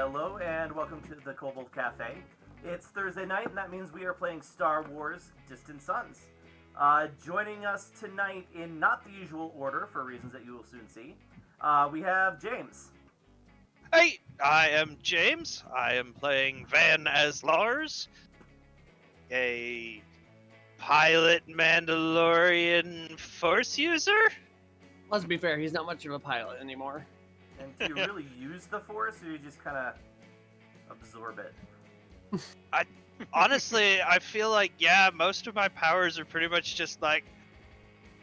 Hello and welcome to the Kobold Cafe. It's Thursday night, and that means we are playing Star Wars Distant Suns. Joining us tonight in not the usual order, for reasons that you will soon see, we have James. Hey, I am James. I am playing Van as Lars, a pilot Mandalorian Force user. Let's be fair, he's not much of a pilot anymore. And do you really use the Force, or you just kind of absorb it? Honestly, I feel like, most of my powers are pretty much just like,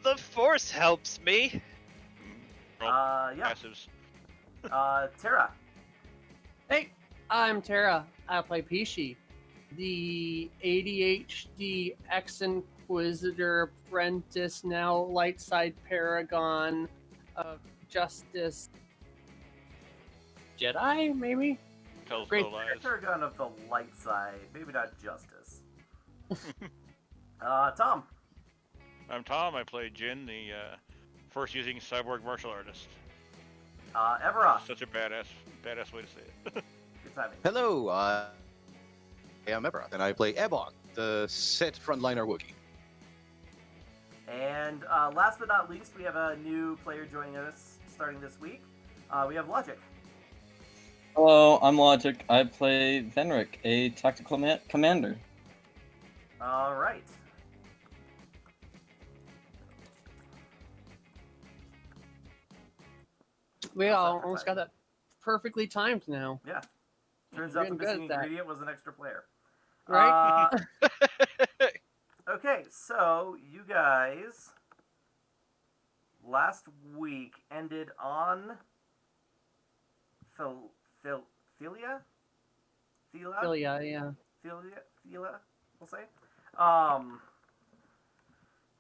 the Force helps me. Yeah. Passives. Tara. Hey, I'm Tara. I play Pishi, the ADHD ex-Inquisitor apprentice, now light side paragon of Justice Jedi, maybe? Tells Great. no lies. Paragon of the light side, maybe not justice. Tom. I'm Tom. I play Jin, the first using cyborg martial artist. Everoth. Such a badass way to say it. Good timing. Hello, I am Everett, and I play Ebon, the set frontliner Wookiee. And last but not least, we have a new player joining us starting this week. We have Logic. Hello, I'm Logic. I play Venric, a tactical commander. All right. We How's all that almost for got that perfectly timed now. Yeah. Turns We're out the getting good missing at that. ingredient was an extra player. Right? Okay, so you guys last week ended on Philia? Yeah. Philia, we'll say.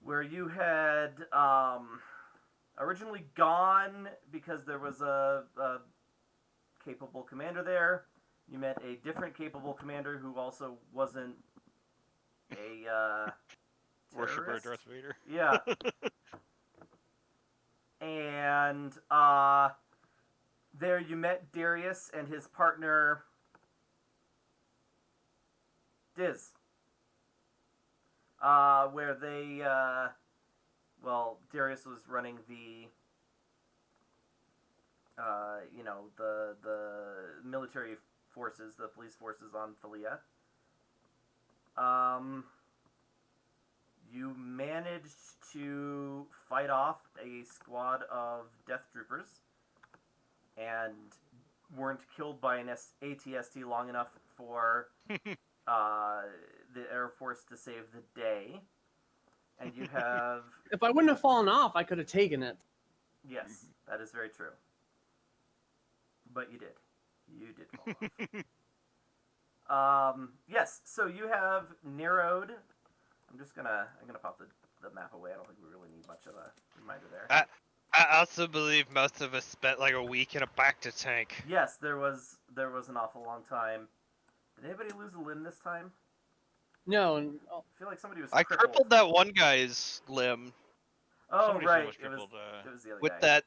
Where you had originally gone because there was a capable commander there. You met a different capable commander who also wasn't a Worshipper terrorist. Darth Vader. Yeah. And there you met Darius and his partner Diz. Where they, Darius was running the, the military forces, the police forces on Philia. You managed to fight off a squad of Death Troopers and weren't killed by an ATST long enough for the Air Force to save the day. And you have... If I wouldn't have fallen off, I could have taken it. Yes, that is very true. But you did. You did fall off. Yes, so you have narrowed... I'm gonna pop the map away. I don't think we really need much of a reminder there. I also believe most of us spent like a week in a Bacta tank. Yes, there was an awful long time. Did anybody lose a limb this time? No, I feel like somebody was I crippled. crippled that one guy's limb Oh, Somebody's right. almost It was crippled, the other with guy.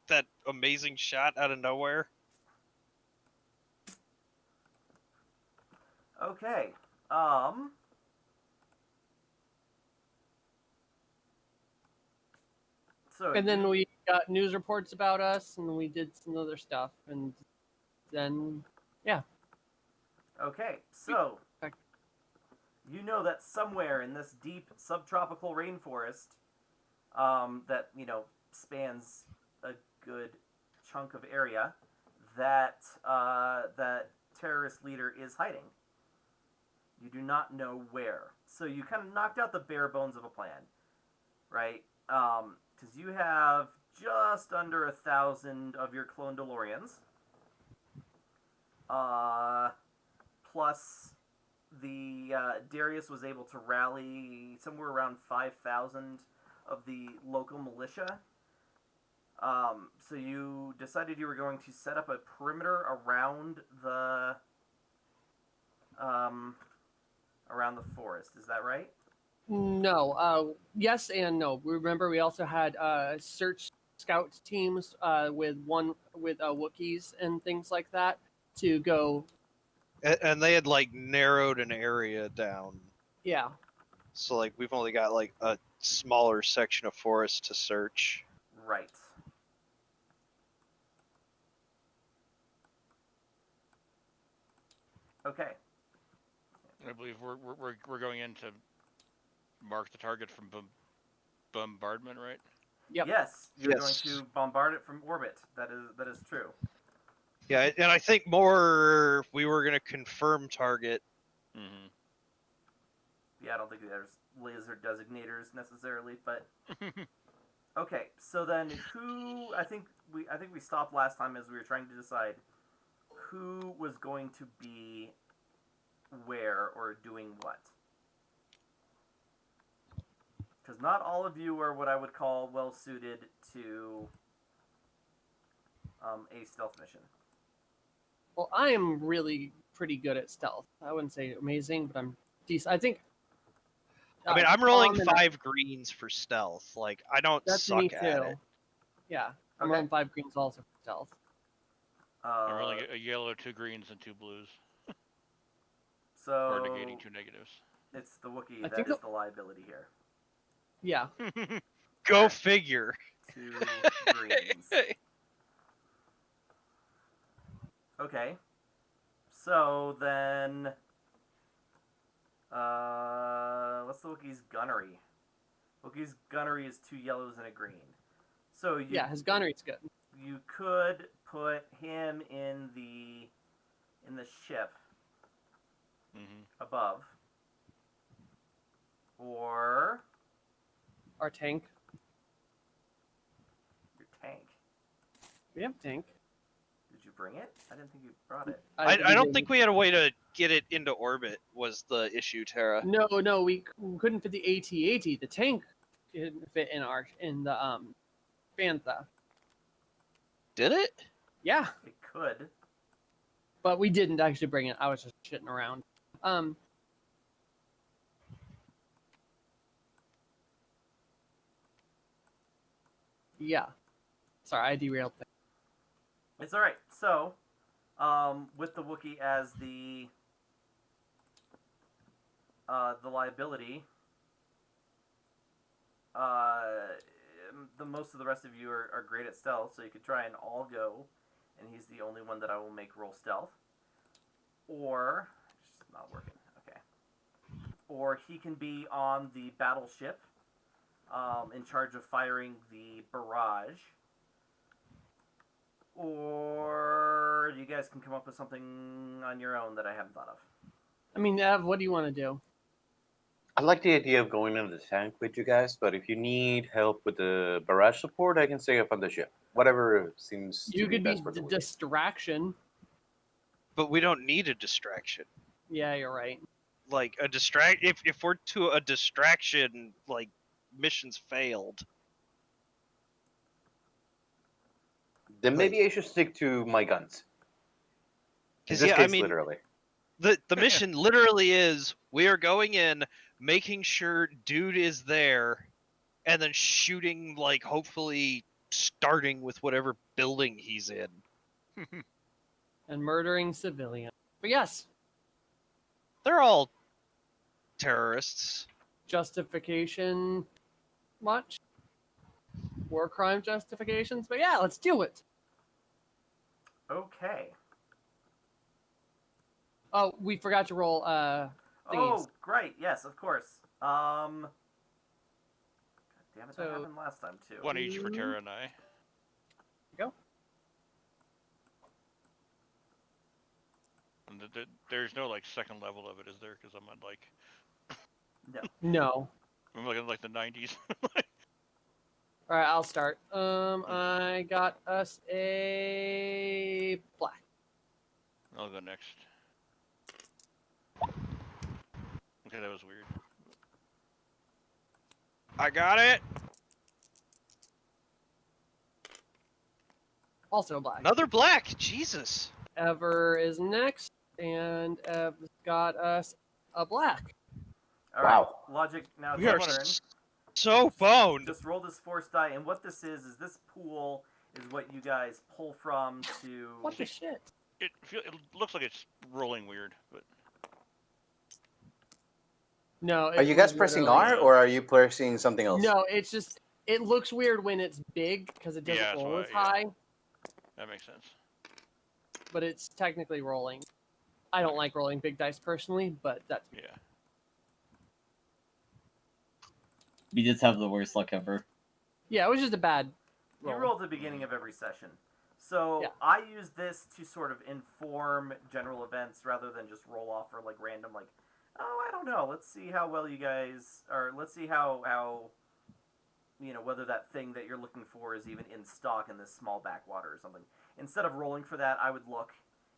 that amazing shot out of nowhere. Okay. So and then we got news reports about us, and we did some other stuff, and then Okay, so you know that somewhere in this deep subtropical rainforest, that spans a good chunk of area, that that terrorist leader is hiding. You do not know where, so you kind of knocked out the bare bones of a plan, right? Because you have just under 1,000 of your clone DeLoreans. Plus, the Darius was able to rally somewhere around 5,000 of the local militia. So you decided you were going to set up a perimeter around the forest. Is that right? no. Yes and no. Remember, we also had search scout teams with Wookiees and things like that to go. And they had like narrowed an area down. Yeah, So like we've only got like a smaller section of forest to search. Right. Okay. I believe we're going in to mark the target from bombardment, right? Yep. Yes, you're Yes. going to bombard it from orbit. That is true. Yeah, and I think more we were gonna confirm target. Mm-hmm. Yeah, I don't think there's laser designators necessarily, but okay. So then, who? I think we stopped last time as we were trying to decide who was going to be where or doing what. Because not all of you are what I would call well suited to a stealth mission. Well, I am really pretty good at stealth. I wouldn't say amazing, but I'm decent. I think. I mean, I'm rolling Tom and I- 5 greens for stealth. Like I don't That's suck me at too. it. Yeah, I'm Okay. rolling 5 greens also for stealth. I'm rolling a yellow, 2 greens, and 2 blues, So or negating 2 negatives. it's the Wookiee I that think is the liability here. Yeah. Go figure. 2 greens. Okay. So then, what's the Wookiee's gunnery? Wookiee's gunnery is 2 yellows and a green. So Yeah, his gunnery's good. you could put him in the ship Mm-hmm. above, or Our tank. your tank. We have a tank. Did you bring it? I didn't think you brought it. I don't think we had a way to get it into orbit. Was the issue, Tara? No, we couldn't fit the AT-AT. The tank didn't fit in the Bantha. Did it? Yeah, It could. but we didn't actually bring it. I was just shitting around. Yeah. Sorry, I derailed things. It's all right. So, with the Wookiee as the liability, the most of the rest of you are great at stealth, so you could try and all go, and he's the only one that I will make roll stealth. Or it's just not working. Okay. Or he can be on the battleship, in charge of firing the barrage. Or you guys can come up with something on your own that I haven't thought of. I mean, Ev, what do you want to do? I like the idea of going into the tank with you guys, but if you need help with the barrage support, I can stay up on the ship. Whatever seems You to be could be best for the the week. distraction. But we don't need a distraction. Yeah, you're right. Like a if we're to a distraction, like mission's failed. Then maybe I should stick to my guns. In 'Cause, this yeah, case, I mean, literally. the mission literally is we are going in, making sure dude is there, and then shooting, like hopefully starting with whatever building he's in. And murdering civilians. But yes, They're all terrorists. justification much? War crime justifications? But yeah, let's do it. Okay. Oh, we forgot to roll Oh, thingies. great. Yes, of course. God damn it, that So- happened last time too. One each for Tara and I. Go. And there's no like second level of it, is there? Because I'm on like No. I'm looking like the 90s. All right, I'll start. I got us a black. I'll go next. Okay, that was weird. I got it. Also a black. Another black. Jesus. Ever is next, and Ev's got us a black. All right. Wow. Logic. Now it's We are your turn. So boned. Just roll this force die, and what this is this pool is what you guys pull from to. What the shit? It looks like it's rolling weird, but No. Are you guys pressing R or are you pressing something else? No, it's just it looks weird when it's big because it doesn't Yeah, that's roll why, as yeah. high, that makes sense. but it's technically rolling. I don't like rolling big dice personally, but that's Yeah. We just have the worst luck ever. yeah. It was just a bad You roll. roll at the beginning of every session. So Yeah. I use this to sort of inform general events rather than just roll off for like random like, oh, I don't know. Let's see how well you guys or let's see how you know whether that thing that you're looking for is even in stock in this small backwater or something. Instead of rolling for that, I would look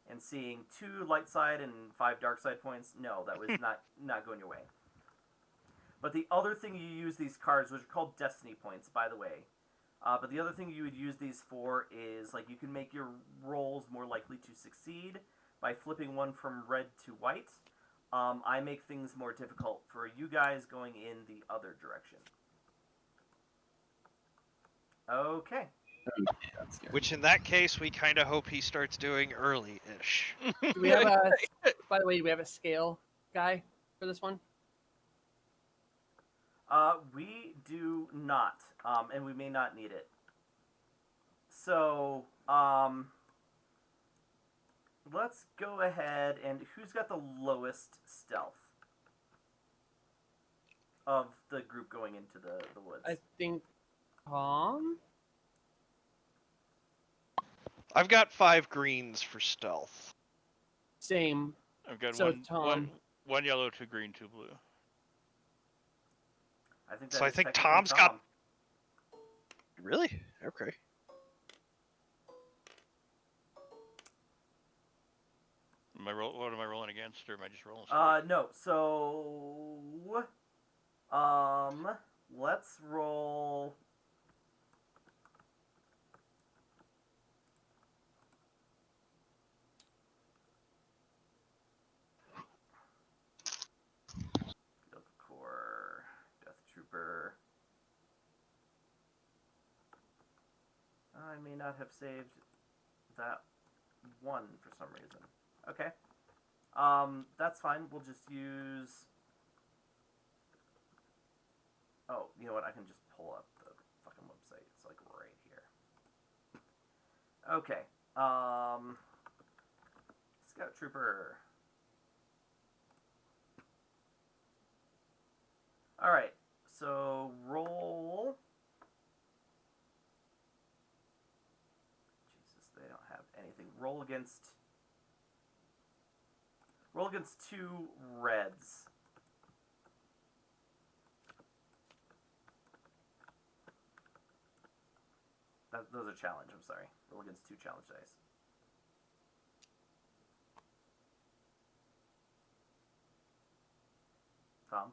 and seeing 2 light side and 5 dark side points. No, that was not going your way. But the other thing you use these cards, which are called destiny points, by the way. But the other thing you would use these for is like you can make your rolls more likely to succeed by flipping one from red to white. I make things more difficult for you guys going in the other direction. Okay. That's scary. Which in that case, we kind of hope he starts doing early-ish. Do we have a? By the way, do we have a scale guy for this one? We do not, and we may not need it. So, let's go ahead and who's got the lowest stealth of the group going into the woods? I think Tom. I've got 5 greens for stealth. Same. I've got So one, Tom. one yellow, 2 green, 2 blue. I think So that I is think technically Tom's got- Tom. Really? Okay. What am I rolling against, or am I just rolling? straight? No. So, let's roll. Core, Death Trooper. I may not have saved that one for some reason. Okay. That's fine. We'll just use. Oh, you know what? I can just pull up the fucking website. It's like right here. Okay. Scout Trooper. Alright, so roll. Jesus, they don't have anything. Roll against 2 reds. Those are challenge, I'm sorry. Roll against 2 challenge dice. Tom?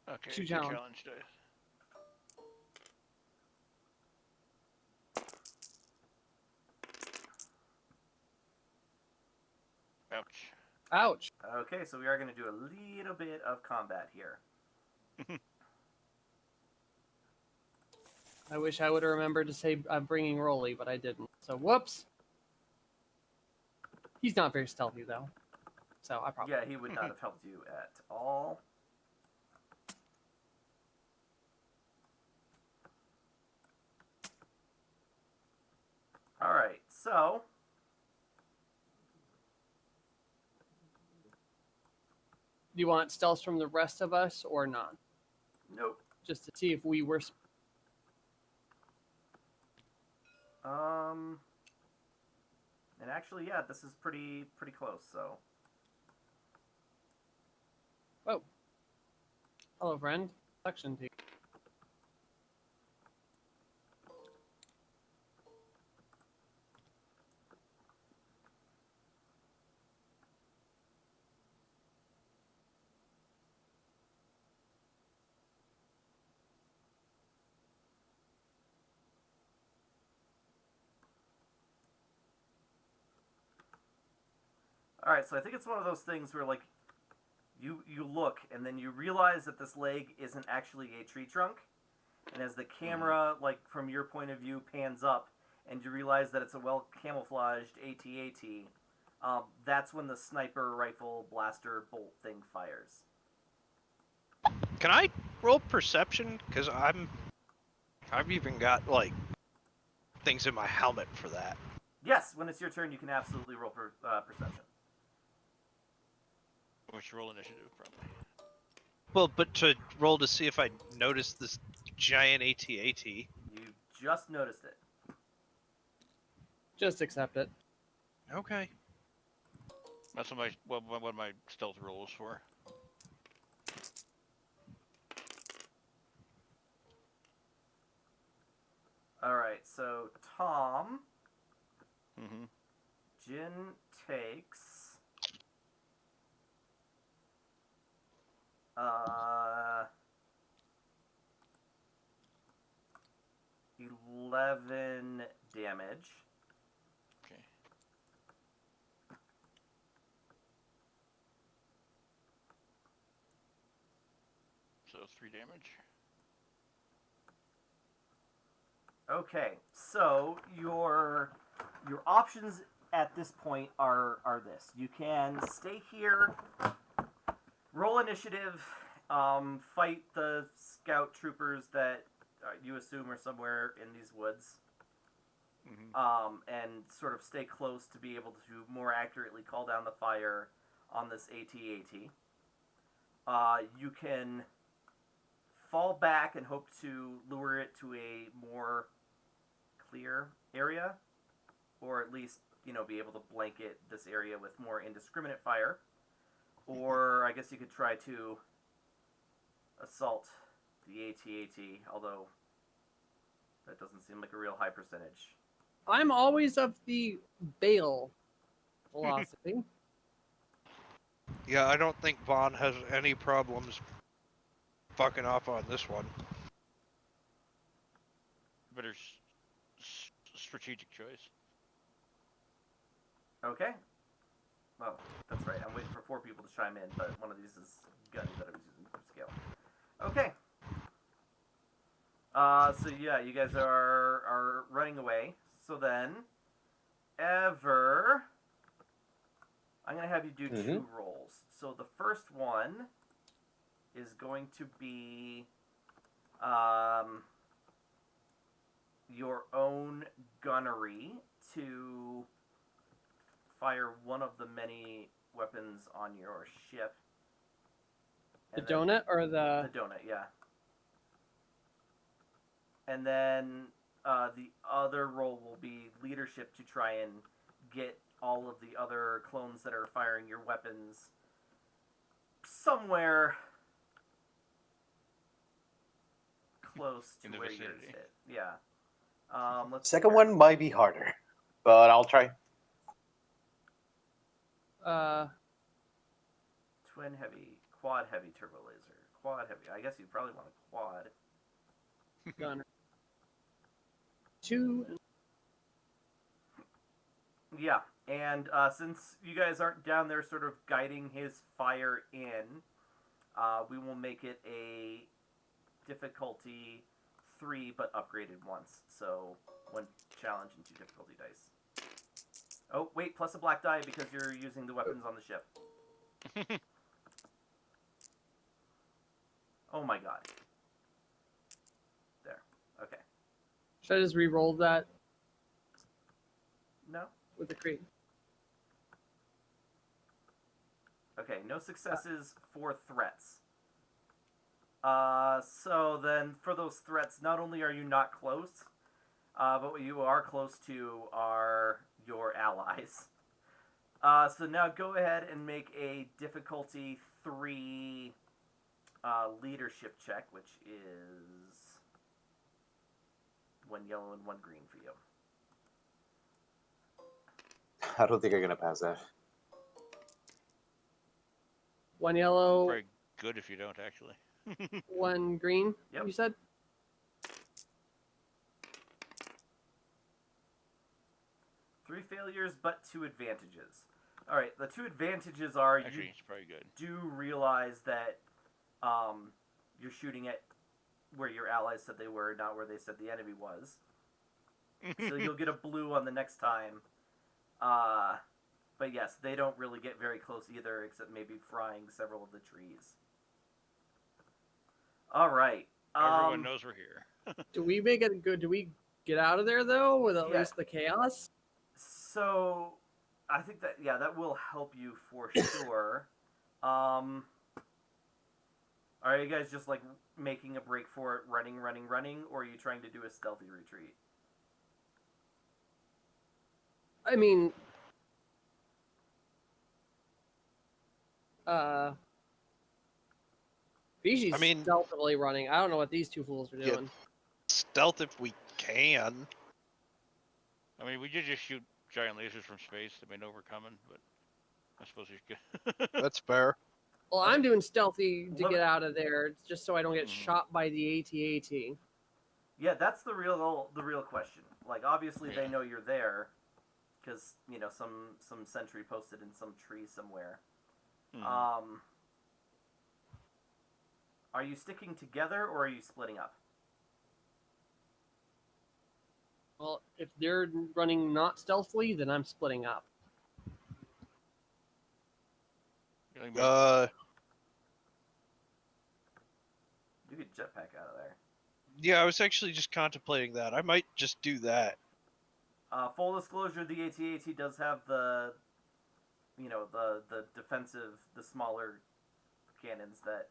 Okay. 2 2 challenge. challenge dice. Ouch. Ouch. Okay, so we are going to do a little bit of combat here. I wish I would have remembered to say I'm bringing Rolly, but I didn't. So whoops. He's not very stealthy though. So I probably. Yeah, he would not have helped you at all. Alright, so. Do you want stealth from the rest of us or not? Nope. Just to see if we were. And actually, yeah, this is pretty close, so. Oh. Hello, friend. Section team. Alright, so I think it's one of those things where, like, You look, and then you realize that this leg isn't actually a tree trunk. And as the camera, like from your point of view, pans up, and you realize that it's a well camouflaged AT-AT, that's when the sniper rifle blaster bolt thing fires. Can I roll perception? Because I've even got like things in my helmet for that. Yes, when it's your turn, you can absolutely roll perception. Which roll initiative, probably. Well, but to roll to see if I noticed this giant AT-AT. You just noticed it. Just accept it. Okay. That's what my stealth roll was for. All right, so Tom, Mm-hmm. Jin takes 11 damage. Okay. So 3 damage. Okay, so your options at this point are this. You can stay here, roll initiative, fight the scout troopers that you assume are somewhere in these woods, Mm-hmm. and sort of stay close to be able to more accurately call down the fire on this AT-AT. You can fall back and hope to lure it to a more clear area, or at least, be able to blanket this area with more indiscriminate fire. Or I guess you could try to assault the AT-AT, although that doesn't seem like a real high percentage. I'm always of the bail philosophy. Yeah, I don't think Vaughn has any problems fucking off on this one. Better strategic choice. Okay. Well, that's right. I'm waiting for 4 people to chime in, but one of these is Gunny that I was using for scale. Okay. So yeah, you guys are running away. So then, Ever, I'm gonna have you do 2 rolls. So the first one is going to be your own gunnery to fire one of the many weapons on your ship. The And then- donut or The donut, yeah. And then the other role will be leadership to try and get all of the other clones that are firing your weapons somewhere close to In the where yours vicinity. hit. Yeah. Let's Second start- one might be harder, but I'll try. Twin heavy, quad heavy turbo laser, quad heavy. I guess you'd probably want a quad. gunner. 2. Yeah, and since you guys aren't down there sort of guiding his fire in, we will make it a difficulty 3 but upgraded once. So 1 challenge and 2 difficulty dice. Oh, wait, plus a black die because you're using the weapons on the ship. Oh my god. There. Okay. Should I just re-roll that No? with the crate? Okay, no successes for threats. So then for those threats, not only are you not close, but what you are close to are your allies. So now go ahead and make a difficulty 3 leadership check, which is 1 yellow and 1 green for you. I don't think I'm gonna pass that. 1 yellow, Very good if you don't, actually. 1 green. Yep. You said? Three failures, but 2 advantages. All right. The two advantages are Actually, you it's probably good. do realize that you're shooting at where your allies said they were, not where they said the enemy was. So you'll get a blue on the next time. But yes, they don't really get very close either, except maybe frying several of the trees. All right. Everyone knows we're here. Do we make it good? Do we get out of there though with at Yeah. least the chaos? So, I think that will help you for sure. Are you guys just like making a break for it, running, or are you trying to do a stealthy retreat? I mean, Fiji's I mean- stealthily running. I don't know what these two fools are Yeah. doing. Stealth if we can. I mean, we did just shoot giant lasers from space. They may know we're coming, but I suppose we should. That's fair. Well, I'm doing stealthy to Let get me- out of there, just so I don't get Mhm. shot by the AT-AT. Yeah, that's the real question. Like, obviously they Yeah. know you're there, because some sentry posted in some tree somewhere. Mhm. Are you sticking together or are you splitting up? Well, if they're running not stealthily, then I'm splitting up. You think maybe- You could jetpack out of there. Yeah, I was actually just contemplating that. I might just do that. Full disclosure: the AT-AT does have the defensive, the smaller cannons that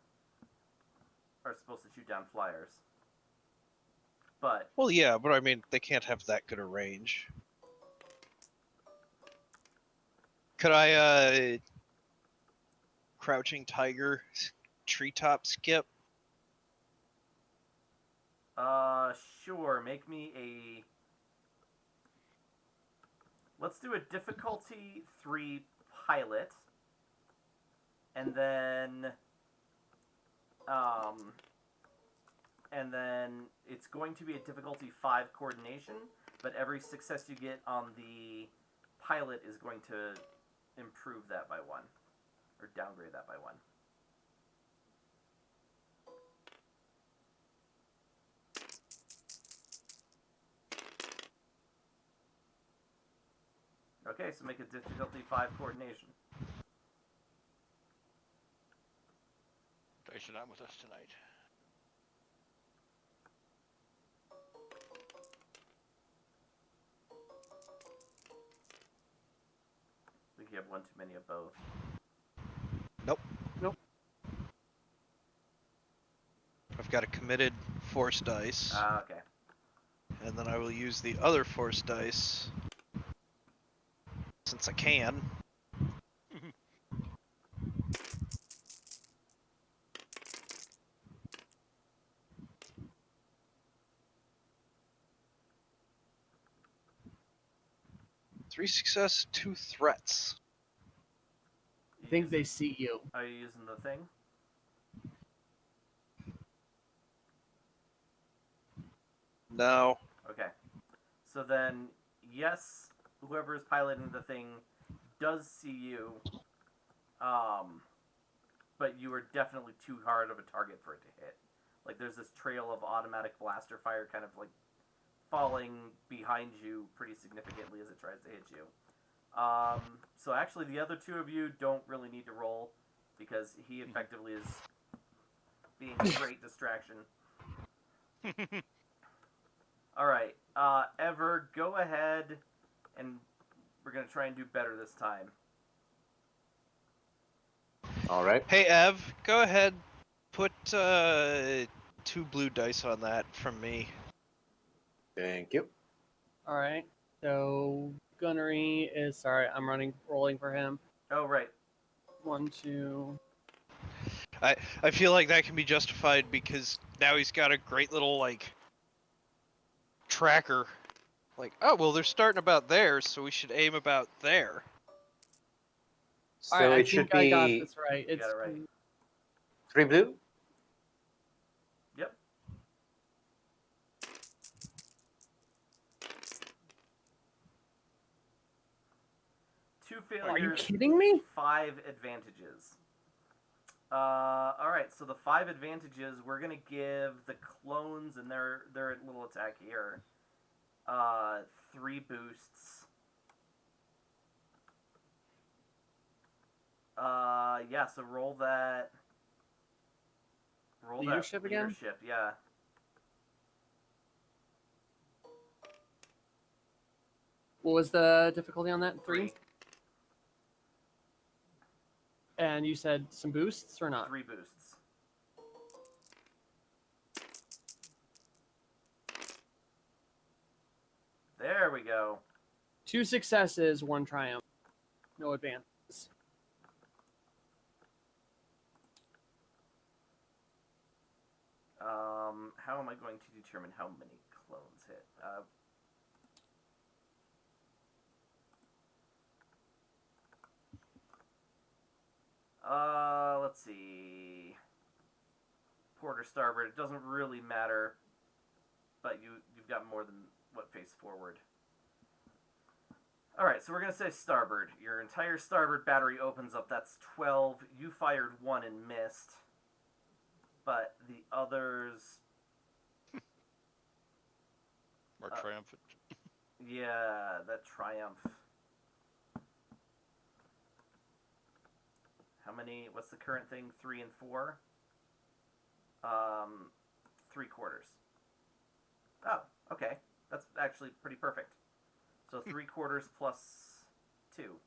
are supposed to shoot down flyers. But Well, yeah, but I mean, they can't have that good a range. Could I, Crouching Tiger treetop skip? sure. Make me a. Let's do a difficulty 3 pilot, and then it's going to be a difficulty 5 coordination, but every success you get on the pilot is going to improve that by 1, or downgrade that by 1. Okay, so make a difficulty 5 coordination. Dice are not with us tonight. I think you have one too many of both. I've got a committed force dice, Ah, okay. and then I will use the other force dice since I can. Three success, 2 threats. I think they see you. Are you using the thing? No. Okay. So then, yes, whoever is piloting the thing does see you, but you are definitely too hard of a target for it to hit. Like, there's this trail of automatic blaster fire kind of, like, falling behind you pretty significantly as it tries to hit you. So actually, the other two of you don't really need to roll, because he effectively is being a great distraction. Alright, Ever, go ahead, and we're going to try and do better this time. All right. Hey, Ev, go ahead. Put 2 blue dice on that from me. Thank you. All right. So gunnery is sorry. I'm rolling for him. Oh, right. 1, 2. I feel like that can be justified because now he's got a great little, like, tracker. Like, oh, well, they're starting about there, so we should aim about there. So All right. I it should think I got be this right. You It's got it right. 3 blue. Yep. 2 Are you failures, kidding me? 5 advantages. Alright, so the 5 advantages, we're gonna give the clones and their little attack here 3 boosts. Yeah, so roll that. Roll Leadership that again? leadership, yeah. What was the difficulty on that? 3? 3. And you said some boosts or not? 3 boosts. There we go. 2 successes, 1 triumph. No advances. How am I going to determine how many clones hit? Let's see. Port or starboard, it doesn't really matter, but you've got more than what face forward. Alright, so we're going to say starboard. Your entire starboard battery opens up, that's 12. You fired 1 and missed, but the others... More triumphant. Yeah, that triumph. How many? What's the current thing? 3 and 4. 3 quarters. Oh, okay. That's actually pretty perfect. So 3 quarters plus 2.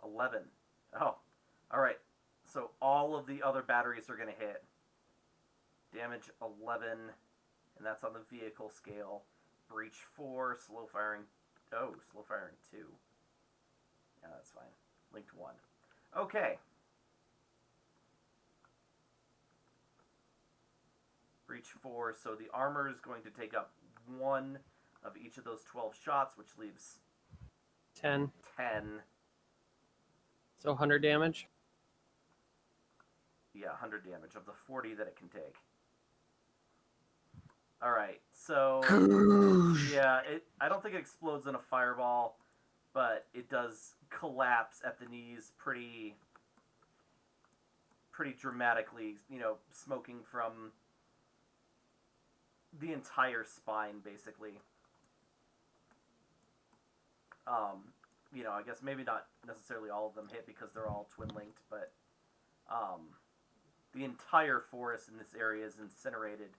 11. Oh, all right. So all of the other batteries are going to hit. Damage 11, and that's on the vehicle scale. Breach 4, slow firing. Oh, slow firing 2. Yeah, that's fine. Linked 1. Okay. Breach 4, so the armor is going to take up 1 of each of those 12 shots, which leaves 10. 10. So 100 damage. Yeah, 100 damage of the 40 that it can take. Alright, so... yeah, I don't think it explodes in a fireball, but it does collapse at the knees pretty dramatically, you know, smoking from the entire spine, basically. You know, I guess maybe not necessarily all of them hit because they're all twin-linked, but the entire forest in this area is incinerated.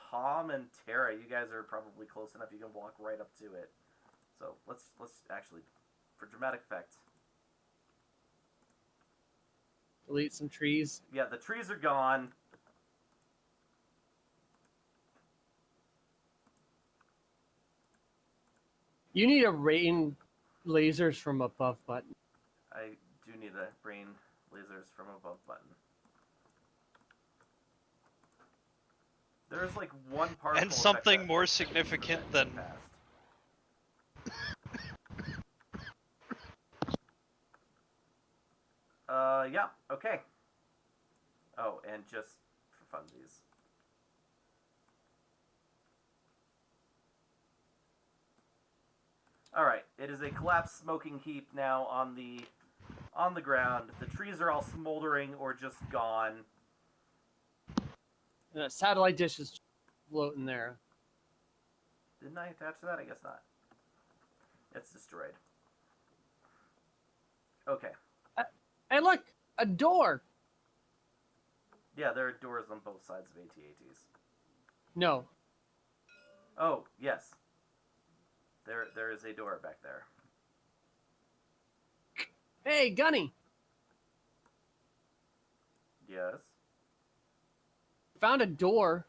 Tom and Tara, you guys are probably close enough. You can walk right up to it. So let's actually, for dramatic effect. Delete some trees. Yeah, the trees are gone. You need a rain lasers from above button. I do need a brain lasers from above button. There's like one particle And effect something that- more significant that than passed. Yeah, okay. Oh, and just for funsies. Alright, it is a collapsed smoking heap now on the ground. The trees are all smoldering or just gone. And a satellite dish is floating there. Didn't I attach to that? I guess not. It's destroyed. Okay. Hey, look! A door! Yeah, there are doors on both sides of AT-ATs. No. Oh, yes. There is a door back there. Hey, Gunny! Yes. Found a door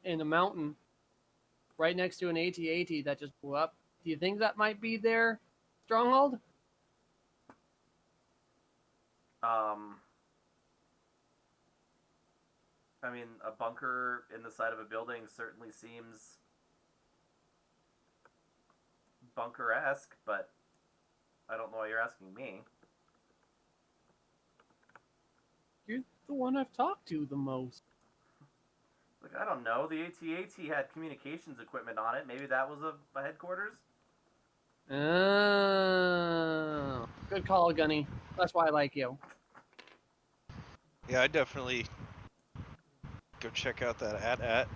in the mountain right next to an AT-AT that just blew up. Do you think that might be their stronghold? I mean, a bunker in the side of a building certainly seems bunker-esque, but I don't know why you're asking me. You're the one I've talked to the most. Look, I don't know. The AT-AT had communications equipment on it. Maybe that was a headquarters? Oh, good call, Gunny. That's why I like you. Yeah, I definitely go check out that at.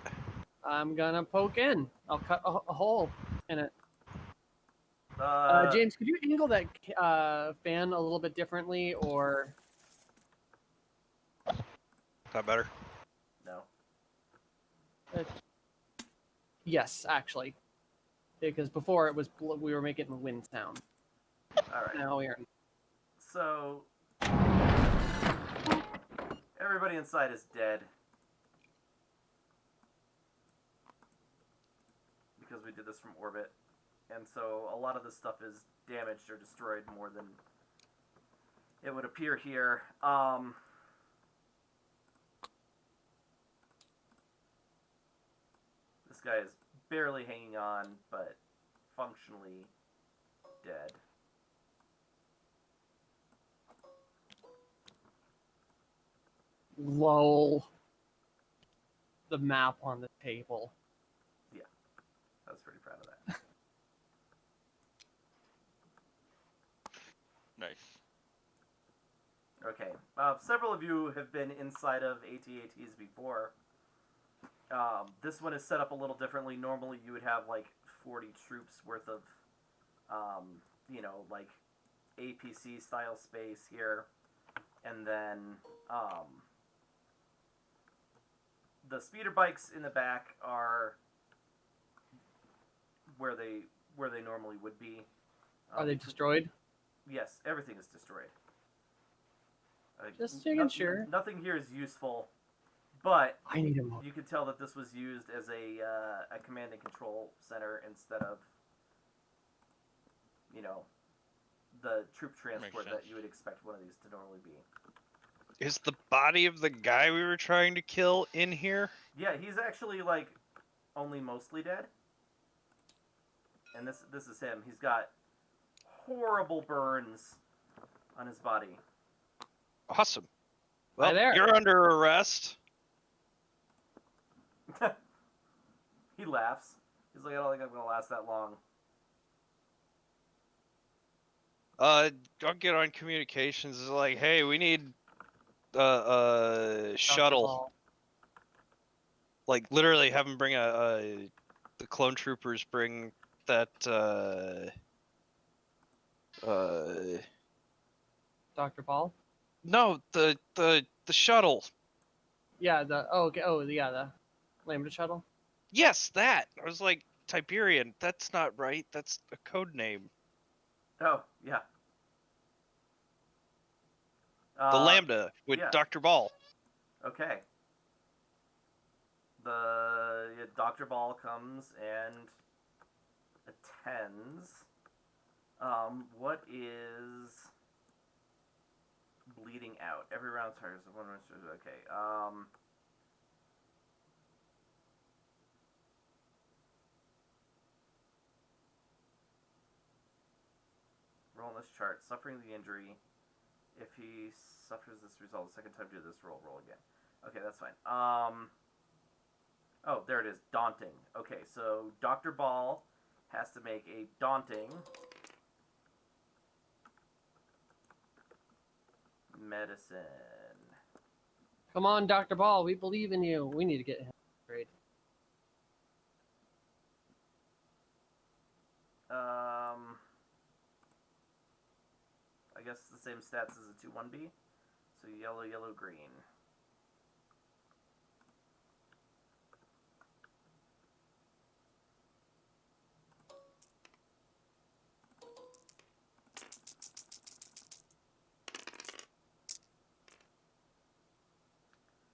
I'm gonna poke in. I'll cut a hole in it. James, could you angle that fan a little bit differently, or That better? No. yes, actually, because before it was we were making the wind sound. Alright. Now we're So... everybody inside is dead. Because we did this from orbit. And so a lot of this stuff is damaged or destroyed more than it would appear here. This guy is barely hanging on, but functionally dead. lol. The map on the table. I was pretty proud of that. Nice. Okay. Several of you have been inside of AT-ATs before. This one is set up a little differently. Normally you would have like 40 troops worth of, like APC style space here. And then the speeder bikes in the back are where they normally would be. Are they destroyed? Yes, everything is destroyed. Just making sure. Nothing here is useful, but I need a motor. you could tell that this was used as a command and control center instead of, the troop transport that sense. you would expect one of these to normally be. Is the body of the guy we were trying to kill in here? Yeah, he's actually like only mostly dead. And this is him. He's got horrible burns on his body. Awesome. Hi Well, there. you're under arrest. He laughs. He's like, I don't think I'm gonna last that long. I'll get on communications. It's like, hey, we need shuttle. Ball. Like literally have them bring the clone troopers bring that Dr. Paul? no, the shuttle. Yeah, the the Lambda shuttle. Yes, that. I was like, Tiberian, that's not right. That's a code name. Oh, yeah. The Lambda with yeah. Dr. Ball. Okay. Dr. Ball comes and attends. What is bleeding out? Every round targets one. Okay. Roll on this chart. Suffering the injury. If he suffers this result the second time, do this roll again. Okay, that's fine. Oh, there it is. Daunting. Okay, so Dr. Ball has to make a daunting medicine. Come on, Dr. Ball, we believe in you. We need to get him straight. I guess the same stats as a 2-1B. So yellow, yellow, green.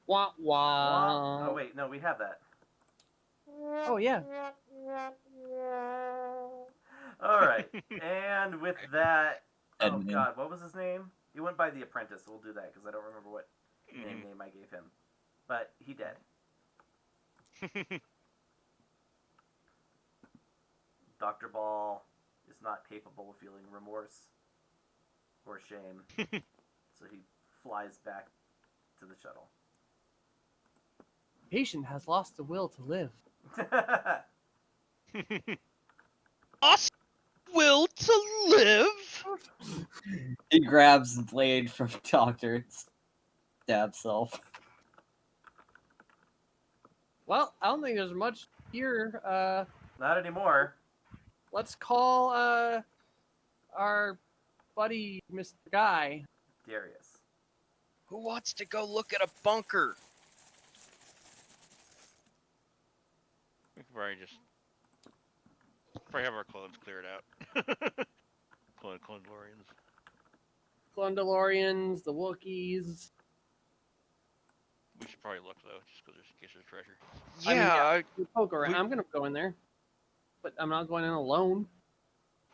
Wah wah. Oh wait, no, we have that. Oh yeah. All right, and with that, oh Admin. god, what was his name? He went by the Apprentice. So we'll do that because I don't remember what name I gave him, but he dead. Dr. Ball is not capable of feeling remorse or shame, so he flies back to the shuttle. Patient has lost the will to live. Us will to live. He grabs the blade from Doctor and stabs self. Well, I don't think there's much here. Not anymore. Let's call our buddy Mr. Guy. Darius. Who wants to go look at a bunker? We could probably have our clones cleared out. Clone DeLoreans. Clondalorians, the Wookiees. We should probably look though, just because in case there's treasure. I mean, Yeah, yeah. We poke around. we- I'm gonna go in there, but I'm not going in alone.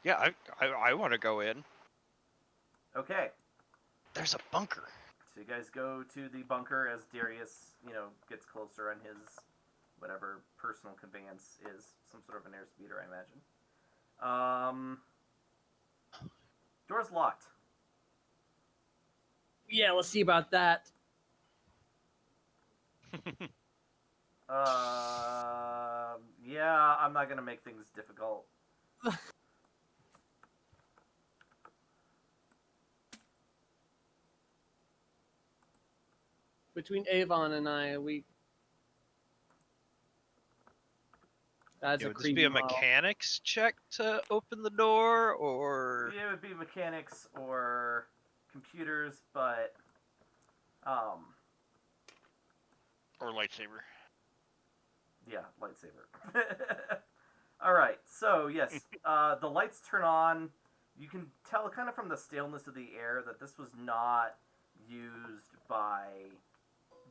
I want to go in. Okay. There's a bunker. So you guys go to the bunker as Darius, gets closer on his whatever personal conveyance is, some sort of an airspeeder, I imagine. Door's locked. Yeah, let's see about that. Yeah, I'm not gonna make things difficult. Between Avon and I, that's Yeah, a would this creepy be a model. mechanics check to open the door, or It would be mechanics or computers, but Or lightsaber. yeah, lightsaber. All right, so yes, the lights turn on. You can tell kind of from the staleness of the air that this was not used by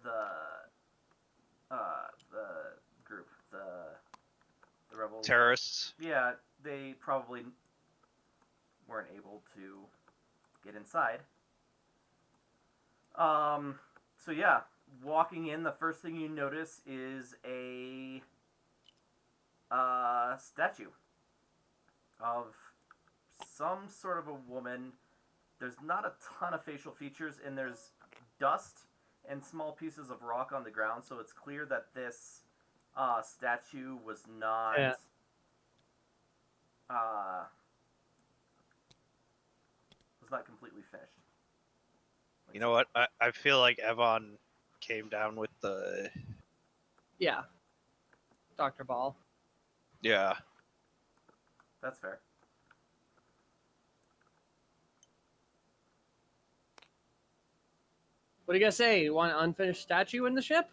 the group, the rebels. terrorists? Yeah, they probably weren't able to get inside. So yeah, walking in, the first thing you notice is a statue of some sort of a woman. There's not a ton of facial features, and there's dust and small pieces of rock on the ground, so it's clear that this statue was not Yeah. was not completely finished. You know what? I feel like Evon came down with the Yeah. Dr. Ball. yeah. That's fair. What do you guys say? You want an unfinished statue in the ship?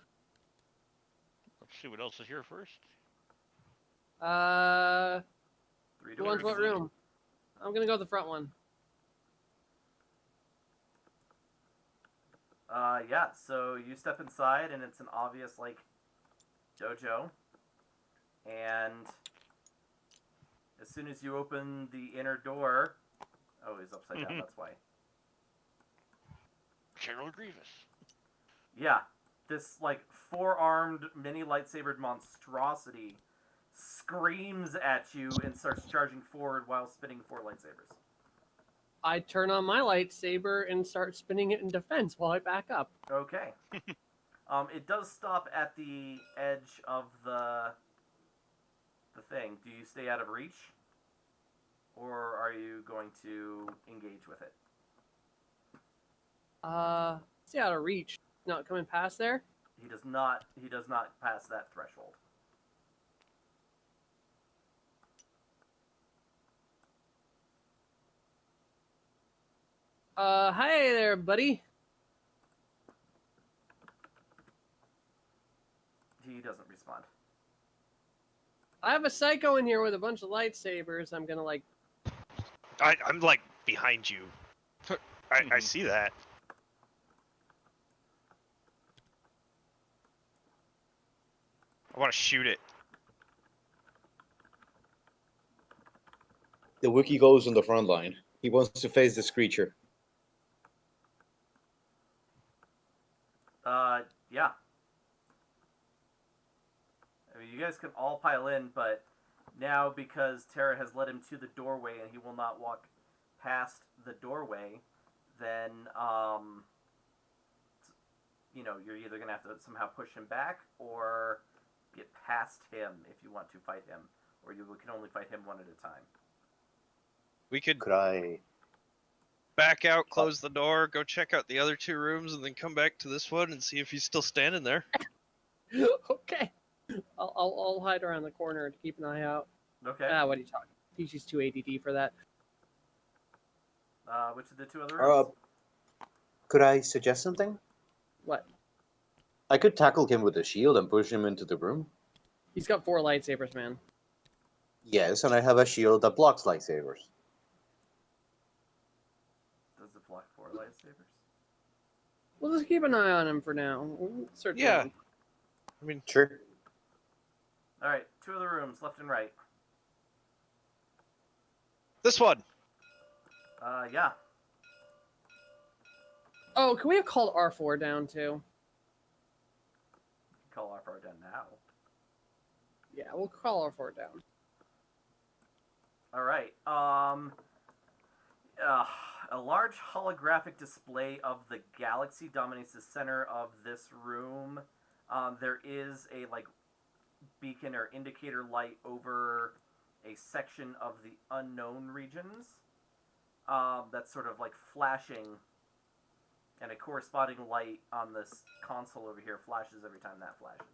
Let's see what else is here first. Three Who wants doors. what room? I'm gonna go with the front one. Yeah, so you step inside, and it's an obvious, dojo. And as soon as you open the inner door... Oh, he's upside down, that's why. General Grievous. Yeah, this, four-armed, mini lightsabered monstrosity screams at you and starts charging forward while spinning 4 lightsabers. I turn on my lightsaber and start spinning it in defense while I back up. Okay. It does stop at the edge of the thing. Do you stay out of reach? Or are you going to engage with it? Stay out of reach. Not coming past there. He does not pass that threshold. Hi there, buddy. He doesn't respond. I have a psycho in here with a bunch of lightsabers. I'm gonna I'm behind you. I see that. I want to shoot it. The Wookiee goes on the front line. He wants to face this creature. Yeah. I mean, you guys can all pile in, but now because Terra has led him to the doorway and he will not walk past the doorway, then, you're either gonna have to somehow push him back or get past him if you want to fight him, or you can only fight him one at a time. We could Could I? back out, close the door, go check out the other 2 rooms, and then come back to this one and see if he's still standing there. Okay. I'll hide around the corner to keep an eye out. Okay. What are you talking? She's too ADD for that. Which of the 2 other rooms? Could I suggest something? What? I could tackle him with a shield and push him into the room. He's got 4 lightsabers, man. Yes, and I have a shield that blocks lightsabers. Does it block 4 lightsabers? We'll just keep an eye on him for now. We'll search Yeah. him. I mean, Sure. All right, 2 other rooms, left and right. this one. Yeah. Oh, can we have called R4 down too? Call our power down now. Yeah, we'll call R4 down. All right. A large holographic display of the galaxy dominates the center of this room. There is a beacon or indicator light over a section of the unknown regions. That's sort of flashing, and a corresponding light on this console over here flashes every time that flashes.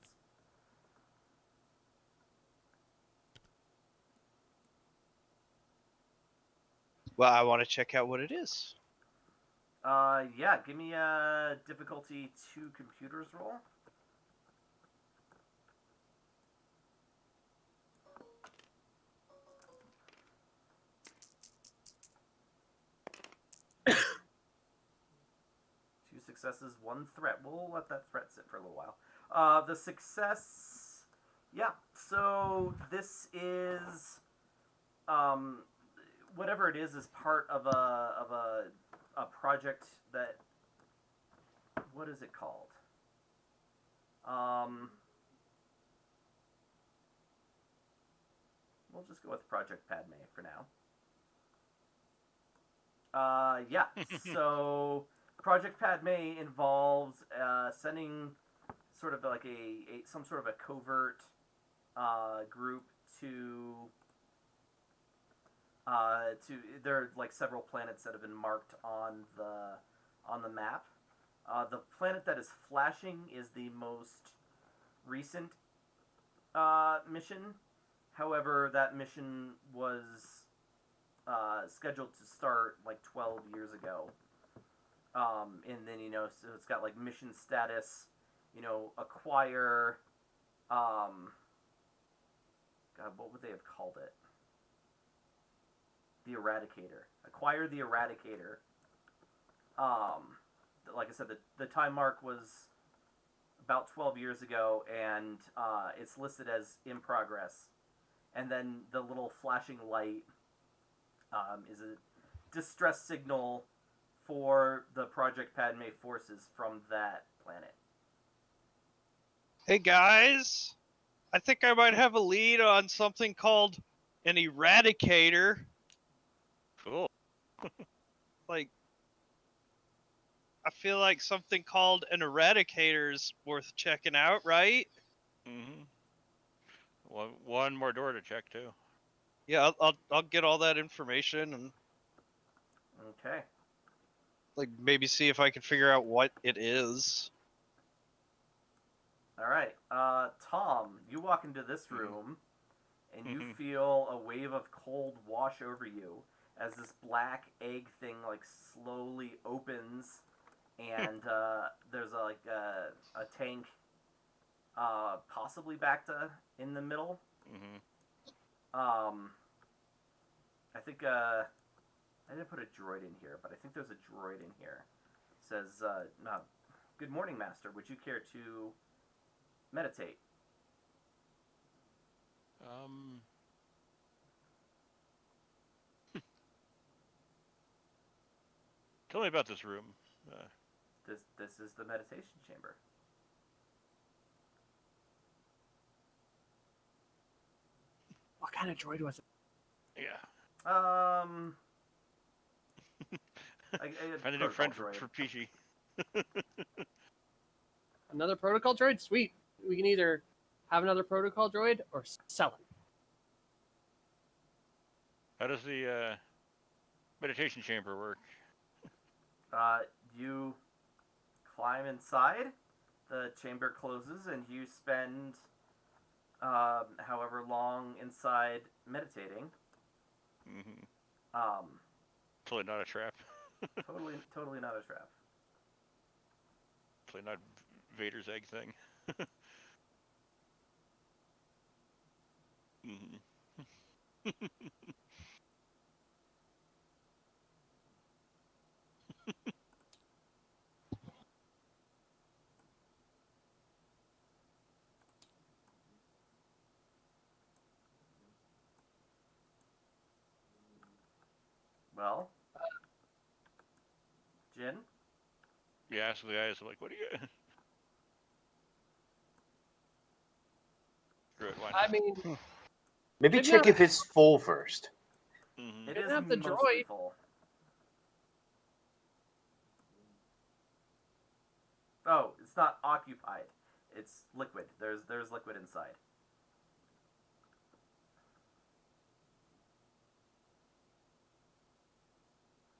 Well, I want to check out what it is. Yeah, give me a difficulty 2 computers roll. Two successes, 1 threat. We'll let that threat sit for a little while. The success, yeah. So this is, whatever it is part of a project that, what is it called? We'll just go with Project Padme for now. Yeah. So Project Padme involves sending sort of like some sort of a covert group to there are several planets that have been marked on the map. The planet that is flashing is the most recent mission. However, that mission was scheduled to start 12 years ago. And then so it's got mission status, acquire. God, what would they have called it? The Eradicator. Acquire the Eradicator. Like I said, the time mark was about 12 years ago, and it's listed as in progress. And then the little flashing light is a distress signal for the Project Padme forces from that planet. Hey guys, I think I might have a lead on something called an Eradicator. Cool. I feel like something called an Eradicator is worth checking out, right? Mm-hmm. One more door to check too. Yeah, I'll get all that information and Okay. maybe see if I can figure out what it is. All right. Tom, you walk into this room, and you feel a wave of cold wash over you as this black egg thing slowly opens, and there's a tank, possibly Bacta in the middle. Mm-hmm. I think I didn't put a droid in here, but I think there's a droid in here. It says, "Good morning, Master. Would you care to meditate?" Tell me about this room. This is the meditation chamber. What kind of droid was it? Yeah. I Find a new friend for droid. Peachy. Another protocol droid? Sweet. We can either have another protocol droid or sell it. How does the meditation chamber work? You climb inside, the chamber closes, and you spend however long inside meditating. Mm-hmm. Um, Totally not a trap. totally not a trap. Totally not Vader's egg thing. Mm-hmm. Well, Jin? Yeah, so the guys are like, what do you... Screw it, why not? I mean, Maybe Didn't check have- if it's full first. Mm-hmm. It Didn't is have the mostly droid. full. Oh, it's not occupied. It's liquid. There's liquid inside.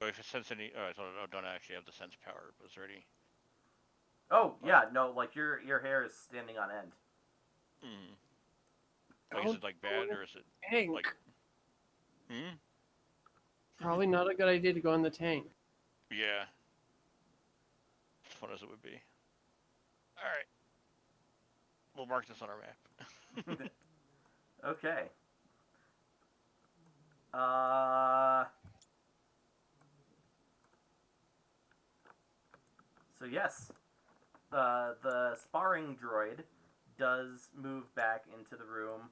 So if it sense any... Oh, I don't actually have the sense power, but is there any... Oh yeah, no, like your hair is standing on end. Mm-hmm. Like, is Don't it like bad, or is it tank. like... Hmm? Probably not a good idea to go in the tank. Yeah. As fun as it would be. Alright. We'll mark this on our map. Okay. So yes, the sparring droid does move back into the room.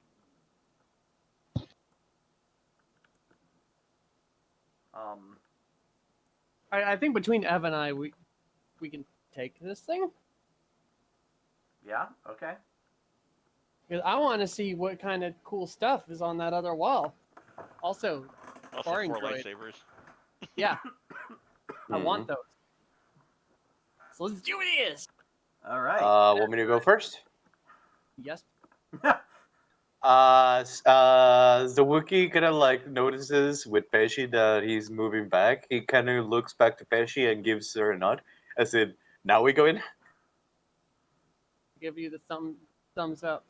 I think between Ev and I, we can take this thing. Yeah. Okay. Because I want to see what kind of cool stuff is on that other wall. Also, Also, Sparring 4 droid. lightsabers. yeah, I Mhm. want those. So let's do this. All right. Want me to go first? Yes. The Wookiee kind of like notices with Pesci that he's moving back. He kind of looks back to Pesci and gives her a nod, as in, "Now we go in." Give you the thumbs up.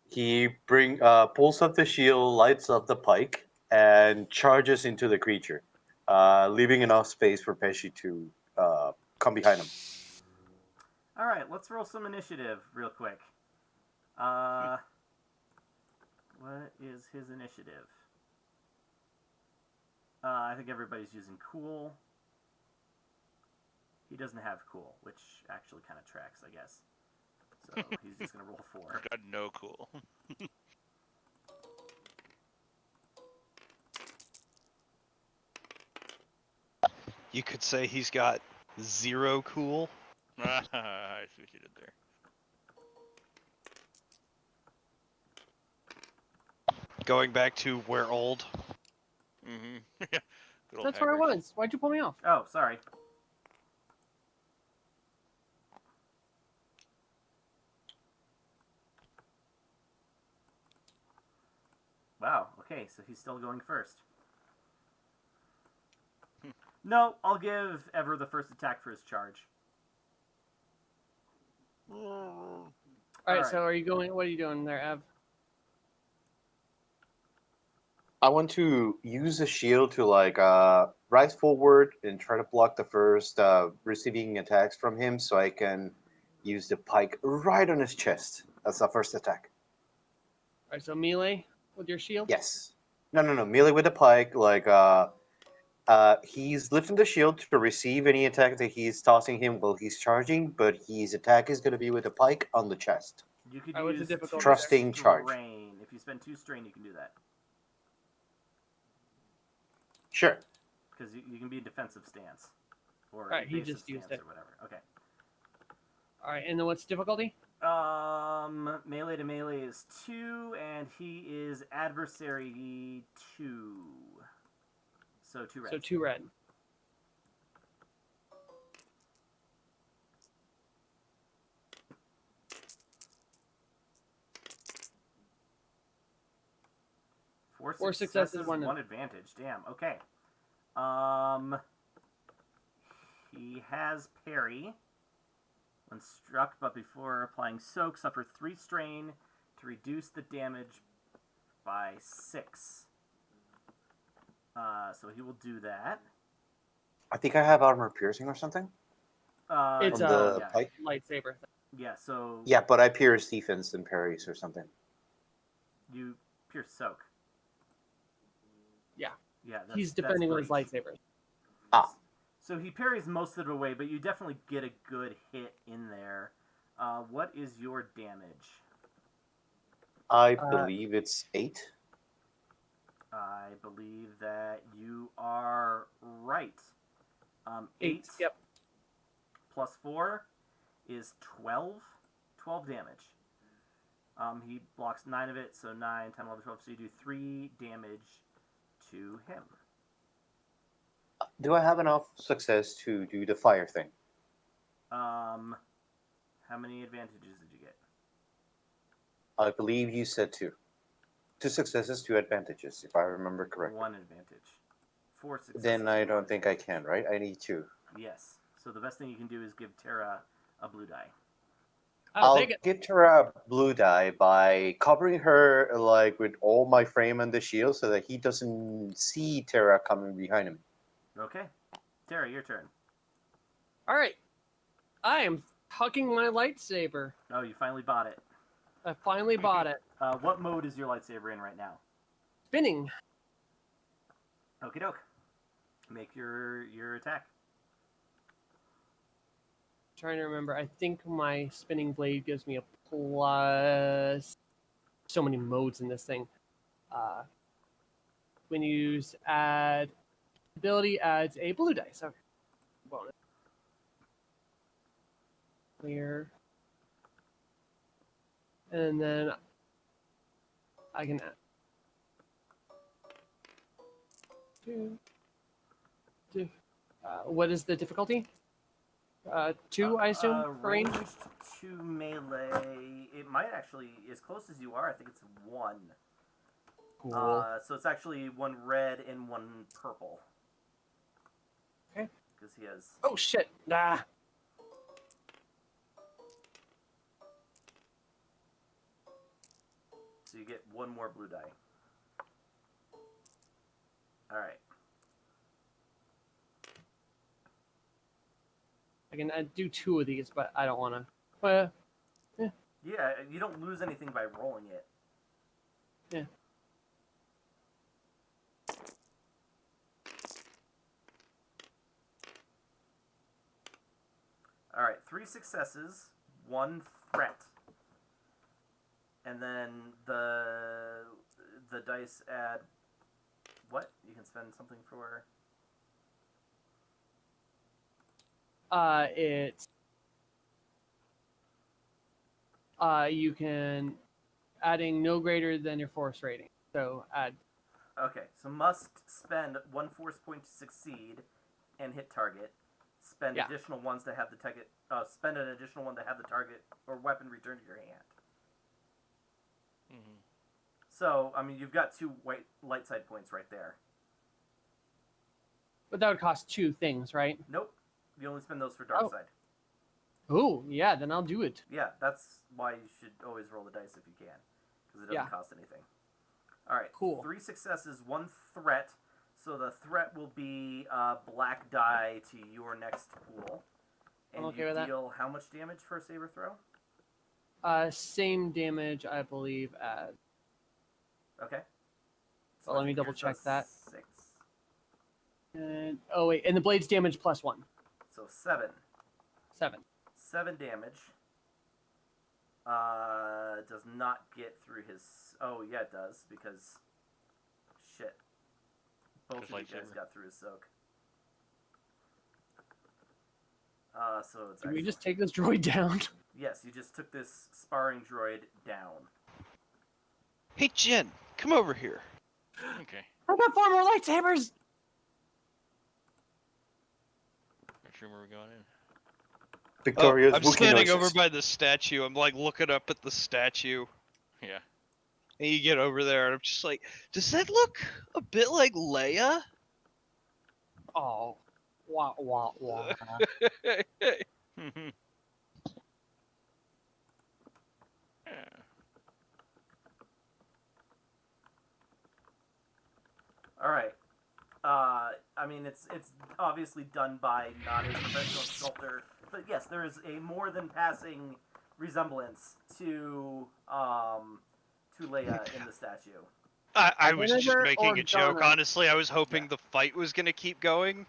He pulls up the shield, lights up the pike, and charges into the creature, leaving enough space for Pesci to come behind him. All right. Let's roll some initiative real quick. What is his initiative? I think everybody's using cool. He doesn't have cool, which actually kind of tracks, I guess. So he's just gonna roll 4. Got no cool. You could say he's got 0 cool. I see what you did there. Going back to where old. Mm-hmm. Yeah. Good old That's where I Hagrid. was. Why'd you pull me off? Oh, sorry. Wow, okay, so he's still going first. No, I'll give Ever the first attack for his charge. All right. Alright. So are you going? What are you doing there, Ev? I want to use the shield to like rise forward and try to block the first receiving attacks from him, so I can use the pike right on his chest as the first attack. All right. So melee with your shield. Yes. No, melee with the pike. Like he's lifting the shield to receive any attack that he's tossing him while he's charging, but his attack is going to be with the pike on the chest. You could Alright, what's the use difficulty two Trusting charge. strain. If you spend 2 strain, you can do that. Sure. Because you can be a defensive stance. Or Alright, he evasive just used stance it. or whatever. Okay. All right. And then what's difficulty? Melee to melee is 2, and he is adversary 2. So 2 red. So 2 red. Four successes, one advantage. Damn. Okay. He has parry when struck, but before applying soak, suffer 3 strain to reduce the damage by 6. So he will do that. I think I have armor piercing or something. It's on a the pike. lightsaber thing. Yeah. So Yeah, but I pierce defense and parries or something. you pierce soak. Yeah. Yeah. He's defending with his breach. lightsaber. Ah. So he parries most of it away, but you definitely get a good hit in there. What is your damage? I believe it's 8. I believe that you are right. 8. Yep. Plus 4 is 12. 12 damage. He blocks 9 of it, so 9, 10, 11, 12. So you do 3 damage to him. Do I have enough success to do the fire thing? How many advantages did you get? I believe you said 2. 2 successes, 2 advantages, if I remember correctly. 1 advantage. 4 successes. Then I and don't 1 think I can, right? I need 2. Yes. So the best thing you can do is give Terra a blue die. I'll take it. give her a blue die by covering her like with all my frame and the shield so that he doesn't see Terra coming behind him. Okay. Terra, your turn. All right. I am hucking my lightsaber. Oh, you finally bought it. I finally bought it. What mode is your lightsaber in right now? Spinning. Okie doke. Make your attack. Trying to remember. I think my spinning blade gives me a plus. So many modes in this thing. When you use add ability, adds a blue dice. Okay. Bonus. Clear. And then I can add. 2. What is the difficulty? 2, I assume, for range? Ranged to melee. It might actually, as close as you are, I think it's 1. Cool. So it's actually 1 red and 1 purple. Okay. Because he has. Oh, shit. Ah. So you get 1 more blue die. Alright. I can do 2 of these, but I don't want to. Well, Yeah, you don't lose anything by rolling it. Yeah. Alright, 3 successes, 1 threat. And then the dice add what? You can spend something for it's you can adding no greater than your force rating. So add. Okay, so must spend 1 force point to succeed and hit target. Spend Yeah. additional ones to have the target. Spend an additional one to have the target or weapon returned to your hand. Mm-hmm. So, I mean, you've got 2 white light side points right there. But that would cost 2 things, right? Nope, you only spend those for dark Oh. side. Oh, yeah. Then I'll do it. Yeah, that's why you should always roll the dice if you can, because it doesn't Yeah. cost anything. All right, Cool. 3 successes, 1 threat. So the threat will be black die to your next pool. And I'm okay you with that. deal how much damage for a saber throw? Same damage, I believe, as. Okay. Well, let I me think double yours check does that. 6. And, oh wait, and the blade's damage plus 1. So 7. 7. 7 damage. Does not get through his. Oh yeah, it does because. Shit. Both His of you guys lightsaber. got through his soak. So it's. Did we actually- just take this droid down? Yes, you just took this sparring droid down. Hey, Jen, come over here. Okay. I got 4 more lightsabers. Which room are we going in? Victoria's I'm Wookiee standing noises. over by the statue. I'm like looking up at the statue. Yeah. And you get over there, and I'm just like, does that look a bit like Leia? Oh, wah wah wah. Yeah. All right. I mean, it's obviously done by not a professional sculptor, but yes, there is a more than passing resemblance to Leia in the statue. I was just Vinegar making or a joke, donut? honestly. I was hoping the fight was gonna keep going.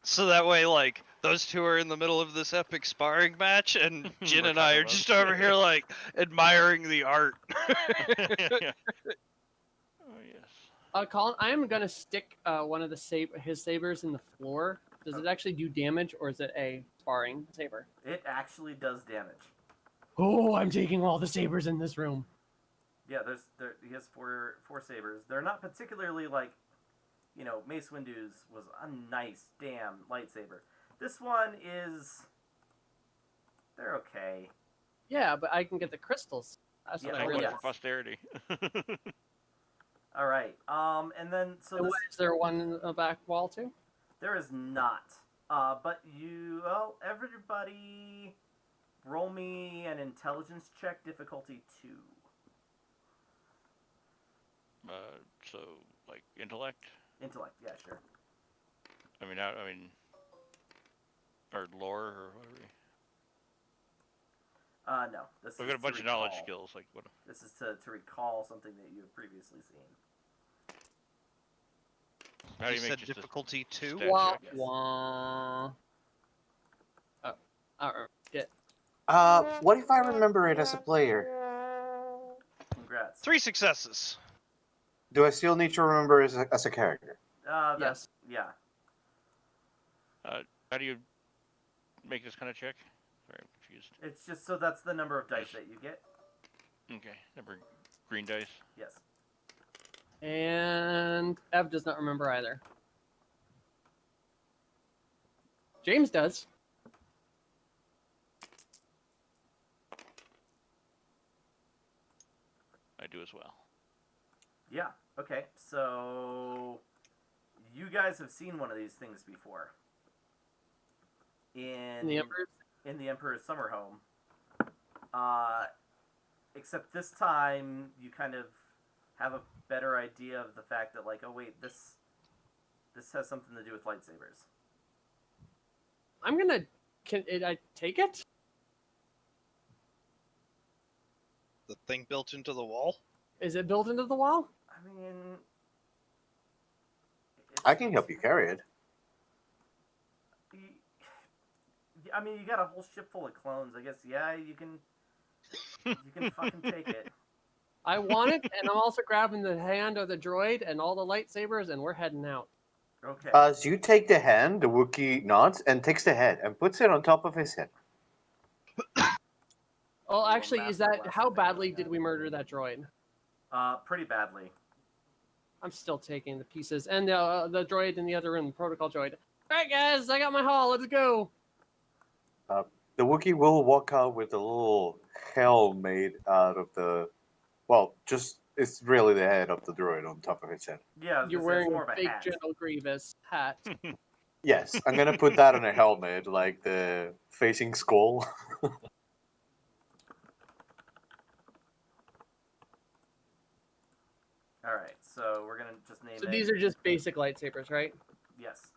So that way, like, those two are in the middle of this epic sparring match, and Jin We're and I talking are about just it. over here, like, admiring the art. Yeah. Oh yes. Colin, I am gonna stick one of the his sabers in the floor. Does it actually do damage, or is it a sparring saber? It actually does damage. Oh, I'm taking all the sabers in this room. Yeah, he has four sabers. They're not particularly like, you know, Mace Windu's was a nice damn lightsaber. This one is, they're okay. Yeah, but I can get the crystals. That's what Yeah, I Take really one yes. for posterity. All right. And then so And this, is there one in the back wall too? there is not. But everybody, roll me an intelligence check, difficulty 2. So like intellect. Intellect, yeah, sure. I mean, or lore or whatever. No. This We've is got a bunch to of knowledge recall. skills. Like what? This is to recall something that you have previously seen. How do You you make said just a difficulty 2? stat Wah check? Yes. wah. Yeah. What if I remember it as a player? Congrats. 3 successes. Do I still need to remember it as a character? That's, yeah. How do you make this kind of check? Sorry, I'm confused. It's just so that's the number of dice that you get. Okay, number green dice. Yes. And Ev does not remember either. James does. I do as well. Yeah. Okay. So you guys have seen one of these things before. In the Emperor's. In the Emperor's Summer Home. Except this time you kind of have a better idea of the fact that, like, oh wait, this has something to do with lightsabers. I'm gonna. Can I take it? The thing built into the wall? Is it built into the wall? I mean, I can help you carry it. I mean, you got a whole ship full of clones. I guess, yeah, you can fucking take it. I want it, and I'm also grabbing the hand of the droid and all the lightsabers, and we're heading out. Okay. As you take the hand, the Wookiee nods and takes the head and puts it on top of his head. Oh, Little actually, is master that blaster how thing badly going did on. we murder that droid? Pretty badly. I'm still taking the pieces and the droid in the other room, the protocol droid. All right, guys, I got my haul. Let's go. The Wookiee will walk out with a little helm made out of the, well, just it's really the head of the droid on top of his head. Yeah, I was You're gonna say, it's wearing more a of a fake hat. General Grievous hat. Yes, I'm gonna put that on a helmet, like the facing skull. All right, so we're gonna just name So it. these are just basic lightsabers, right? Yes.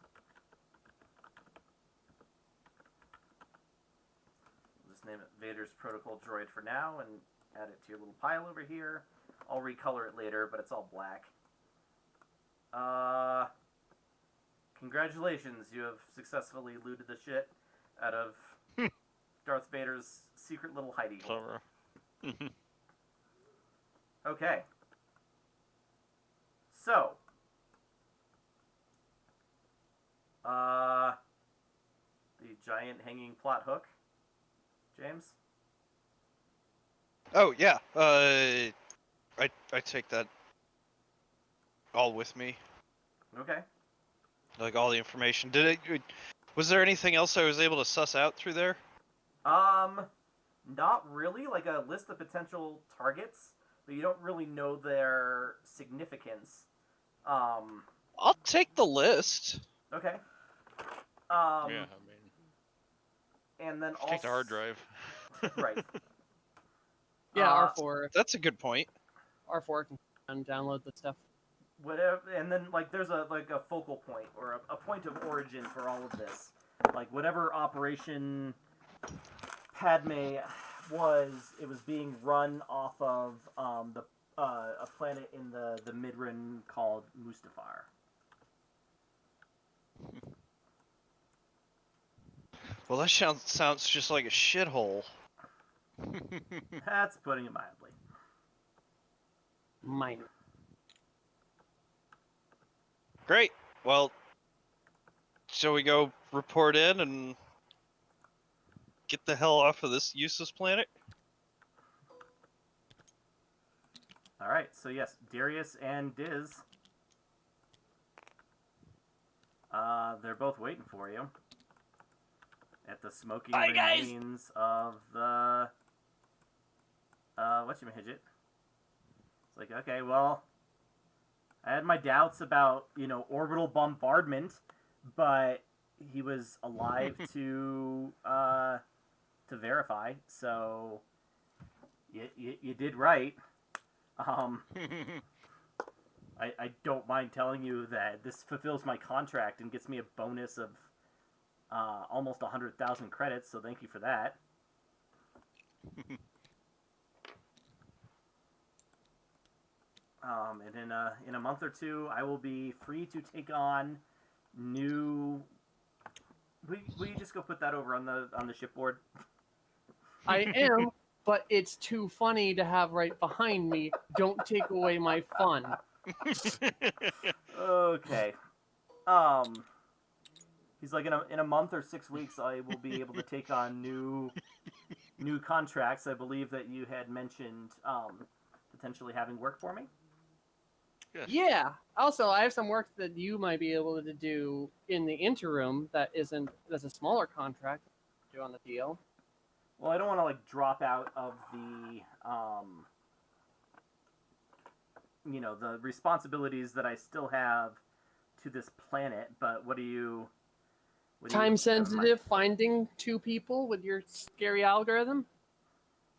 We'll just name it Vader's Protocol Droid for now and add it to your little pile over here. I'll recolor it later, but it's all black. Congratulations, you have successfully looted the shit out of Darth Vader's secret little hidey hole. Clever. Okay. So, the giant hanging plot hook, James. Oh, yeah. I take that all with me. Okay. Like, all the information. Was there anything else I was able to suss out through there? Not really. Like a list of potential targets, but you don't really know their significance. I'll take the list. Okay. Yeah, I mean, And then just take the hard drive. Right. Yeah, Uh, R4. That's a good point. R4 can download the stuff. Whatever, and then like there's a focal point or a point of origin for all of this. Like whatever Operation Padme was, it was being run off of a planet in the Midran called Mustafar. Well, that sounds just like a shithole. That's putting it mildly. Minor. Great. Well, shall we go report in and get the hell off of this useless planet? All right, so yes, Darius and Diz, they're both waiting for you at the smoking Bye, guys. remains of the whatchamahidget. It's like, okay, well, I had my doubts about orbital bombardment, but he was alive to verify, so you did right. I don't mind telling you that this fulfills my contract and gets me a bonus of almost 100,000 credits, so thank you for that. And in a month or two, I will be free to take on new. Will you just go put that over on the shipboard? I am, but it's too funny to have right behind me. Don't take away my fun. Okay. He's like, in a month or 6 weeks, I will be able to take on new contracts. I believe that you had mentioned potentially having work for me. Yes. Yeah. Also, I have some work that you might be able to do in the interim that's a smaller contract to do on the deal. Well, I don't want to like drop out of the the responsibilities that I still have to this planet. But what do you? Time sensitive, finding two people with your scary algorithm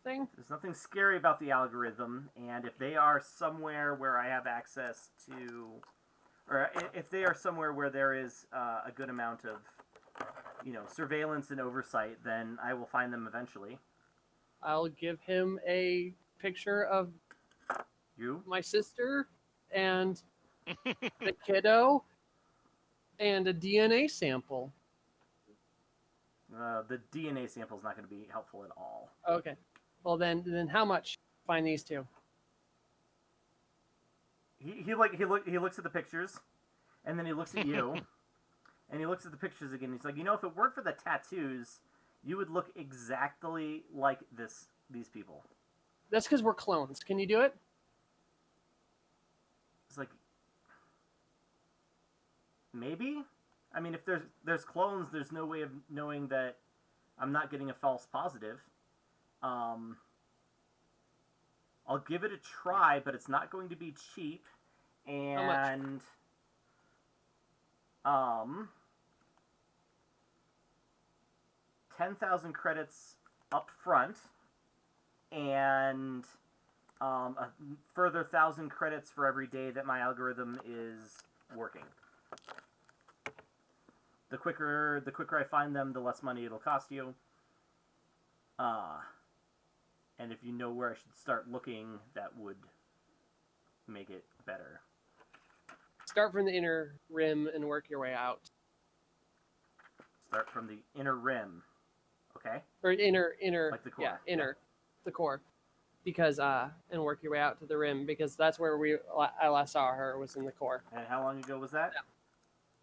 thing. There's nothing scary about the algorithm, and if they are somewhere where I have access to, or if they are somewhere where there is a good amount of, surveillance and oversight, then I will find them eventually. I'll give him a picture of You? my sister and the kiddo and a DNA sample. The DNA sample is not going to be helpful at all. Okay. Well, then how much? Find these two. He looks at the pictures, and then he looks at you, and he looks at the pictures again. He's like, if it weren't for the tattoos, you would look exactly like these people. That's because we're clones. Can you do it? It's like, maybe. I mean, if there's clones, there's no way of knowing that I'm not getting a false positive. I'll give it a try, but it's not going to be cheap. And How much? 10,000 credits up front, and a further 1,000 credits for every day that my algorithm is working. The quicker I find them, the less money it'll cost you. And if you know where I should start looking, that would make it better. Start from the inner rim and work your way out. Start from the inner rim. Okay? Or inner, Like the core. yeah, inner, the core. Because, and work your way out to the rim, because that's where I last saw her, was in the core. And how long ago was that? Yeah.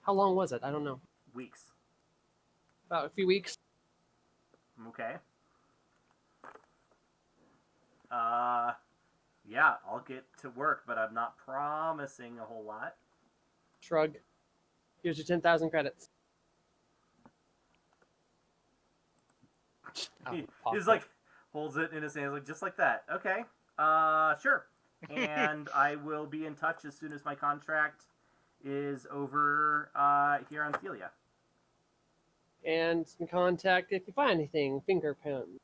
How long was it? I don't know. Weeks. About a few weeks. Okay. Yeah, I'll get to work, but I'm not promising a whole lot. Shrug. Here's your 10,000 credits. He's like, holds it in his hands, like, just like that. Okay. Sure. and I will be in touch as soon as my contract is over here on Thelia. And some contact if you find anything. Finger pen.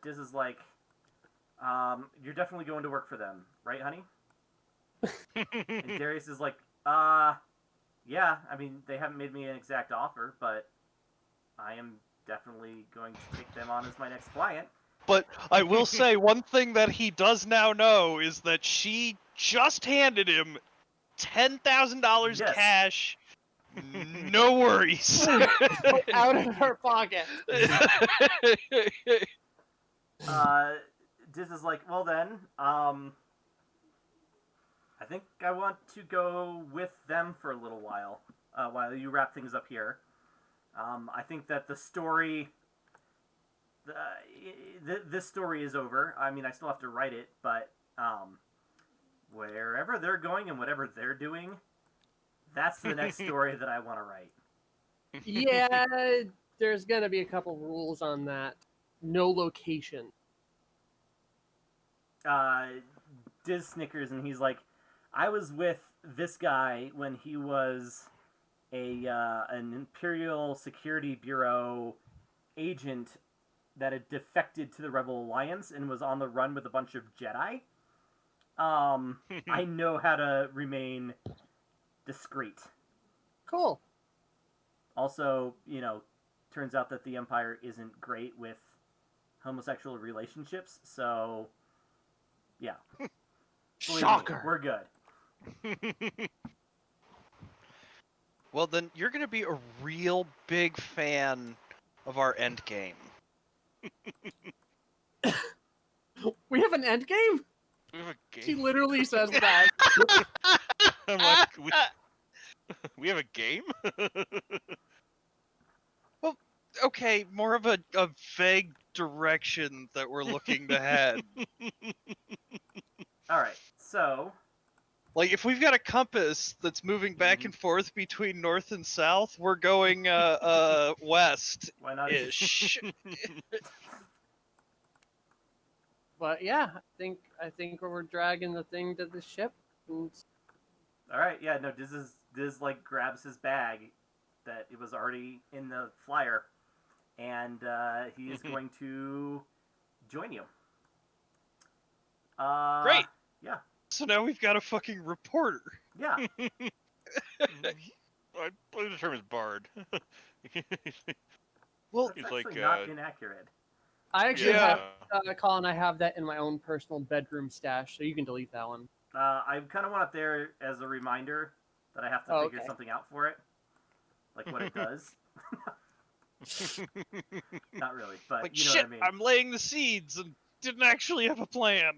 Diz is like, you're definitely going to work for them, right, honey? And Darius is like, yeah, I mean, they haven't made me an exact offer, but I am definitely going to take them on as my next client. But I will say one thing that he does now know is that she just handed him $10,000 Yes. cash. No worries. Out of her pocket. Diz is like, well then, I think I want to go with them for a little while you wrap things up here. I think that the story, this story is over. I mean, I still have to write it, but wherever they're going and whatever they're doing, that's the next story that I want to write. Yeah, there's gonna be a couple rules on that. No location. Diz snickers and he's like, I was with this guy when he was an Imperial Security Bureau agent that had defected to the Rebel Alliance and was on the run with a bunch of Jedi. I know how to remain discreet. Cool. Also, turns out that the Empire isn't great with homosexual relationships, so yeah. Believe me, Shocker. we're good. Well, then you're going to be a real big fan of our end game. We have an end game? We have a She game. literally says that. I'm like, we have a game? Okay, more of a vague direction that we're looking to head. All right, so Like, if we've got a compass that's moving back and forth between north and south, we're going west-ish. why not? But yeah, I think we're dragging the thing to the ship. And All right, yeah, no, Diz like grabs his bag that it was already in the flyer, and he is going to join you. Great. Yeah. So now we've got a fucking reporter. Yeah. I believe the term is bard. Well, That's He's actually like, not inaccurate. I actually yeah. have, Colin, I have that in my own personal bedroom stash, so you can delete that one. I kind of want it there as a reminder that I have to Oh, figure okay. something out for it, like what it does. Not really, but like, you know shit, what I mean. I'm laying the seeds and didn't actually have a plan.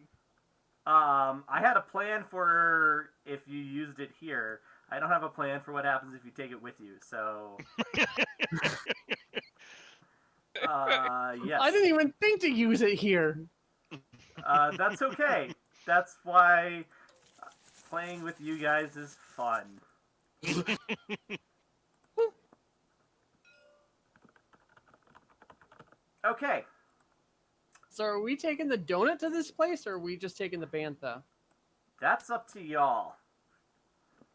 I had a plan for if you used it here. I don't have a plan for what happens if you take it with you. So, yes, I didn't even think to use it here. that's okay. That's why playing with you guys is fun. Okay. So are we taking the donut to this place, or are we just taking the bantha? That's up to y'all.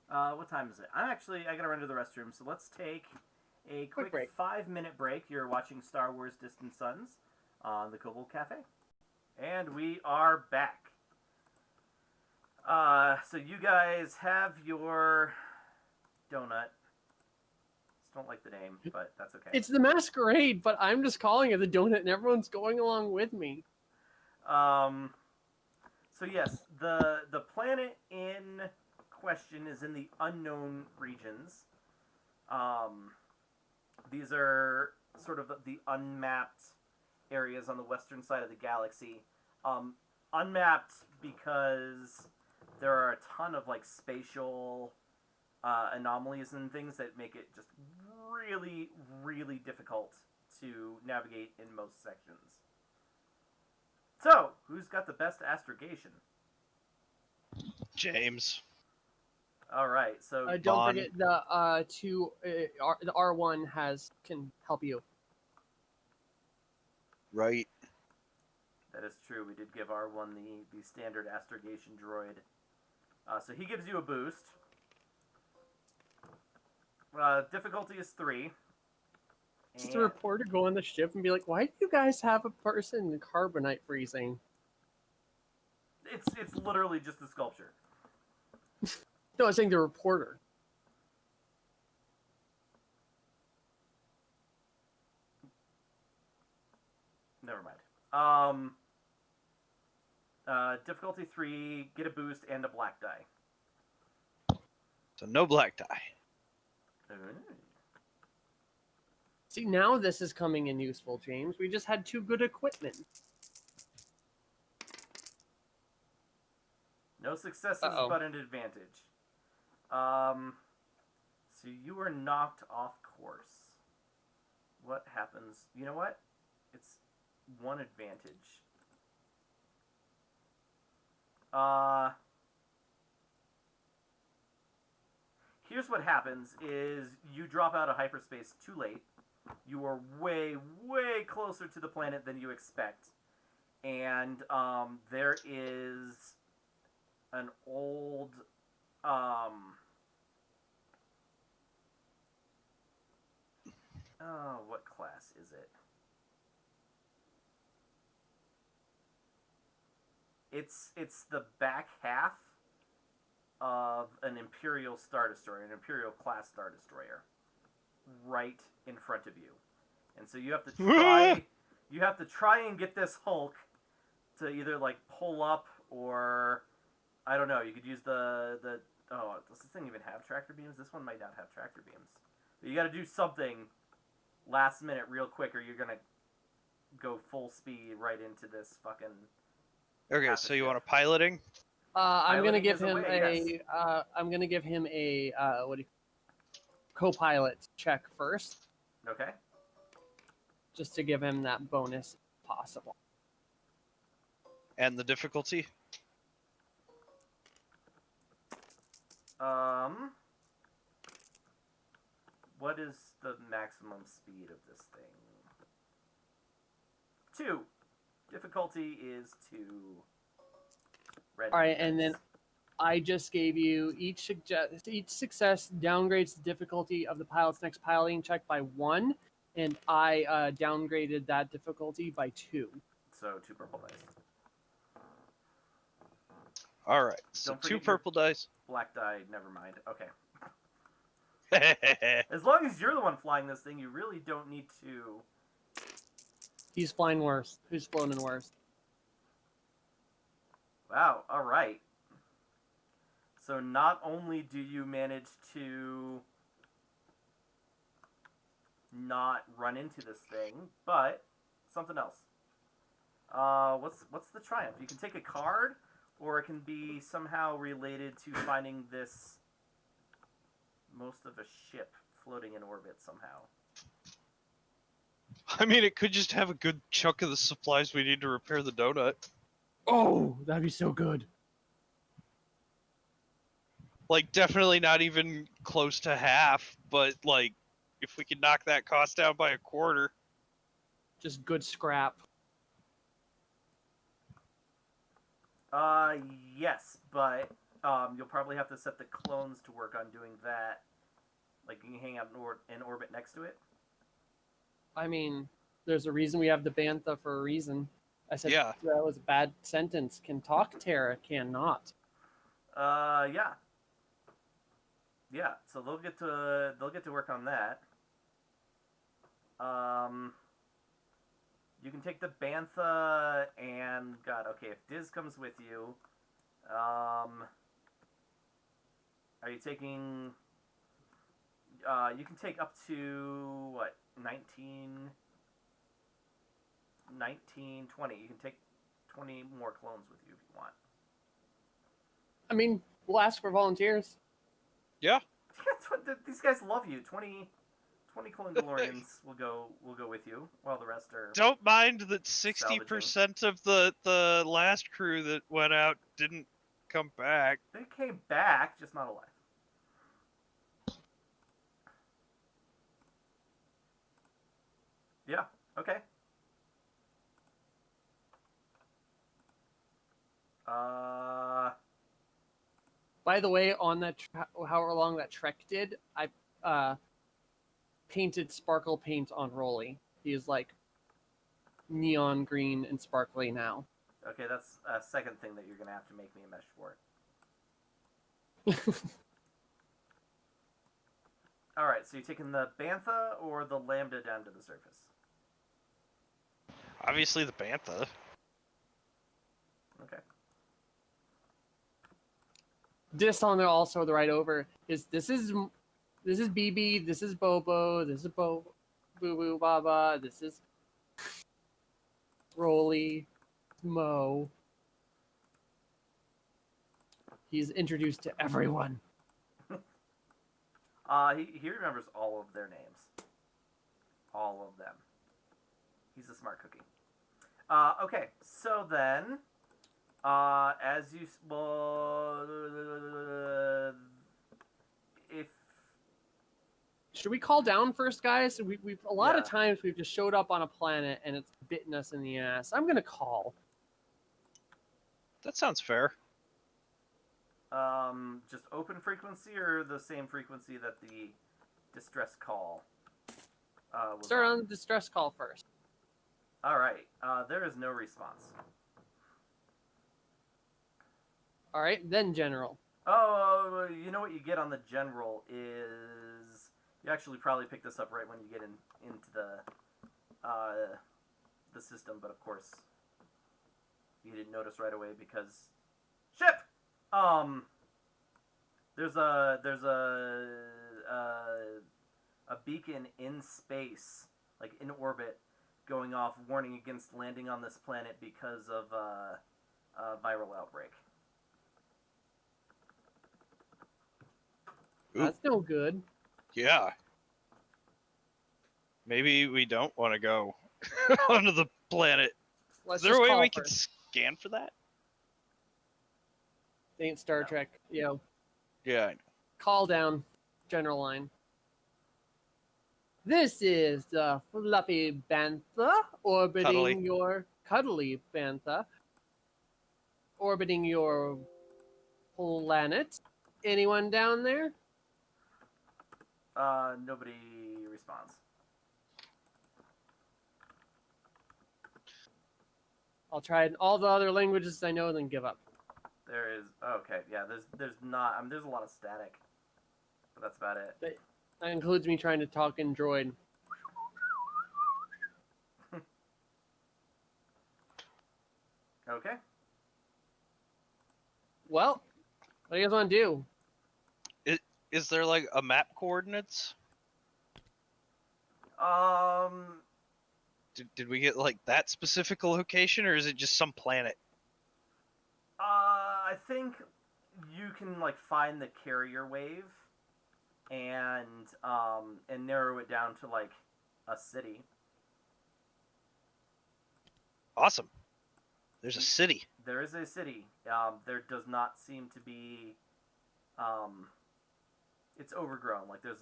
What time is it? I gotta run to the restroom, so let's take a quick break. 5-minute break. You're watching Star Wars Distant Suns on the Kobold Cafe. And we are back. So you guys have your donut. Just don't like the name, but that's okay. It's the masquerade, but I'm just calling it the donut, and everyone's going along with me. So yes, the planet in question is in the unknown regions. These are sort of the unmapped areas on the western side of the galaxy. Unmapped because there are a ton of like spatial anomalies and things that make it just really, really difficult to navigate in most sections. So, who's got the best astrogation? James. All right, so Don't Bond. forget the R1 can help you. Right. That is true. We did give R1 the standard astrogation droid. So he gives you a boost. Difficulty is 3. Just a reporter go on the ship and be like, "Why do you guys have a person in carbonite freezing?" It's literally just a sculpture. No, I was saying the reporter. Never mind. Difficulty 3, get a boost and a black die. So no black die. See, now this is coming in useful, James. We just had 2 good equipment. No successes, Uh-oh. but an advantage. So you are knocked off course. What happens? You know what? It's 1 advantage. Here's what happens is you drop out of hyperspace too late. You are way, way closer to the planet than you expect. And there is an old oh, what class is it? It's the back half of an Imperial Star Destroyer, an Imperial class Star Destroyer, right in front of you, and so you have to try and get this Hulk to either like pull up or I don't know. You could use the oh, does this thing even have tractor beams? This one might not have tractor beams, but you got to do something last minute, real quick, or you're gonna go full speed right into this fucking. Okay, Half so a you ship. want a piloting? I'm gonna Piloting give is a him way, I'm gonna give him a co-pilot check first, Okay. just to give him that bonus if possible. And the difficulty? What is the maximum speed of this thing? 2. Difficulty is 2. Red All right, and dice. then I just gave you each success downgrades the difficulty of the pilot's next piloting check by 1, and I downgraded that difficulty by 2. So 2 purple dice. Alright, so Don't 2 forget your- purple dice. Black die, never mind. Okay. As long as you're the one flying this thing, you really don't need to. He's flying worse. Who's flown in worse? Wow, alright. So not only do you manage to not run into this thing, but something else. What's the triumph? You can take a card, or it can be somehow related to finding this most of a ship floating in orbit somehow. I mean, it could just have a good chunk of the supplies we need to repair the donut. Oh, that'd be so good. Like, definitely not even close to half, but, like, if we could knock that cost down by a quarter. Just good scrap. Yes, but you'll probably have to set the clones to work on doing that. Like, you can hang out in orbit next to it. I mean, there's a reason we have the Bantha for a reason. I said Yeah. that was a bad sentence. Can talk, Terra cannot. Yeah. Yeah, so they'll get to work on that. You can take the Bantha and God, okay, if Diz comes with you, are you taking you can take up to what, 19, 20. You can take 20 more clones with you if you want. I mean, we'll ask for volunteers. Yeah. These guys love you. 20 clone DeLoreans will go with you, while the rest are. Don't mind that 60% of the last crew that went out didn't come back. They came back, just not alive. Yeah. Okay. By the way, on that however long that trek did, I painted sparkle paint on Rolly. He is like neon green and sparkly now. Okay, that's a second thing that you're gonna have to make me a mesh for. All right, so you're taking the bantha or the lambda down to the surface. Obviously the bantha. Okay. Just on there also the right over is this is BB, this is Bobo, this is Boo Boo Baba, this is Rolly, Mo. He's introduced to everyone. He remembers all of their names. All of them. He's a smart cookie. Okay, so then, as you if Should we call down first, guys? We've a lot of Yeah. times we've just showed up on a planet and it's bitten us in the ass. I'm gonna call. That sounds fair. just open frequency or the same frequency that the distress call was Start on the distress call first. All right. There is no response. All right, then general. Oh, you know what you get on the general is you actually probably pick this up right when you get into the system, but of course you didn't notice right away because ship. There's a beacon in space, like in orbit, going off, warning against landing on this planet because of a viral outbreak. Ooh. That's no good. Yeah. Maybe we don't want to go onto the planet. Let's Is there a just way call we can first. scan for that? Ain't Star No. Trek. Yo, Yeah, I know. call down, general line. This is the fluffy bantha orbiting Cuddly. your cuddly bantha orbiting your planet. Anyone down there? Nobody responds. I'll try it in all the other languages I know, then give up. There is okay, yeah. There's not. I mean, there's a lot of static, but that's about it. That includes me trying to talk in droid. Okay. Well, what do you guys want to do? Is there like a map coordinates? Did we get like that specific location, or is it just some planet? I think you can like find the carrier wave, and narrow it down to like a city. Awesome. There's a city. There is a city. There does not seem to be. It's overgrown. Like there's.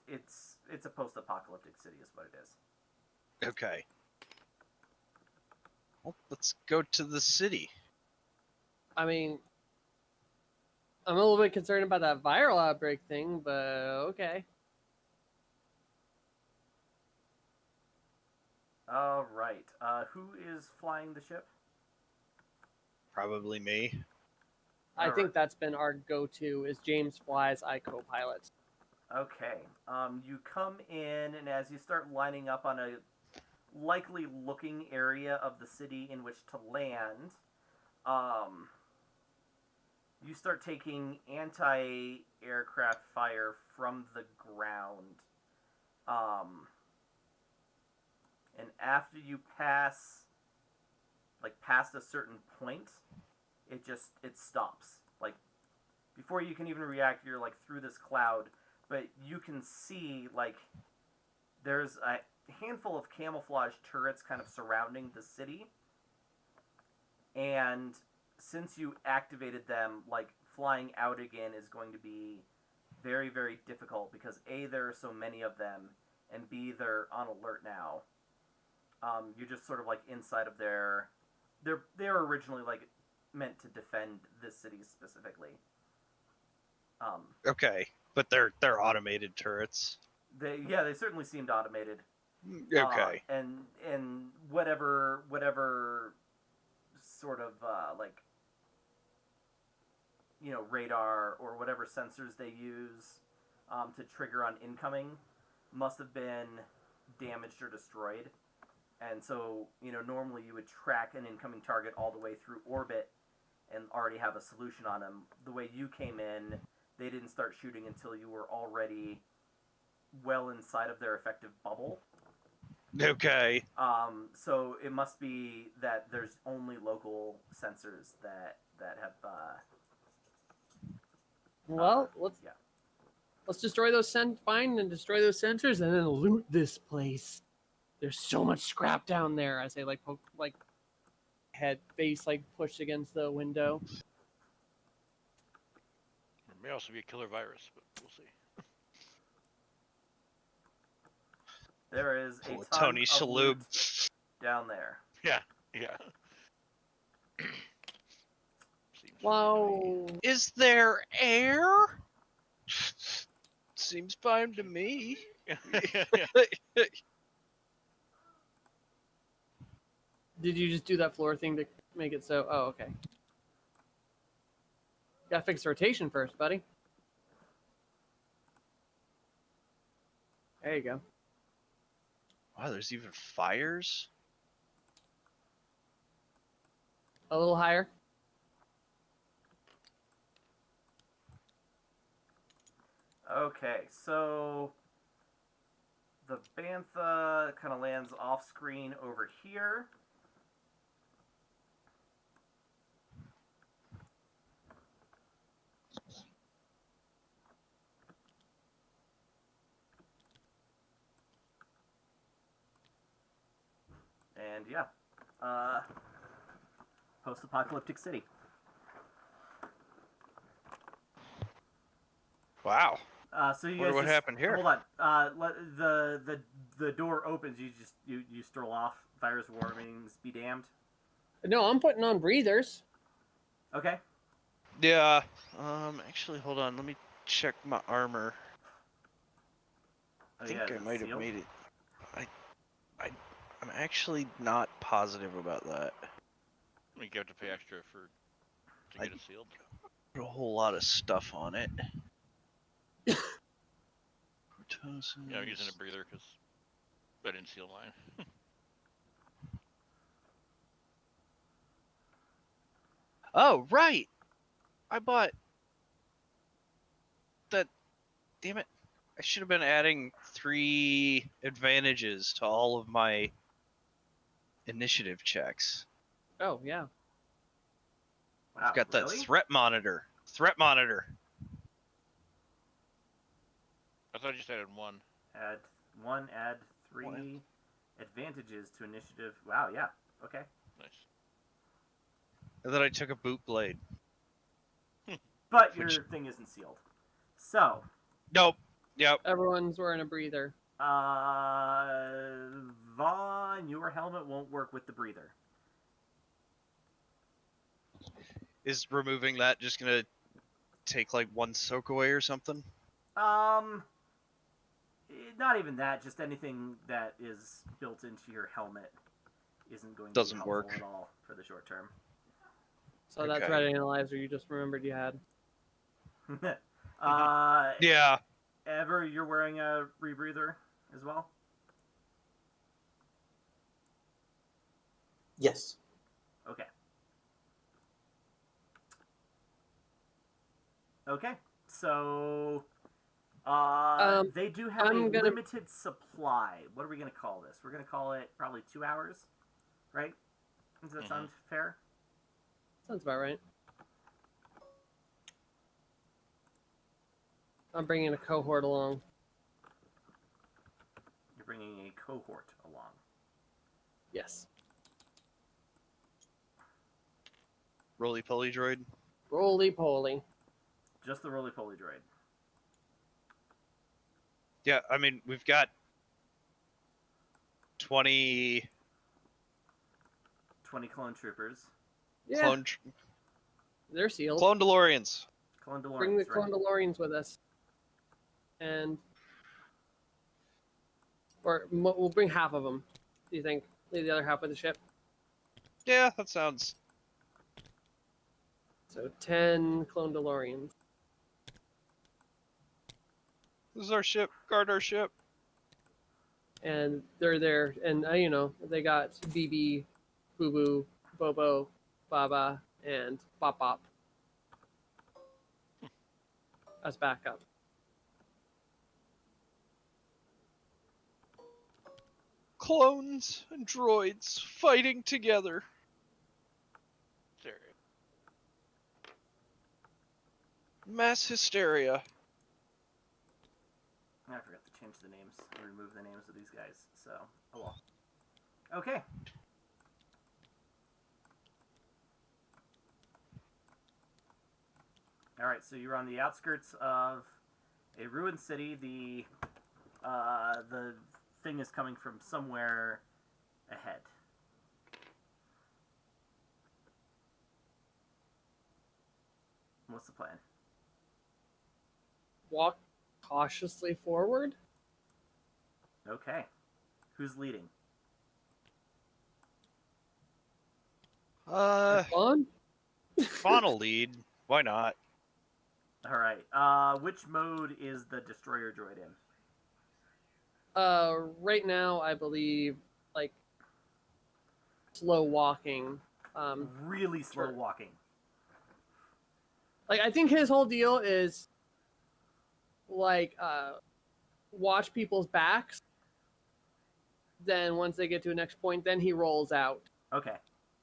It's a post-apocalyptic city, is what it is. Okay. Well, let's go to the city. I mean, I'm a little bit concerned about that viral outbreak thing, but okay. All right. Who is flying the ship? Probably me. I All think right. that's been our go-to is James Fly's I co-pilot. Okay. You come in, and as you start lining up on a likely looking area of the city in which to land, you start taking anti-aircraft fire from the ground. And after you pass a certain point, it stops. Like, before you can even react, you're like through this cloud. But you can see, like, there's a handful of camouflage turrets kind of surrounding the city. And since you activated them, like, flying out again is going to be very, very difficult because A, there are so many of them, and B, they're on alert now. You're just sort of, like, inside of their they're originally like meant to defend this city specifically. Okay, but they're automated turrets. They certainly seemed automated. Okay. And whatever sort of like radar or whatever sensors they use to trigger on incoming must have been damaged or destroyed. And so, normally you would track an incoming target all the way through orbit and already have a solution on them. The way you came in, they didn't start shooting until you were already well inside of their effective bubble. Okay. So it must be that there's only local sensors that have. Well, yeah. let's destroy those find and destroy those sensors, and then loot this place. There's so much scrap down there. I say, like, poke, like, face like pushed against the window. It may also be a killer virus, but we'll see. There is a Pull a ton Tony of Shalhoub. loot down there. Yeah. Seems Wow. Is there air? Seems fine to me. Did you just do that floor thing to make it so? Oh, okay. Gotta fix the rotation first, buddy. There you go. Wow, there's even fires? A little higher. Okay, so the Bantha kind of lands off screen over here. And yeah, post-apocalyptic city. Wow. So you Wonder guys what just, happened here. Hold on. The door opens. You stroll off. Virus warnings be damned. No, I'm putting on breathers. Okay. Yeah. Actually, hold on. Let me check my armor. Oh, I think yeah, is I it might have sealed? made it. I'm actually not positive about that. You have to pay extra to get it sealed. Put a whole lot of stuff on it. Yeah, I'm using a breather because I didn't seal mine. Oh, right! I bought that. Damn it. I should have been adding 3 advantages to all of my initiative checks. Oh, yeah. Wow, I've got that really? threat monitor. Threat monitor. I thought you just added one. Add 1, add 3 One. advantages to initiative. Wow, yeah. Okay. Nice. And then I took a boot blade. But your Which- thing isn't sealed. So, Nope. Yep. Everyone's wearing a breather. Vaughn, your helmet won't work with the breather. Is removing that just gonna take like 1 soak away or something? Not even that. Just anything that is built into your helmet isn't going to Doesn't be helpful work. at all for the short term. So that Okay. threat analyzer you just remembered you had. Yeah. Ever, you're wearing a rebreather as well? Yes. Okay. Okay. So, they do have I'm a gonna- limited supply. What are we going to call this? We're going to call it probably 2 hours, right? Does that sound fair? Sounds about right. I'm bringing a cohort along. You're bringing a cohort along. Yes. Roly poly droid. Roly poly. Just the roly-poly droid. Yeah, I mean, we've got 20 20 clone troopers. Yeah, Clone, they're sealed. clone DeLoreans. Clone DeLoreans, Bring the right? clone DeLoreans with us, and we'll bring half of them. Do you think? Leave the other half of the ship. Yeah, that sounds. So 10 clone DeLoreans. This is our ship. Guard our ship. And they're there, and you know, they got BB, Boo Boo, Bobo, Baba, and Bop Bop as backup. Clones and droids fighting together. There. Mass hysteria. I forgot to change the names and remove the names of these guys. So, oh well. Okay. All right, so you're on the outskirts of a ruined city. The thing is coming from somewhere ahead. What's the plan? Walk cautiously forward. Okay. Who's leading? On. Fauna lead. Why not? All right. Which mode is the destroyer droid in? Right now, I believe like slow walking. Really slow sure. walking. Like I think his whole deal is like watch people's backs. Then once they get to a next point, then he rolls out Okay.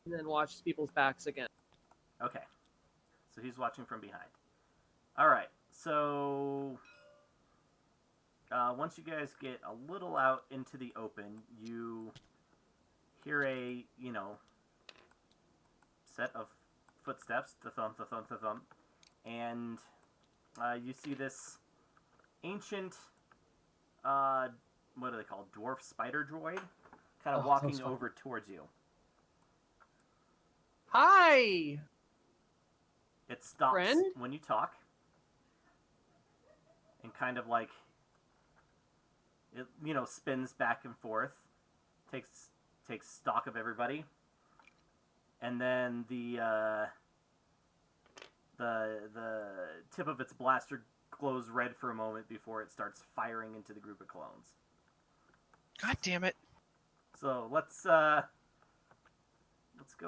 and then watches people's backs again. Okay. So he's watching from behind. All right. So once you guys get a little out into the open, you hear a, set of footsteps, thump, thump, thump, and you see this ancient, what are they called? Dwarf spider droid, kind of Oh, walking sounds fun. over towards you. Hi. It stops Friend? when you talk, and kind of like it, spins back and forth, takes stock of everybody, and then the tip of its blaster glows red for a moment before it starts firing into the group of clones. God damn it. So let's go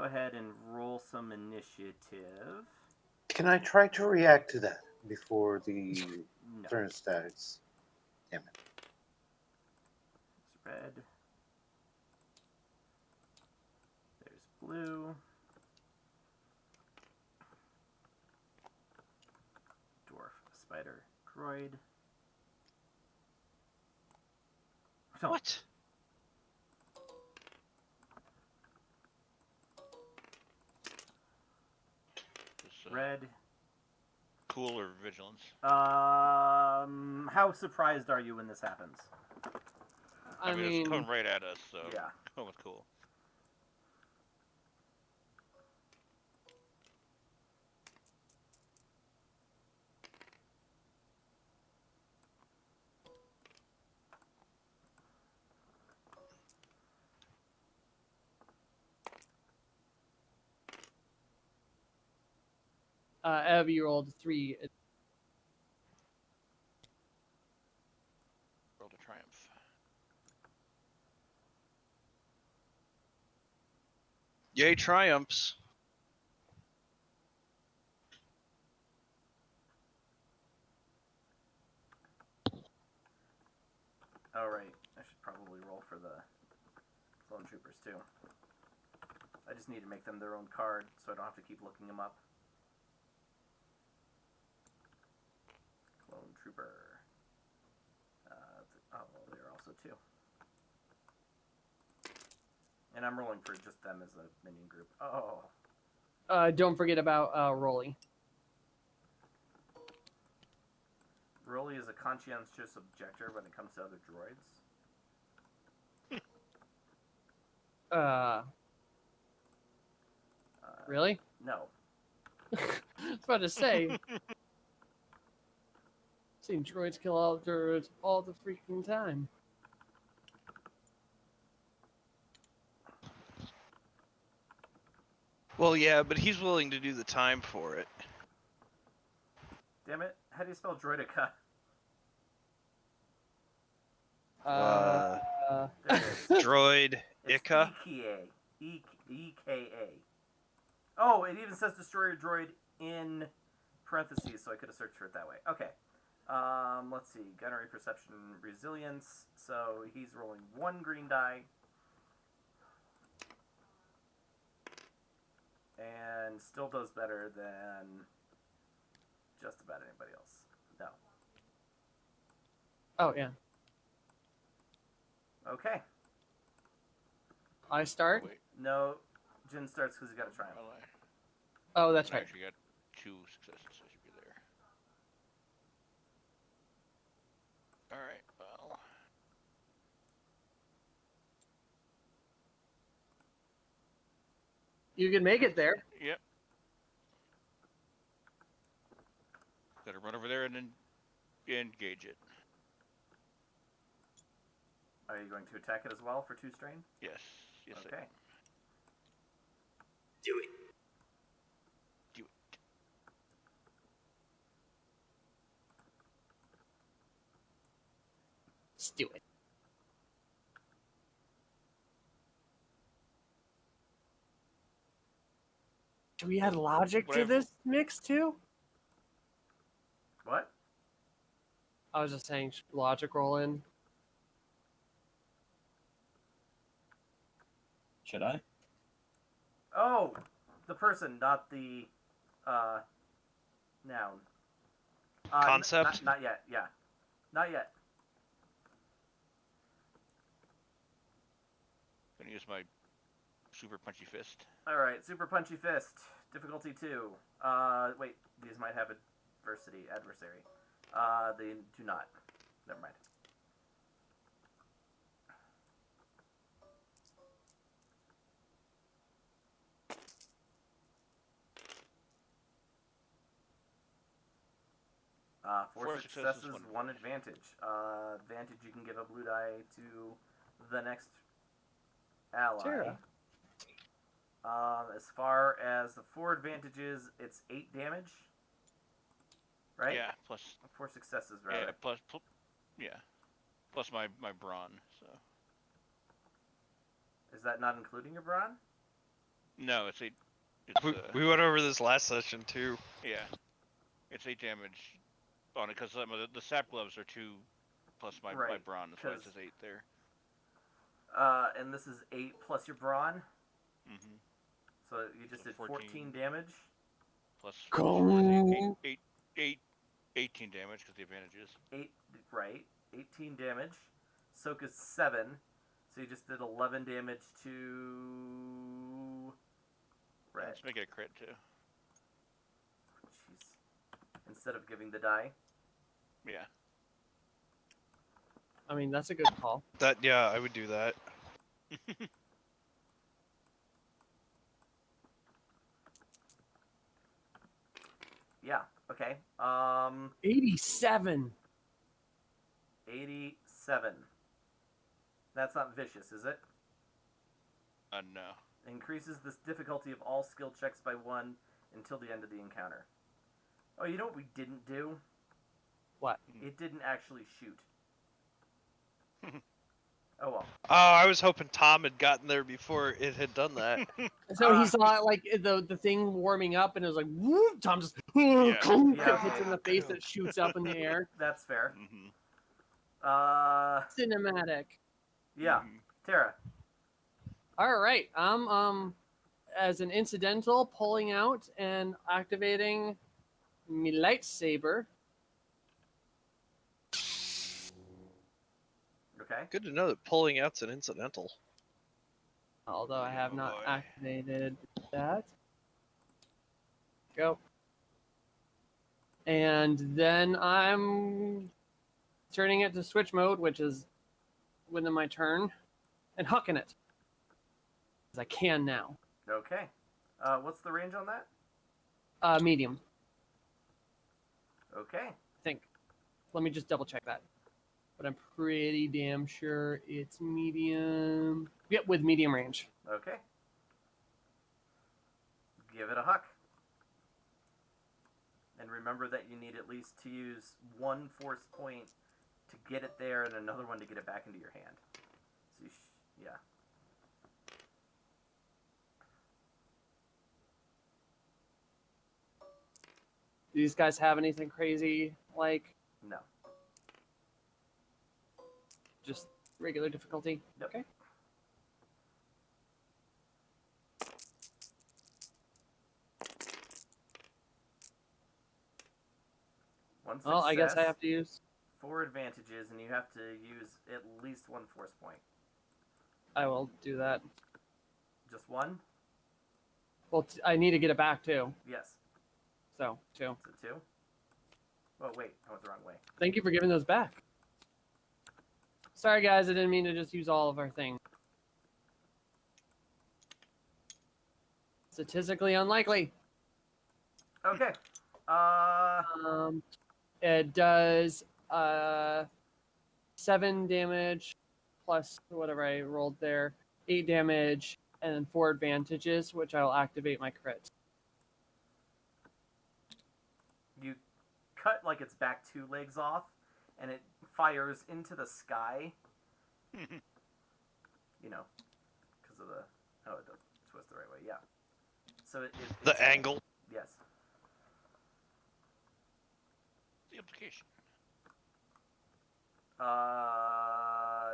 ahead and roll some initiative. Can I try to react to that before the No. turn starts? Damn it. It's red. There's blue. Dwarf spider droid. So, What? Just, red. cool or vigilance? How surprised are you when this happens? I It's mean, coming right at us, so Yeah. going with cool. Ev, you rolled 3. Roll to triumph. Yay, triumphs. Alright, I should probably roll for the clone troopers too. I just need to make them their own card so I don't have to keep looking them up. Clone trooper. Oh, well, they're also 2. And I'm rolling for just them as a minion group. Oh. Don't forget about Rolly. Rolly is a conscientious objector when it comes to other droids. Really? No. I was about to say. Seen droids kill all droids all the freaking time. Well, yeah, but he's willing to do the time for it. Damn it! How do you spell droidica? There it is. Droid It's Ika. E-K-A. Oh, it even says destroyer droid in parentheses, so I could have searched for it that way. Okay. Let's see. Gunnery, perception, resilience. So he's rolling 1 green die. And still does better than just about anybody else. No. Oh yeah. Okay. I start. Wait, No, Jin starts because he's got a triumph. well, Oh, that's I right. actually got 2 successes, so I should be there. Alright, well. You can make it there. Yep. Gotta run over there and then engage it. Are you going to attack it as well for 2 strain? Yes. Yes, I Okay. am. Do it. Do it. Let's do it. Do we add logic to Whatever. this mix too? What? I was just saying, should logic roll in. Should I? Oh, the person, not the noun. Concept? Not yet. Yeah, not yet. Gonna use my super punchy fist. All right, super punchy fist, difficulty 2. Wait, these might have adversity. They do not. Never mind. Four Four successes, successes, 1 1 advantage. Advantage, you can give a blue die to the next ally. Tara. As far as the 4 advantages, it's 8 damage. Right? Yeah, plus 4 successes, rather. yeah, plus my brawn. So Is that not including your brawn? no, it's 8. It's, We went over this last session too. yeah, it's 8 damage on it because the sap gloves are 2 plus my Right, brawn. That's why it 'cause- says 8 there. And this is 8 plus your brawn. Mm-hmm. So you just So did 14. 14 damage. Plus Go. 18 damage because the advantages. 8, right. 18 damage. Soka's 7. So you just did 11 damage to... Red. Let's make it a crit too. Jeez. Instead of giving the die. Yeah. I mean, that's a good call. Yeah, I would do that. Yeah, okay. 87. 87. That's not vicious, is it? No. Increases the difficulty of all skill checks by 1 until the end of the encounter. Oh, you know what we didn't do? What? It didn't actually shoot. Oh well. Oh, I was hoping Tom had gotten there before it had done that. So he saw like the thing warming up, and it was like, whoop, Tom just hits Yeah. in the face. It shoots up in the air. That's fair. Mm-hmm. Cinematic. Yeah. Tara. All right. I'm as an incidental pulling out and activating my lightsaber. Okay. Good to know that pulling out's an incidental. Although I have not boy. activated that. Go. And then I'm turning it to switch mode, which is within my turn, and hucking it. As I can now. Okay. What's the range on that? Medium. Okay. I think. Let me just double check that. But I'm pretty damn sure it's medium. Yep, with medium range. Okay. Give it a huck. And remember that you need at least to use one force point to get it there and another one to get it back into your hand. So you yeah. Do these guys have anything crazy like No. just regular difficulty? Yep. Okay. One Well, I guess I success, have to use. 4 advantages, and you have to use at least 1 force point. I will do that. Just 1? Well, I need to get it back too. Yes. So 2. So 2? Oh, wait. I went the wrong way. Thank you for giving those back. Sorry, guys. I didn't mean to just use all of our things. Statistically unlikely. Okay. It does 7 damage plus whatever I rolled there, 8 damage, and then 4 advantages, which I'll activate my crit. You cut like its back 2 legs off, and it fires into the sky. You know, because of the... Oh, it does twist the right way, yeah. So it's The angle. Yes. The implication.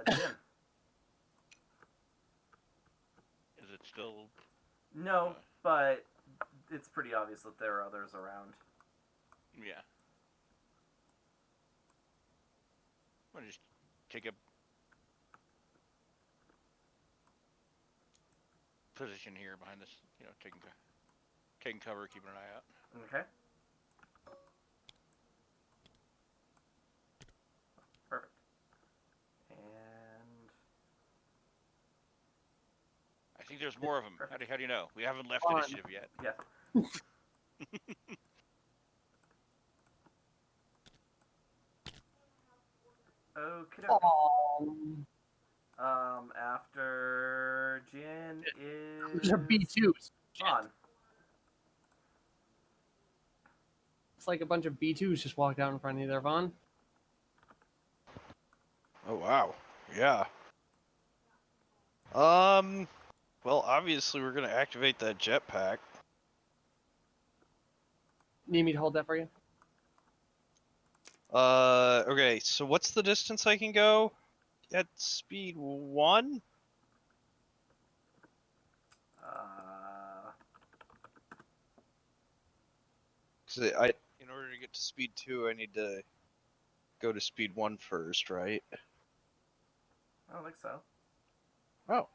Jim. Is it still? No, but it's pretty obvious that there are others around. Yeah. I'm gonna just take a position here behind this. You know, taking cover, keeping an eye out. Okay. Perfect. And I think there's more of them. How do you know? We haven't left On. initiative yet. yeah. Okay. After Jin is Those are B2s. on. It's like a bunch of B2s just walked out in front of you there, Vaughn. Oh wow. Yeah. Well, obviously we're gonna activate that jetpack. Need me to hold that for you? Okay. So what's the distance I can go at speed 1? Cause in order to get to speed 2, I need to go to speed 1 first, right? I don't think so. Oh.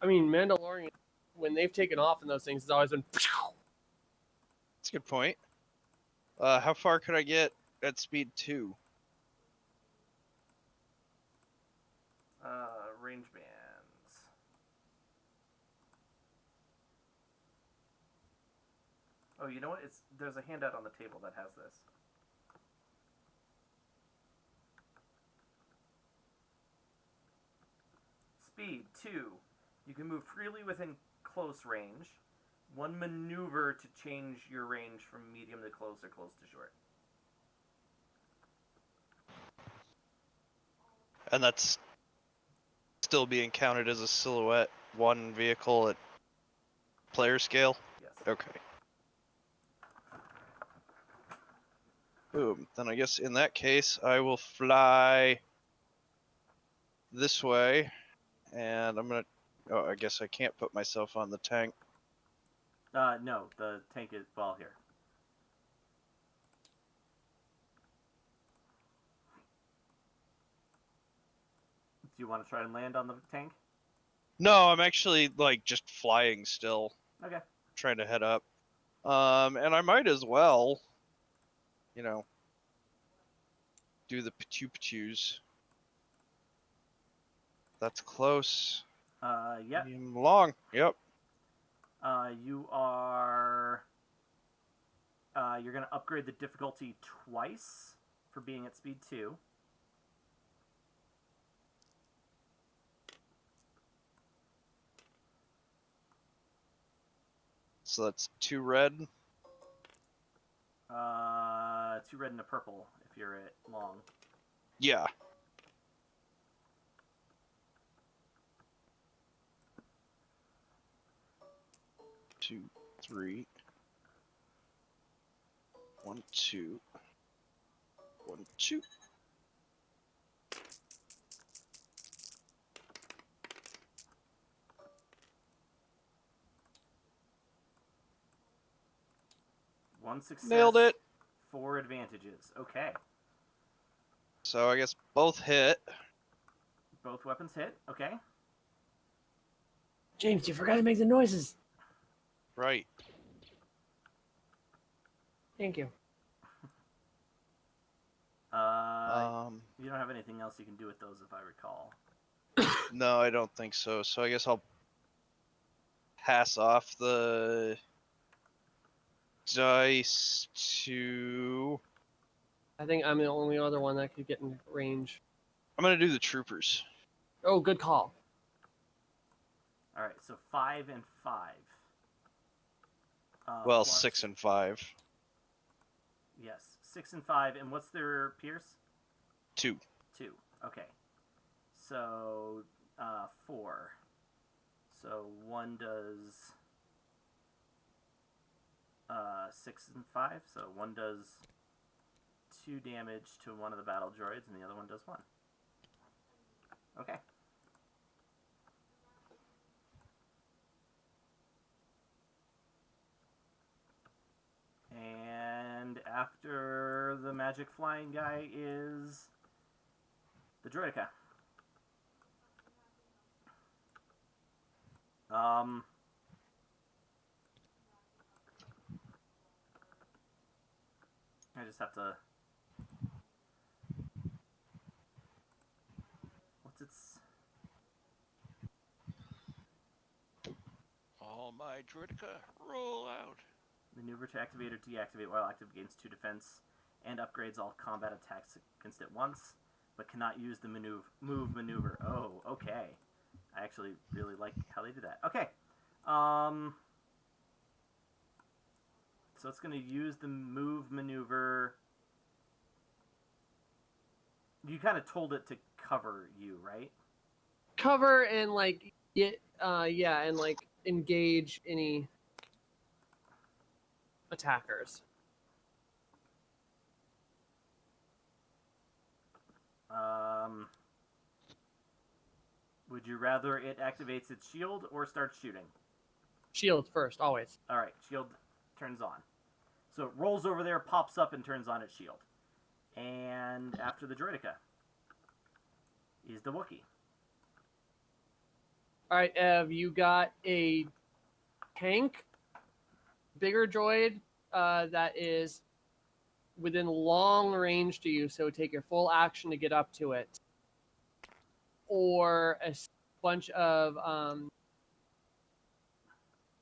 I mean, Mandalorian, when they've taken off in those things, it's always been. That's a good point. How far could I get at speed 2? Range bands. Oh, you know what? There's a handout on the table that has this. Speed 2. You can move freely within close range. 1 maneuver to change your range from medium to close or close to short. And that's still being counted as a silhouette 1 vehicle at player scale? Yes. Okay. Boom. Then I guess in that case, I will fly this way, and I'm gonna. Oh, I guess I can't put myself on the tank. No, the tank is here. Do you want to try and land on the tank? No, I'm actually like just flying still, Okay. trying to head up. And I might as well, you know, do the pachu-pachus. That's close. Yep. Medium long. Yep. You are. You're gonna upgrade the difficulty twice for being at speed 2. So that's 2 red. 2 red and a purple if you're at long. Yeah. Two, 3. 1, 2. 1, 2. One success. Nailed it. 4 advantages. Okay. So I guess both hit. Both weapons hit. Okay. James, you forgot to make the noises. Right. Thank you. You don't have anything else you can do with those, if I recall. No, I don't think so. So I guess I'll pass off the dice to. I think I'm the only other one that could get in range. I'm gonna do the troopers. Oh, good call. All right. So 5 and 5. Well, plus- 6 and 5. Yes, 6 and 5. And what's their pierce? 2. 2. Okay. So 4. So 1 does 6 and 5. So 1 does 2 damage to one of the battle droids, and the other one does 1. Okay. And after the magic flying guy is the Droideka. I just have to. What's its? All my Droideka, roll out. Maneuver to activate or deactivate while active gains 2 defense and upgrades all combat attacks against it once, but cannot use the move maneuver. Oh, okay. I actually really like how they do that. Okay. So it's going to use the move maneuver. You kind of told it to cover you, right? Cover and like get yeah, and like engage any attackers. Would you rather it activates its shield or starts shooting? Shield first, always. All right, shield turns on. So it rolls over there, pops up, and turns on its shield. And after the Droideka is the Wookiee. All right, Ev, you got a tank, bigger droid that is within long range to you, so take your full action to get up to it. Or a bunch of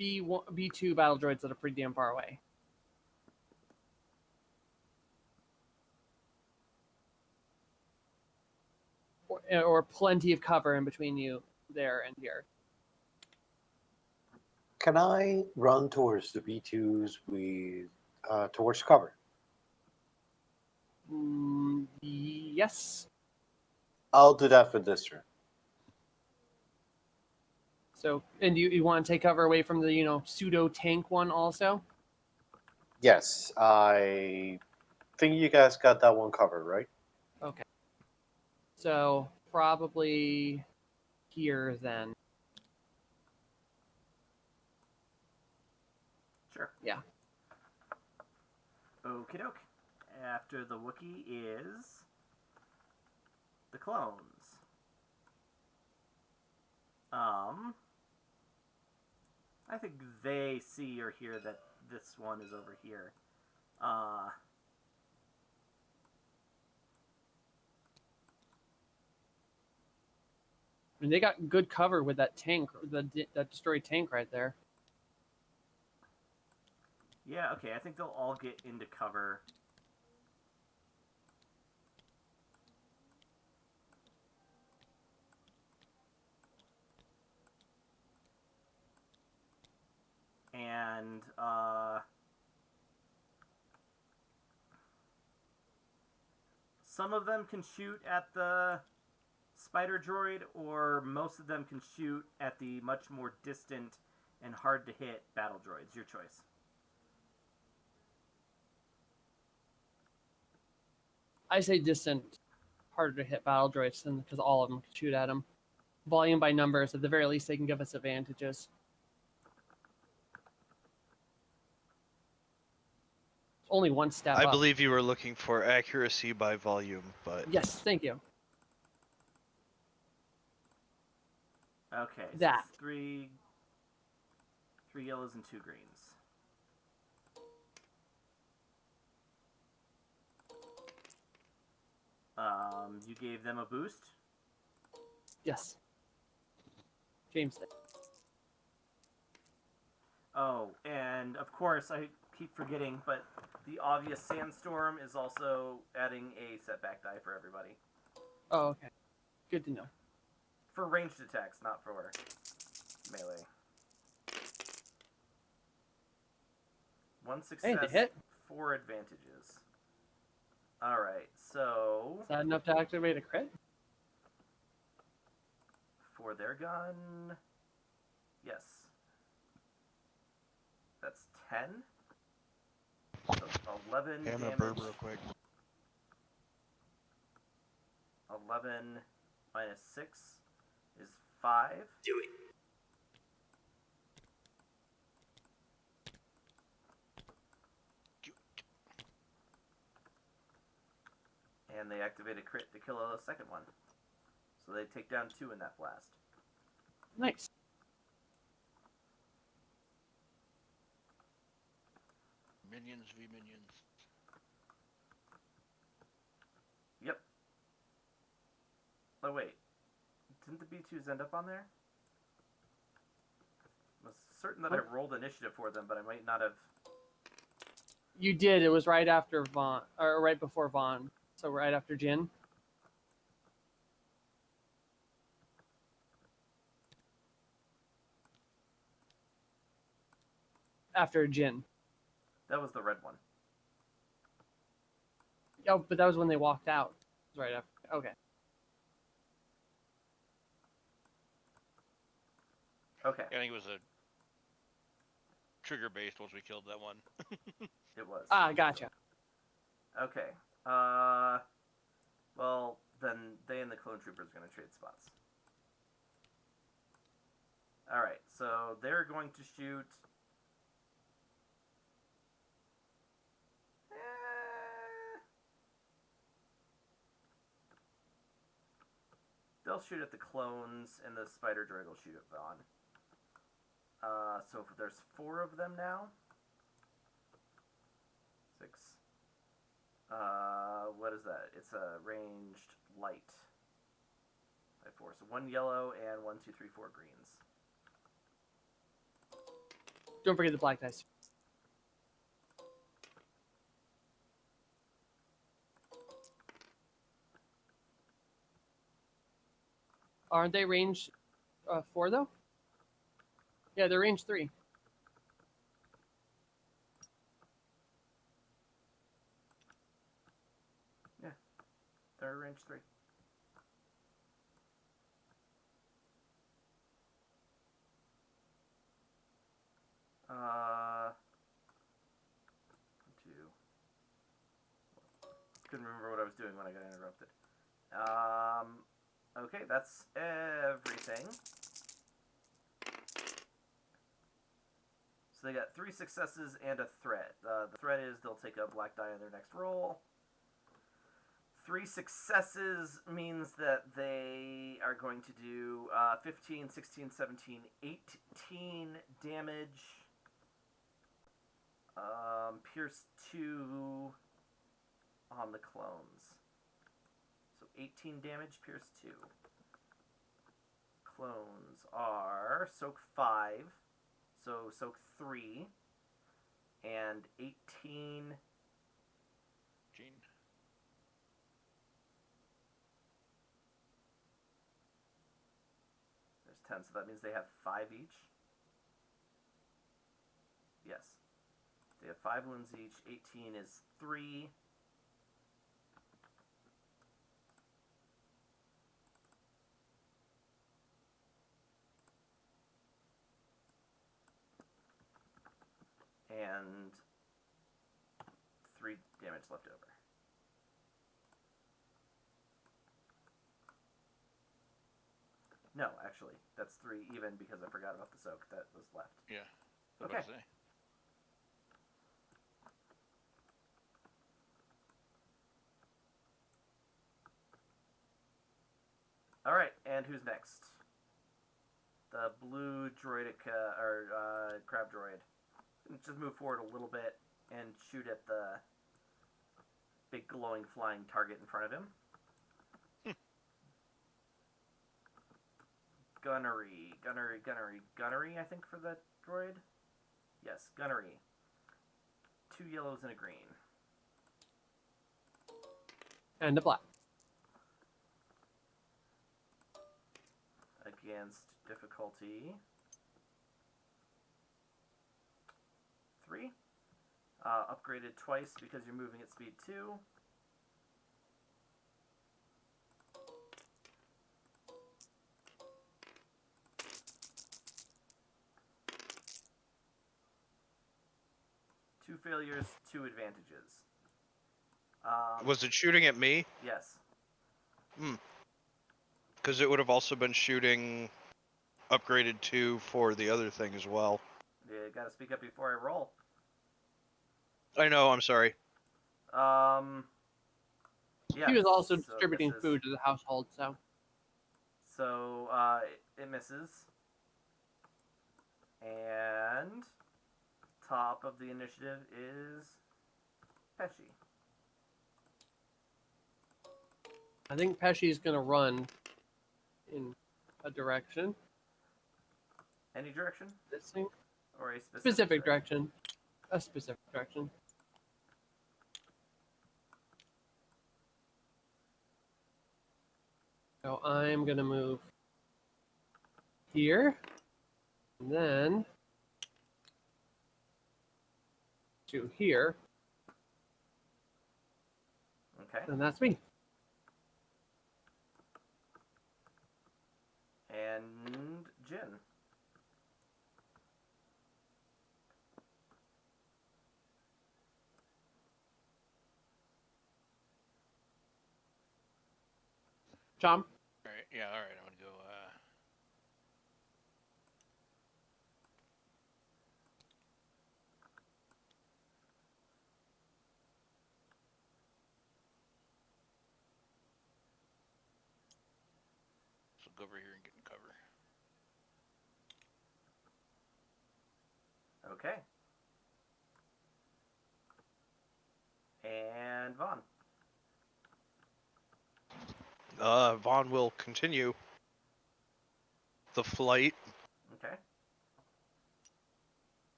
B1, B2 battle droids that are pretty damn far away. Or plenty of cover in between you there and here. Can I run towards the B2s with towards cover? Yes. I'll do that for this turn. So, and you want to take cover away from the, pseudo tank one also? Yes, I think you guys got that one covered, right? Okay. So, probably here then. Sure. Yeah. Okie doke. After the Wookiee is the clones. I think they see or hear that this one is over here. I mean, they got good cover with that tank, that destroyed tank right there. Yeah, okay, I think they'll all get into cover. And, some of them can shoot at the spider droid, or most of them can shoot at the much more distant and hard to hit battle droids. Your choice. I say distant, harder to hit battle droids, because all of them can shoot at them. Volume by numbers, at the very least, they can give us advantages. Only one step I up. believe you were looking for accuracy by volume, but Yes, thank you. Okay, so That. it's three yellows and 2 greens. You gave them a boost. Yes. James did. Oh, and of course, I keep forgetting, but the obvious sandstorm is also adding a setback die for everybody. Oh, okay. Good to know. For ranged attacks, not for melee. 1 success, Hey, to hit. 4 advantages. Alright, so Is that enough to activate a crit? for their gun, yes. That's 10. So 11 hey, I'm gonna damage. burp real quick. 11 minus 6 is 5. Do it. And they activate a crit to kill a second one. So they take down 2 in that blast. Nice. Minions v minions. Yep. Oh wait, didn't the B2s end up on there? I was certain that I rolled initiative for them, but I might not have. You did. It was right after Vaughn, or right before Vaughn. So right after Jin. After Jin. That was the red one. Oh, but that was when they walked out. It was right after. Okay. Okay, I think it was a trigger based once we killed that one. it was. Ah, gotcha. Okay. Well, then they and the clone troopers are going to trade spots. Alright, so they're going to shoot. They'll shoot at the clones, and the spider droid will shoot at Vaughn. So there's 4 of them now. 6. What is that? It's a ranged light. By 4. So 1 yellow and 1, 2, 3, 4 greens. Don't forget the black dice. Aren't they range 4 though? Yeah, they're range 3. They're range 3. Two. Couldn't remember what I was doing when I got interrupted. Okay, that's everything. So they got 3 successes and a threat. The threat is they'll take a black die on their next roll. 3 successes means that they are going to do 15, 16, 17, 18 damage. Pierce 2 on the clones. So 18 damage, Pierce 2. clones are soak 5, so soak 3, and 18. Gene. There's 10, so that means they have 5 each. Yes. They have 5 wounds each. 18 is 3. And 3 damage left over. No, actually, that's 3 even because I forgot about the soak that was left. Yeah. I was Okay. about to say. All right, and who's next? The blue droidica or crab droid. Just move forward a little bit and shoot at the big glowing flying target in front of him. Gunnery, I think, for the droid. Yes, gunnery. 2 yellows and a green. And a black. Against difficulty 3. Upgraded twice because you're moving at speed 2. Two failures, 2 advantages. Was it shooting at me? Yes. Because it would have also been shooting upgraded 2 for the other thing as well. You gotta speak up before I roll. I know, I'm sorry. Yeah. He was also so distributing misses. food to the household, so. So it misses. And top of the initiative is Pesci. I think Pesci's going to run in a direction. Any direction This thing? or a specific, Specific direction. A specific direction. So I'm going to move here. And then to here. Okay. And that's me. And Jin. Chom? All right. Yeah. All right. I'm gonna go. So go over here and get in cover. Okay. And Vaughn. Vaughn will continue the flight. Okay.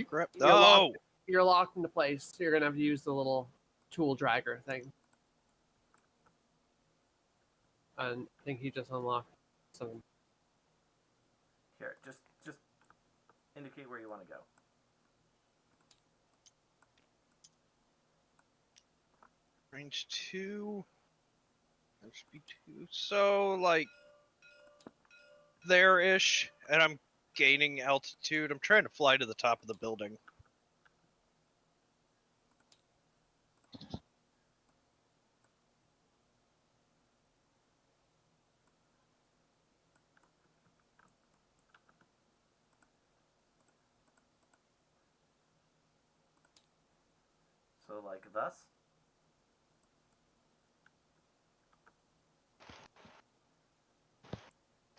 Crap. You're Oh! locked. You're locked into place. So you're going to have to use the little tool dragger thing. And I think he just unlocked something. Here, just indicate where you want to go. Range 2. And speed 2. So, like, there-ish. And I'm gaining altitude. I'm trying to fly to the top of the building. So like thus.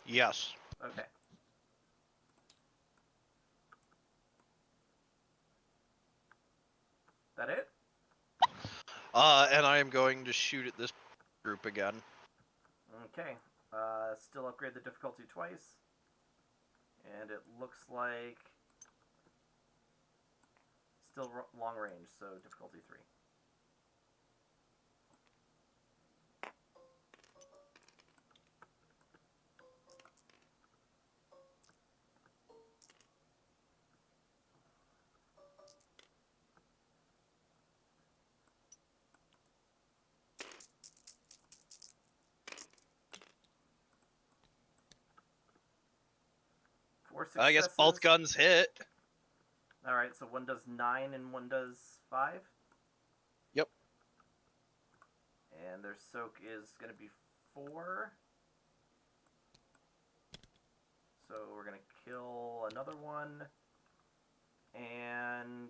Yes. Okay. That it? And I am going to shoot at this group again. Okay. Still upgrade the difficulty twice. And it looks like still long range, so difficulty 3. Four successes. I guess both guns hit. Alright, so one does 9 and one does 5? Yep. And their soak is going to be 4. So we're going to kill another one. And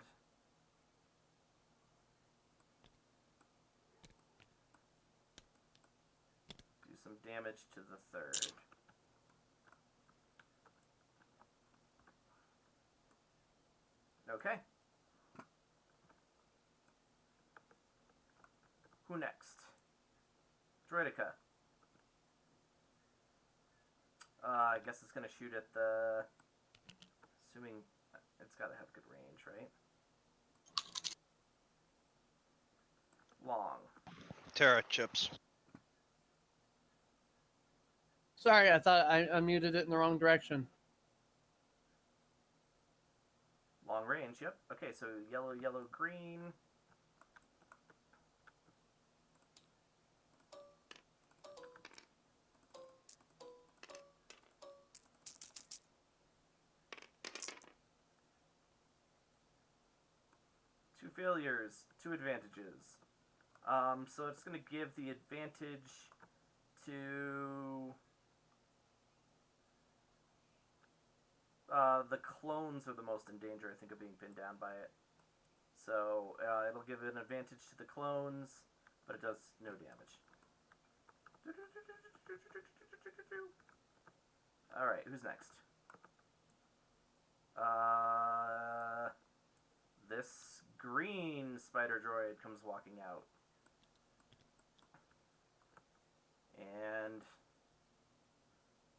do some damage to the third. Okay. Who next? Droidica. I guess it's going to shoot at the... Assuming it's got to have good range, right? Long. Terra chips. Sorry, I thought I unmuted it in the wrong direction. Long range, yep. Okay, so yellow, yellow, green. Two failures, 2 advantages. So it's going to give the advantage to... the clones are the most in danger, I think, of being pinned down by it. So it'll give an advantage to the clones, but it does no damage. Alright, who's next? This green spider droid comes walking out. And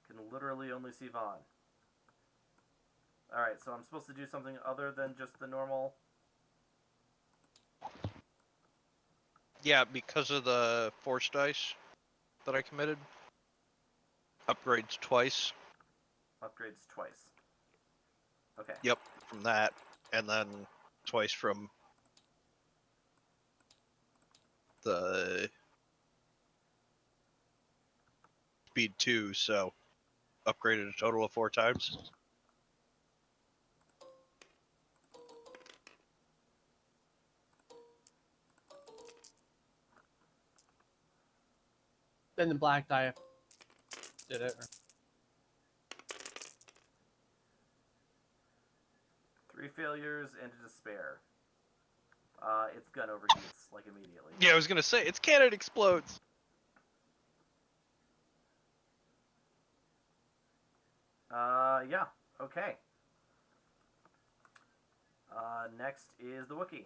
can literally only see Vaughn. Alright, so I'm supposed to do something other than just the normal... Yeah, because of the force dice that I committed. Upgrades twice. Upgrades twice. Okay. Yep, from that. And then twice from the speed 2, so upgraded a total of 4 times. Then the black die did it. 3 failures and a despair. Its gun overheats, like, immediately. Yeah, I was gonna say, its cannon explodes! Yeah, okay. Next is the Wookiee.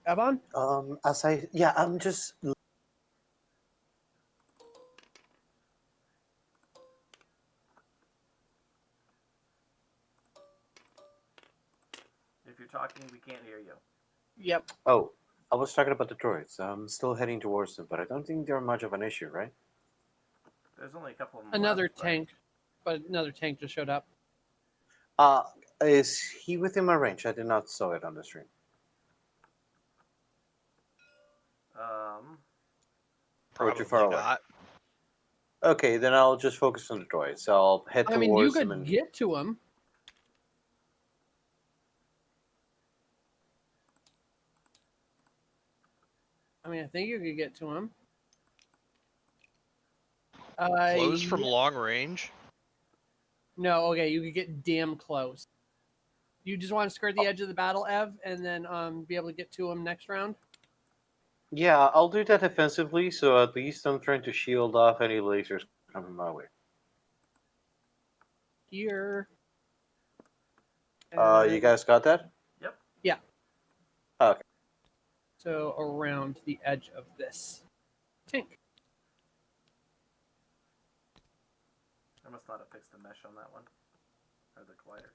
Ebon? I'm just If you're talking, we can't hear you. Yep. Oh, I was talking about the droids. I'm still heading towards them, but I don't think they're much of an issue, right? There's only a couple of them Another left, but- tank. But another tank just showed up. Is he within my range? I did not saw it on the stream. Or too far away? not. Okay, then I'll just focus on the droids. I'll head I mean, you towards could them and get to him. I mean, I think you could get to him. Close from Yeah. long range? No, okay, you could get damn close. You just want to skirt the edge of the battle, Ev, and then be able to get to him next round? Yeah, I'll do that defensively, so at least I'm trying to shield off any lasers coming my way. Here. You And guys got that? Yep. yeah. Okay. So around the edge of this tank. I must not have fixed the mesh on that one. Or the collider.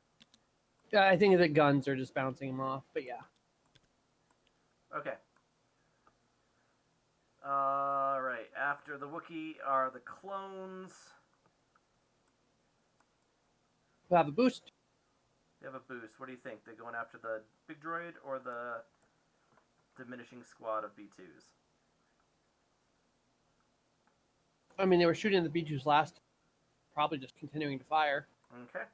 Yeah, I think the guns are just bouncing them off, but yeah. Okay. Alright, after the Wookiee are the clones. We'll have a boost. They have a boost. What do you think? They going after the big droid or the diminishing squad of B2s? I mean, they were shooting the B2s last. Probably just continuing to fire. Okay.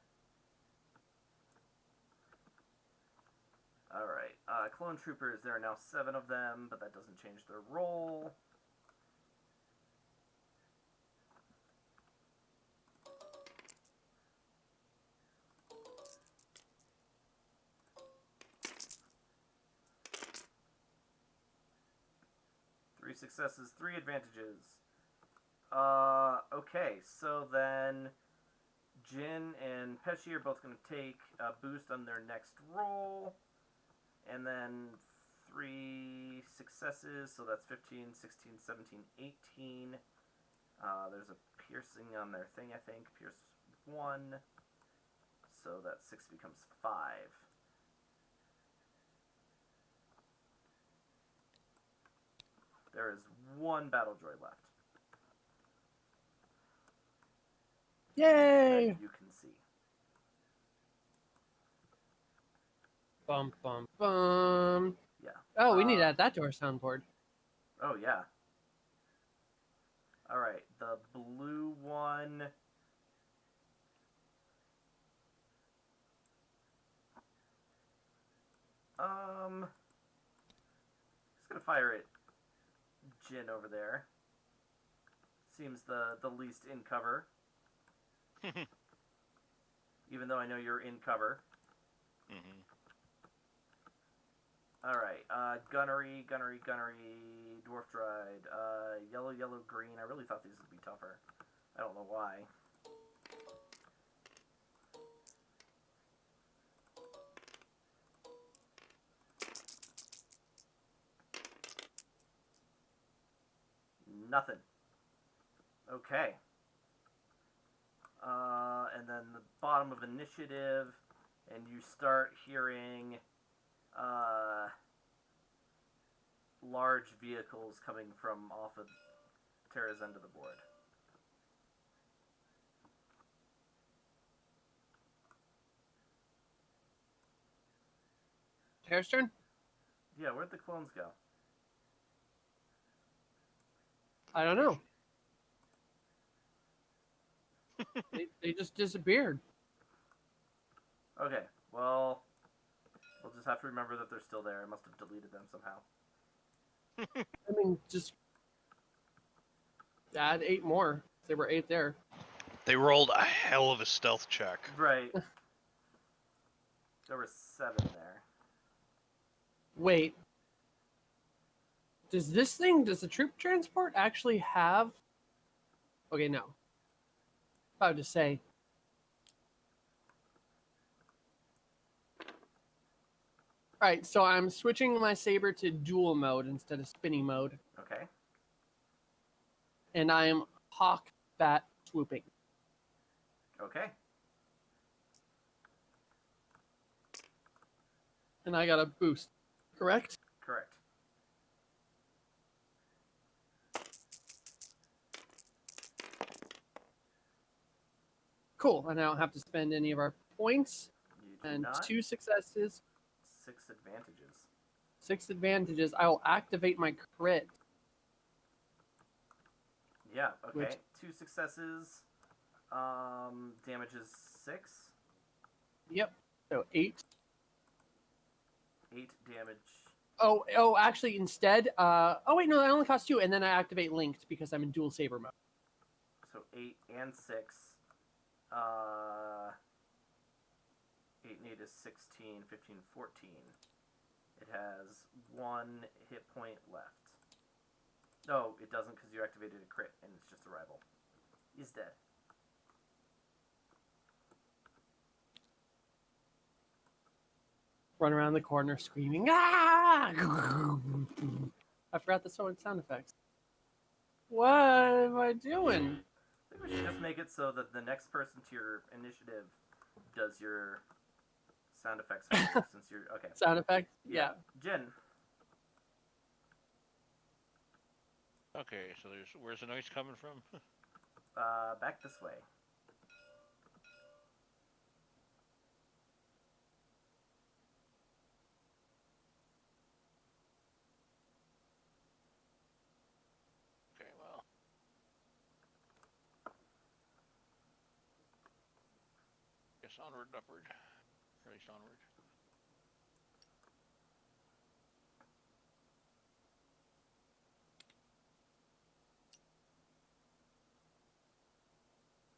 Alright, clone troopers, there are now 7 of them, but that doesn't change their role. Three successes, 3 advantages. Okay, so then Jin and Pesci are both going to take a boost on their next roll. And then 3 successes, so that's 15, 16, 17, 18. There's a piercing on their thing, I think. Pierce 1. So that 6 becomes 5. There is 1 battle droid left. Yay! That you can see. Bum, bum, bum. Yeah. Oh, we need to add that to our soundboard. Oh, yeah. Alright, the blue one. Just gonna fire at Jin over there. Seems the least in cover. Even though I know you're in cover. Mm-hmm. Alright, gunnery, dwarf droid, yellow, green. I really thought these would be tougher. I don't know why. Nothing. Okay. And then the bottom of initiative, and you start hearing large vehicles coming from off of Terra's end of the board. Terra's turn? Yeah, where'd the clones go? I don't know. they just disappeared. Okay, well, we'll just have to remember that they're still there. I must have deleted them somehow. I mean, just add 8 more. There were 8 there. They rolled a hell of a stealth check. Right. There were 7 there. Wait. Does the troop transport actually have... Okay, no. About to say. Alright, so I'm switching my saber to dual mode instead of spinning mode. Okay. And I am hawk bat swooping. Okay. And I got a boost. Correct? Correct. Cool. And I don't have to spend any of our points. You do And not. 2 successes, 6 advantages. 6 advantages. I will activate my crit. Yeah, okay. Which- 2 successes. Damages 6. Yep. So 8. 8 damage. Oh, actually, instead, oh wait, no, that only costs 2, and then I activate linked because I'm in dual saber mode. So 8 and 6. 8 and 8 is 16, 15, 14. It has 1 hit point left. No, it doesn't because you activated a crit and it's just a rival. He's dead. Run around the corner screaming, ah! I forgot the sound effects. What am I doing? I think we should just make it so that the next person to your initiative does your sound effects for you, since you're okay. Sound effects? Yeah. Jin. Okay, so where's the noise coming from? Back this way. Okay, well. Guess onward and upward. Or at least onward.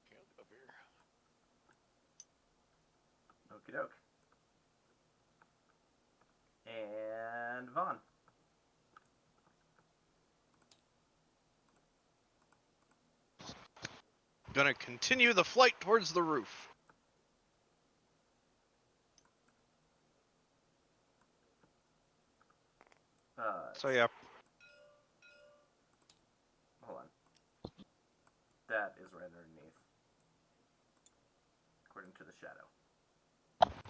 Okay, I'll go up here. Okie doke. And Vaughn. Gonna continue the flight towards the roof. So yeah, Hold on. That is right underneath. According to the shadow.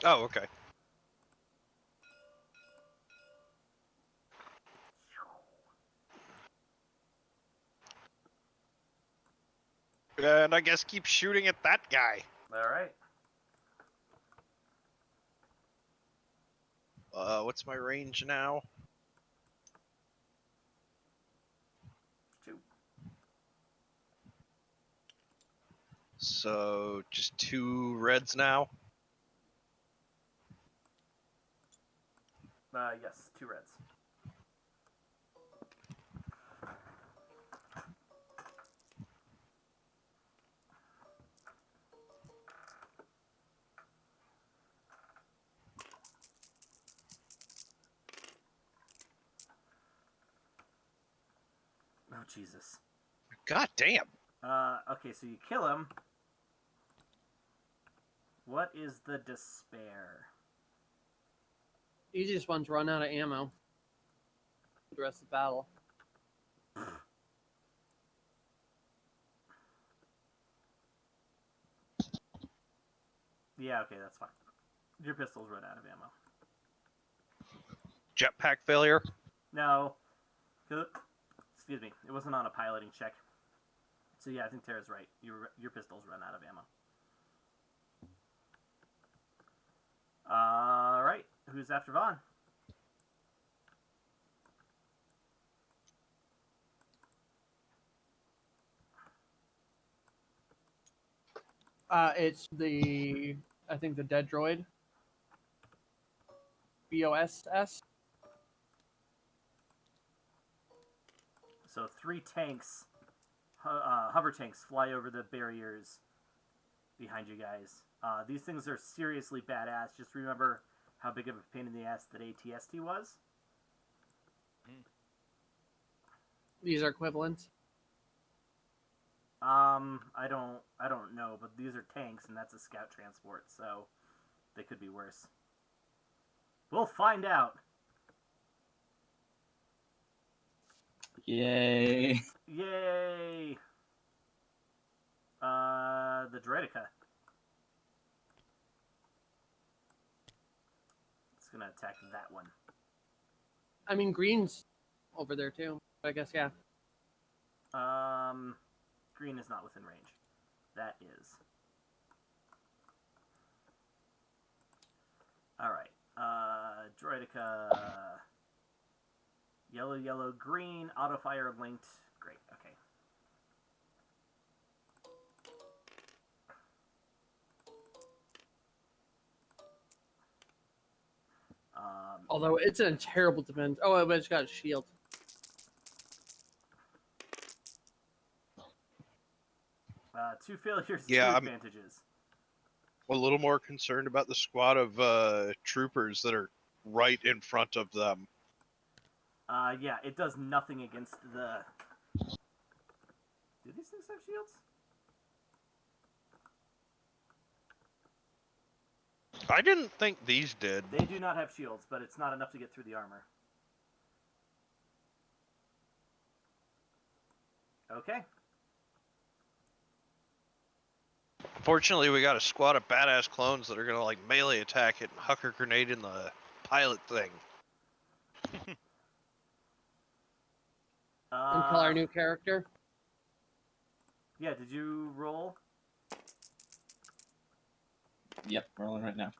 oh okay. And I guess keep shooting at that guy. Alright. What's my range now? 2. So just 2 reds now. Yes, 2 reds. Oh, Jesus. God damn. Okay, so you kill him. What is the despair? Easiest one's run out of ammo. The rest of the battle. Yeah, okay, that's fine. Your pistols run out of ammo. Jetpack failure. No. Excuse me. It wasn't on a piloting check. So yeah, I think Tara's right. Your pistols run out of ammo. Alright. Who's after Vaughn? It's I think the dead droid. BOSS. So 3 tanks, hover tanks, fly over the barriers behind you guys. These things are seriously badass. Just remember how big of a pain in the ass that ATST was. These are equivalent. I don't know, but these are tanks, and that's a scout transport, so they could be worse. We'll find out. Yay. Yay! The Droideka. It's gonna attack that one. I mean, green's over there too. I guess, yeah. Green is not within range. That is. Alright. Droideka. Yellow, yellow, green. Auto fire linked. Great, okay. Although it's in a terrible defense. Oh, but it's got a shield. Two failures, Yeah, two I'm- advantages. A little more concerned about the squad of troopers that are right in front of them. Yeah, it does nothing against the have shields? I didn't think these did. They do not have shields, but it's not enough to get through the armor. Okay. Fortunately, we got a squad of badass clones that are gonna like melee attack it and huck a grenade in the pilot thing. And kill our new character. Yeah, did you roll? Yep, rolling right now.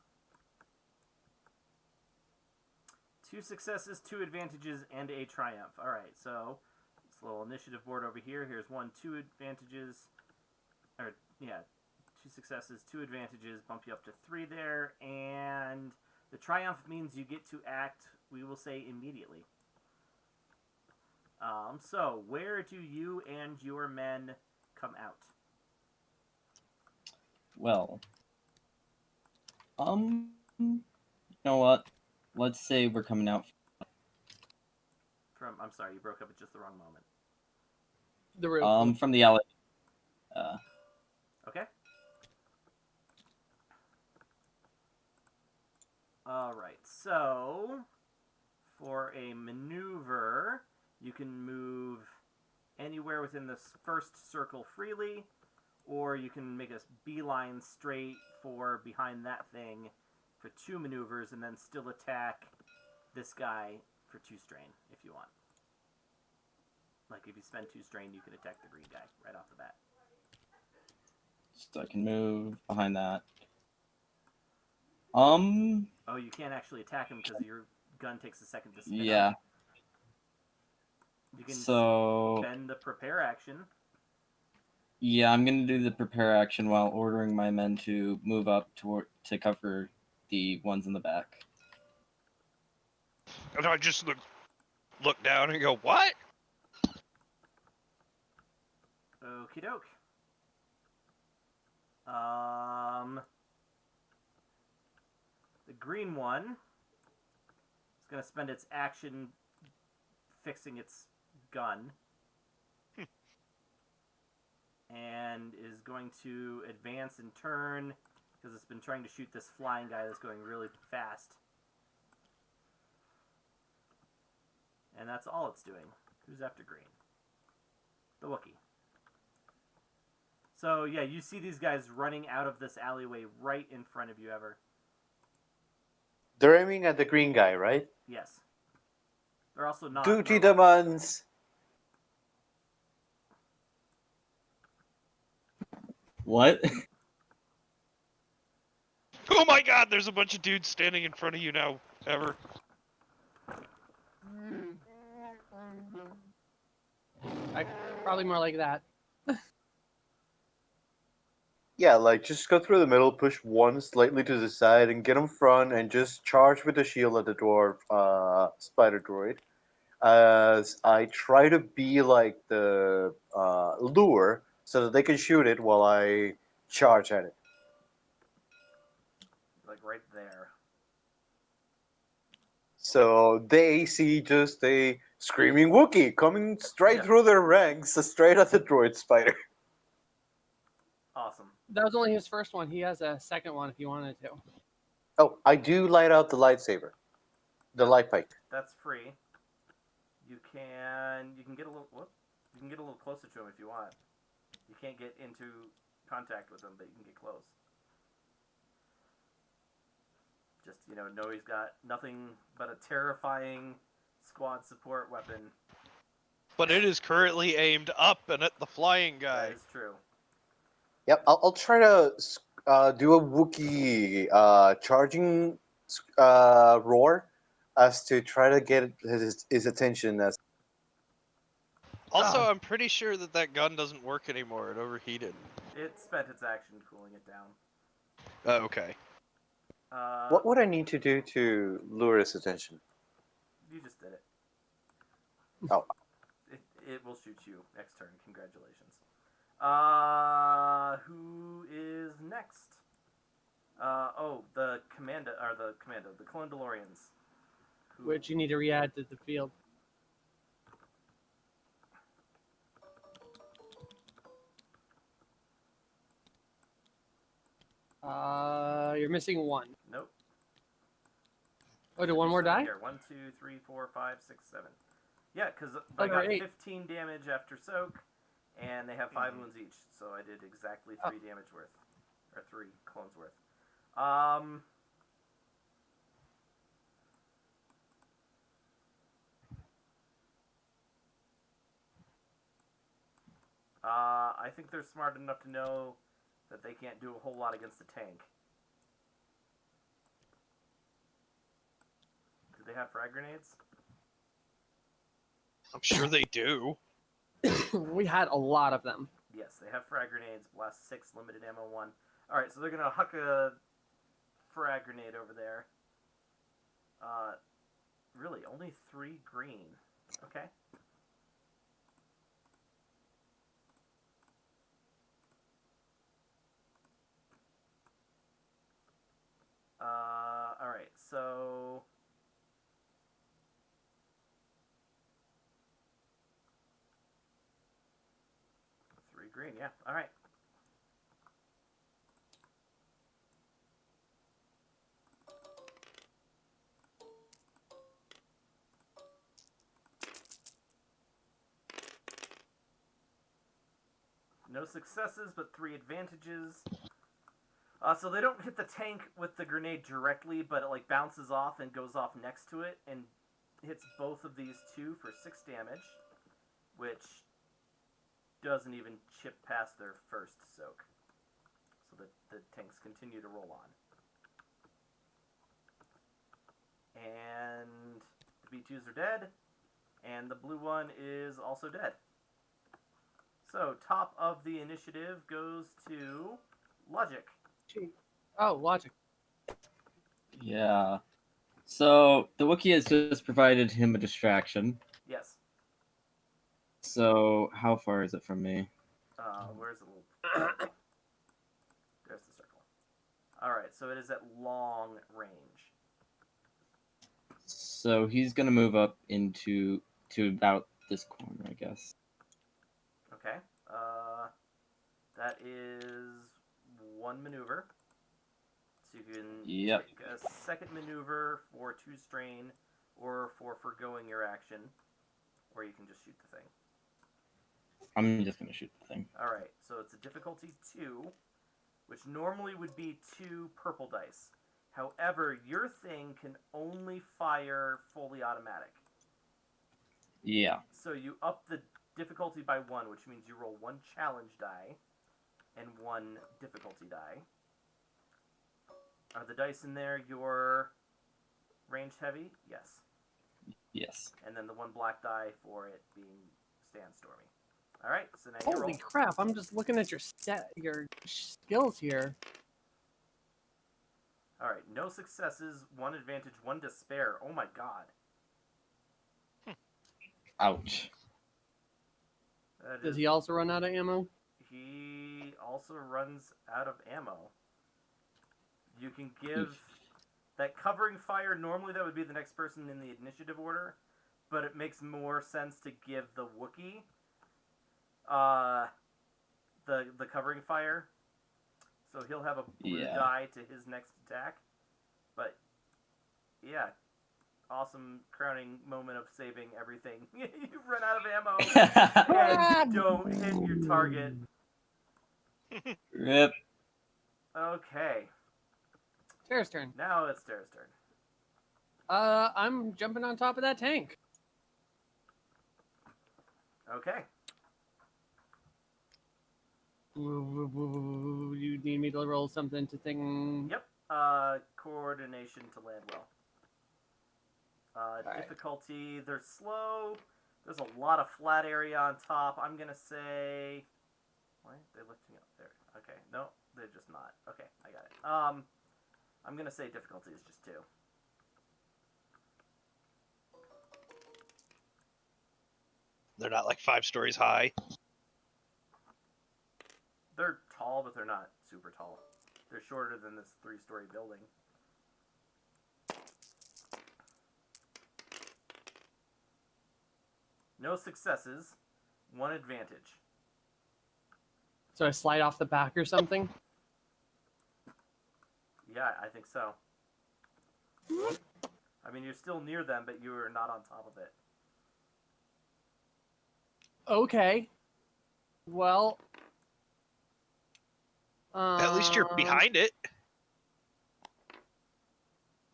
2 successes, 2 advantages, and a triumph. Alright, so this little initiative board over here. Here's 1, 2 advantages. Or, yeah, 2 successes, 2 advantages, bump you up to 3 there. And the triumph means you get to act, we will say, immediately. So, where do you and your men come out? Well, you know what? Let's say we're coming out. From, I'm sorry, you broke up at just the wrong moment. The roof. From the alley. Okay. Alright, so for a maneuver, you can move anywhere within this first circle freely, or you can make a beeline straight for behind that thing for 2 maneuvers and then still attack this guy for 2 strain if you want. Like if you spend 2 strain, you can attack the green guy right off the bat. So I can move behind that. Oh, you can't actually attack him because your gun takes a second to spin up. Yeah. You can So spend the prepare action. yeah, I'm gonna do the prepare action while ordering my men to move up to cover the ones in the back. And I just look down and go, what? Okie doke. The green one is going to spend its action fixing its gun. And is going to advance in turn because it's been trying to shoot this flying guy that's going really fast. And that's all it's doing. Who's after green? The Wookiee. So, yeah, you see these guys running out of this alleyway right in front of you, Ever. They're aiming at the green guy, right? Yes. They're also not Duty robots. demands. What? Oh my god, there's a bunch of dudes standing in front of you now, Ever. Probably more like that. Yeah, like just go through the middle, push one slightly to the side, and get in front, and just charge with the shield at the dwarf spider droid. As I try to be like the lure, so that they can shoot it while I charge at it. Like right there. So they see just a screaming Wookiee coming straight Yeah. through their ranks, straight at the droid spider. Awesome. That was only his first one. He has a second one if you wanted to. Oh, I do light out the lightsaber, the light pike. That's free. You can get a little you can get a little closer to him if you want. You can't get into contact with him, but you can get close. Just, know he's got nothing but a terrifying squad support weapon. But it is currently aimed up and at the flying guy. That is true. Yep, I'll try to do a Wookiee charging roar as to try to get his attention. As Also, I'm pretty sure that gun doesn't work anymore. It overheated. It spent its action cooling it down. Oh, okay. what would I need to do to lure his attention? You just did it. Oh. It will shoot you next turn. Congratulations. Who is next? The Clone-Delorians. Which you need to re-add to the field. You're missing one. Nope. Oh, did one more die? Here, 1, 2, 3, 4, 5, 6, 7. Yeah, because I There were got 8. 15 damage after soak, and they have 5 wounds each, so I did exactly 3 damage worth, or 3 clones worth. I think they're smart enough to know that they can't do a whole lot against the tank. Do they have frag grenades? I'm sure they do. We had a lot of them. Yes, they have frag grenades. Blast 6, limited ammo 1. Alright, so they're going to huck a frag grenade over there. Really, only 3 green. Okay. Alright, so... Green, yeah. All right. No successes, but 3 advantages. So they don't hit the tank with the grenade directly, but it like bounces off and goes off next to it and hits both of these 2 for 6 damage, which doesn't even chip past their first soak. So the tanks continue to roll on. And the B2s are dead, and the blue one is also dead. So top of the initiative goes to Logic. Oh, Logic. Yeah. So the Wookiee has just provided him a distraction. Yes. So how far is it from me? Where's the little circle? There's the circle. Alright, so it is at long range. So he's gonna move up to about this corner, I guess. Okay. That is 1 maneuver. So you can Yep. take a second maneuver for 2 strain, or for forgoing your action, or you can just shoot the thing. I'm just gonna shoot the thing. Alright, so it's a difficulty 2, which normally would be 2 purple dice. However, your thing can only fire fully automatic. Yeah. So you up the difficulty by 1, which means you roll 1 challenge die and 1 difficulty die. Are the dice in there your ranged heavy? Yes. Yes. And then the 1 black die for it being Sandstormy. Alright, so now you Holy roll. crap! I'm just looking at your skills here. Alright, no successes, 1 advantage, 1 despair. Oh my god. Ouch. That Does is- he also run out of ammo? He also runs out of ammo. You can give that covering fire. Normally, that would be the next person in the initiative order, but it makes more sense to give the Wookiee the covering fire. So he'll have a blue Yeah. die to his next attack. But yeah, awesome crowning moment of saving everything. You run out of ammo and don't hit your target. Rip. Okay, Tara's turn. now it's Tara's turn. I'm jumping on top of that tank. Okay. You need me to roll something to think. Yep. Coordination to land well. Alright. Difficulty, they're slow. There's a lot of flat area on top. I'm gonna say... Why aren't they lifting up there? Okay, no, they're just not. Okay, I got it. I'm gonna say difficulty is just 2. They're not like 5 stories high. They're tall, but they're not super tall. They're shorter than this 3-story building. No successes, 1 advantage. So I slide off the back or something. Yeah, I think so. I mean, you're still near them, but you are not on top of it. Okay. Well. At least you're behind it.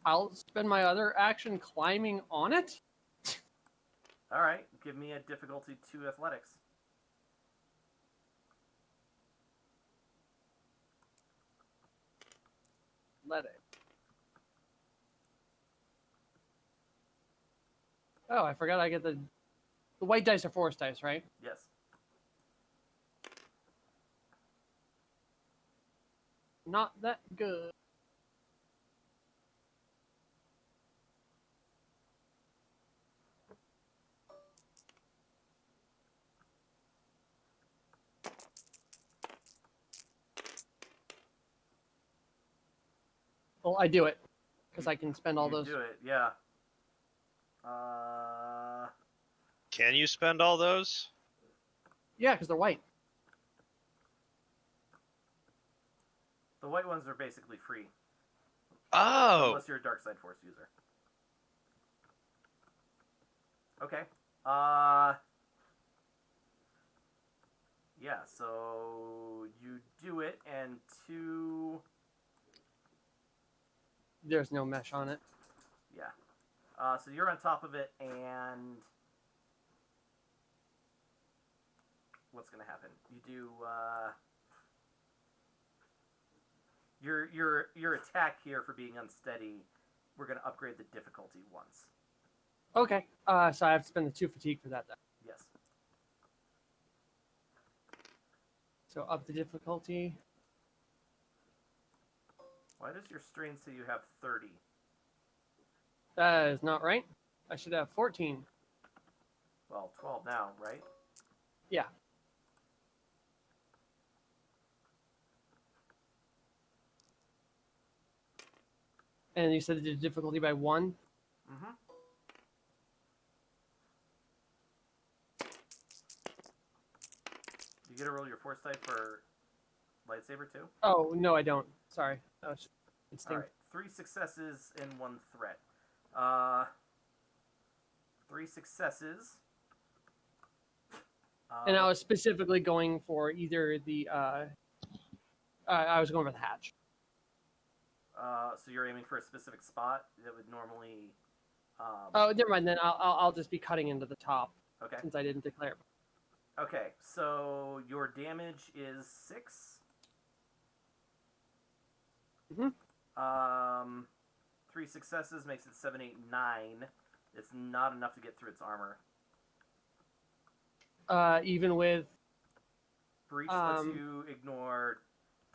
I'll spend my other action climbing on it. All right, give me a difficulty 2 athletics. Let it. Oh, I forgot I get the white dice are force dice, right? Yes. Not that good. Well, I do it because I can spend all You those. do it, yeah. Can you spend all those? Yeah, because they're white. The white ones are basically free, Oh, unless you're a Dark Side Force user. Okay. Yeah, so you do it, and 2... There's no mesh on it. Yeah. So you're on top of it, and... What's gonna happen? You do, Your attack here for being unsteady, we're gonna upgrade the difficulty once. Okay. So I have to spend the 2 fatigue for that. Then. Yes. So up the difficulty. Why does your strain say you have 30? That is not right. I should have 14. Well, 12 now, right? Yeah. And you said the difficulty by 1. Mm-hmm. You get to roll your force type for lightsaber too? Oh no, I don't. Sorry. That was instinct. Alright. 3 successes and 1 threat. 3 successes. And I was specifically going for either the. I was going for the hatch. So you're aiming for a specific spot that would normally. Oh, never mind. Then I'll just be cutting into the top Okay. since I didn't declare. Okay. So your damage is 6. Mhm. 3 successes makes it 7, 8, 9. It's not enough to get through its armor. Even with. Breach lets you ignore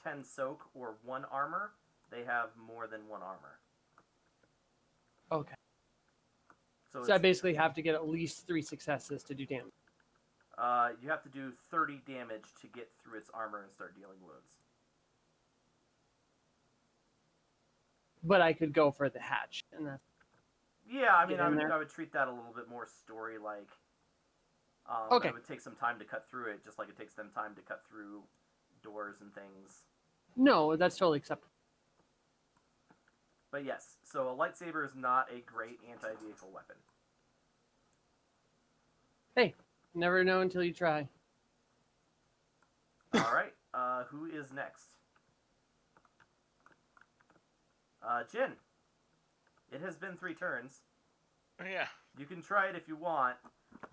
10 soak or 1 armor. They have more than 1 armor. Okay. So, So I basically have to get at least 3 successes to do damage. you have to do 30 damage to get through its armor and start dealing wounds. But I could go for the hatch, and that's Yeah, I mean, Get in there. I would treat that a little bit more story-like. Okay. It would take some time to cut through it, just like it takes them time to cut through doors and things. no, that's totally acceptable. But yes, so a lightsaber is not a great anti-vehicle weapon. Hey, never know until you try. Alright, who is next? Jin. It has been 3 turns. Yeah. You can try it if you want,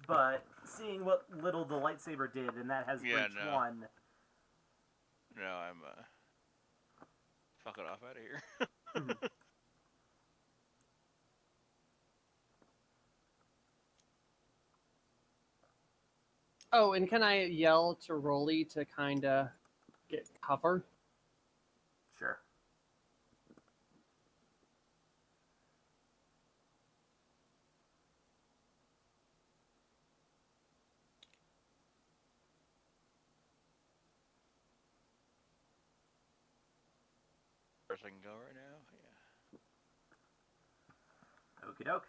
but seeing what little the lightsaber did, and that has Yeah, breached no. 1. No, I'm fucking off out of here. Oh, and can I yell to Rolly to kind of get cover? Sure. First I can go right now. Yeah. Okie doke.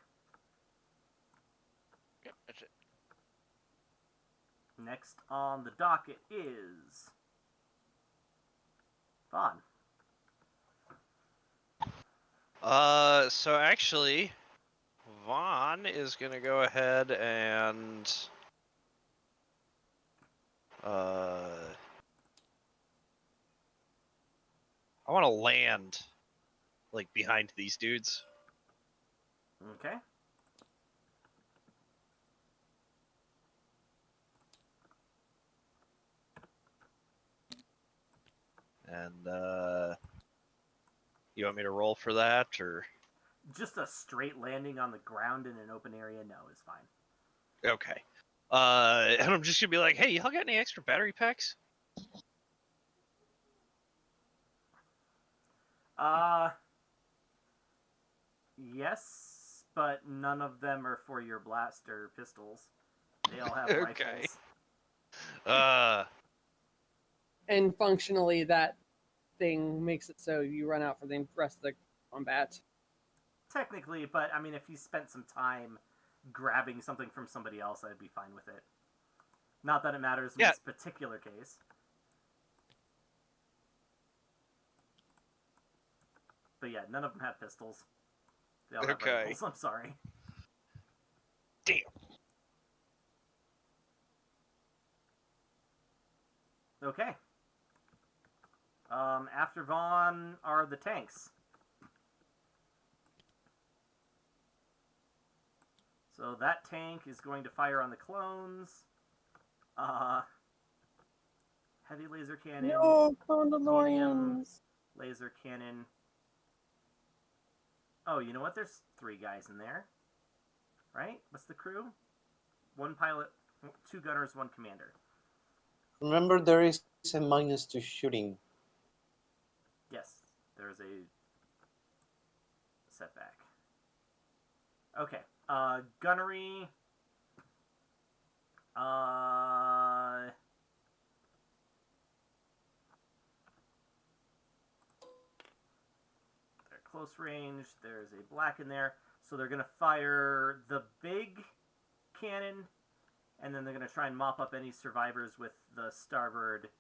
Yep, that's it. Next on the docket is Vaughn. So actually, Vaughn is gonna go ahead and I want to land like behind these dudes. Okay. And you want me to roll for that, or Just a straight landing on the ground in an open area, no, is fine. okay? And I'm just gonna be like, hey, y'all got any extra battery packs? Yes, but none of them are for your blaster pistols. They all have Okay. rifles. And functionally, that thing makes it so you run out for the rest of the combat. Technically, but I mean, if you spent some time grabbing something from somebody else, I'd be fine with it. Not that it matters in Yeah. this particular case. But yeah, none of them have pistols. They all have Okay. rifles. I'm sorry. Damn. Okay. After Vaughn are the tanks. So that tank is going to fire on the clones. Heavy laser cannon. No, Condalorians. Laser cannon. Oh, you know what? There's 3 guys in there. Right? What's the crew? 1 pilot, 2 gunners, 1 commander. Remember, there is a -2 shooting. Yes, there's a setback. Okay. Gunnery. They're close range. There's a black in there. So they're going to fire the big cannon, and then they're going to try and mop up any survivors with the starboard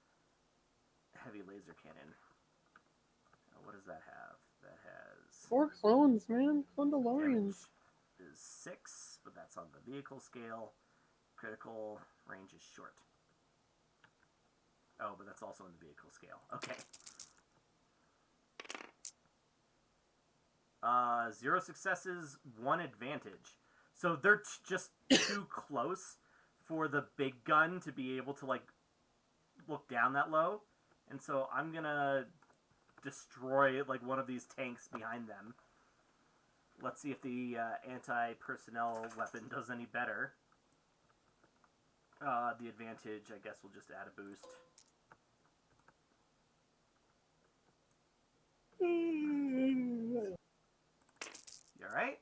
heavy laser cannon. What does that have? That has 4 clones, man. Condalorians. damage is 6, but that's on the vehicle scale. Critical range is short. Oh, but that's also on the vehicle scale. Okay. 0 successes, 1 advantage. So they're just too close for the big gun to be able to, like, look down that low. And so I'm gonna destroy, like, one of these tanks behind them. Let's see if the anti-personnel weapon does any better. The advantage, I guess, will just add a boost. You alright?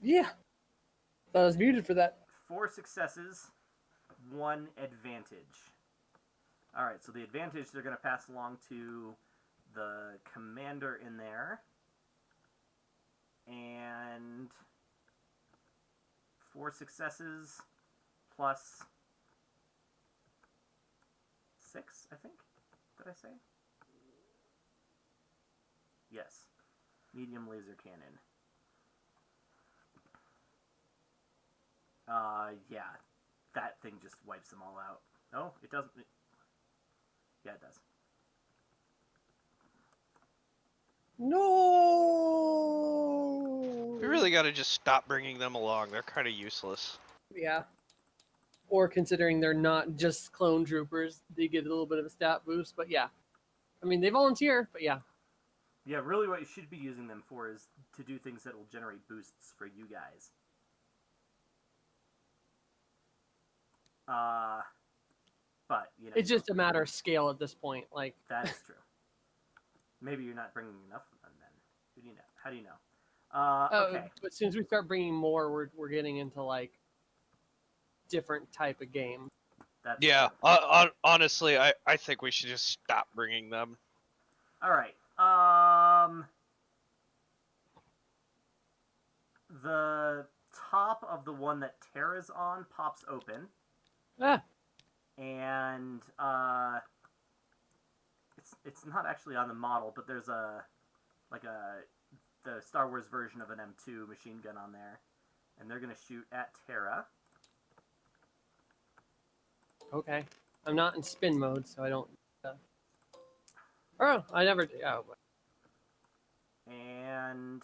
Yeah. Thought I was muted for that. 4 successes, 1 advantage. Alright, so the advantage they're going to pass along to the commander in there. And 4 successes plus 6, I think. Did I say? Yes. Medium laser cannon. Yeah. That thing just wipes them all out. No, it doesn't. Yeah, it does. No. We really got to just stop bringing them along. They're kind of useless. Yeah. Or considering they're not just clone troopers, they get a little bit of a stat boost. But yeah, I mean they volunteer. But yeah, Yeah, really what you should be using them for is to do things that will generate boosts for you guys. But, you know... it's just a matter of scale at this point. Like That is true. Maybe you're not bringing enough of them then. Who do you know? How do you know? Okay. but as soon as we start bringing more, we're getting into like different type of game. That's Yeah. true. Honestly, I think we should just stop bringing them. All right. The top of the one that Terra's on pops open, Ah, and it's not actually on the model, but there's a the Star Wars version of an M2 machine gun on there, and they're gonna shoot at Terra. Okay. I'm not in spin mode, so I don't. Oh, I never do. Oh, And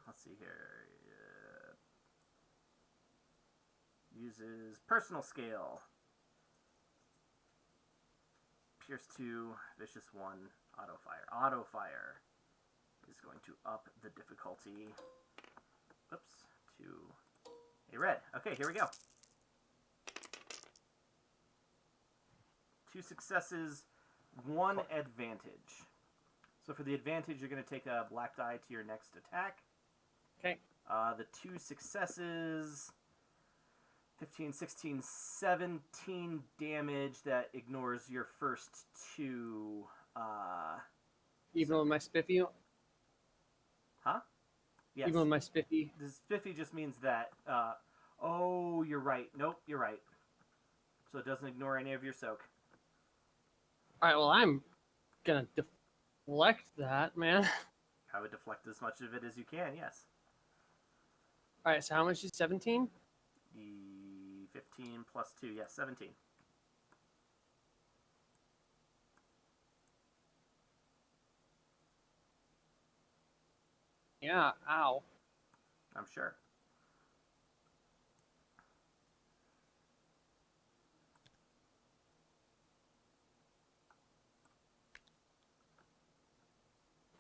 let's see here. Uses personal scale. Pierce 2, vicious 1, auto fire. Auto fire is going to up the difficulty. Oops, to a red. Okay, here we go. 2 successes, 1 advantage. So for the advantage, you're going to take a black die to your next attack. Okay. The 2 successes, 15, 16, 17 damage that ignores your first 2. even with my spiffy. Huh? Yes. Even with my spiffy. The spiffy just means that. Oh, you're right. Nope, you're right. So it doesn't ignore any of your soak. All right. Well, I'm gonna deflect that, man. I would deflect as much of it as you can. Yes. All right. So how much is 17? The 15 plus 2. Yes, 17. Yeah. Ow. I'm sure.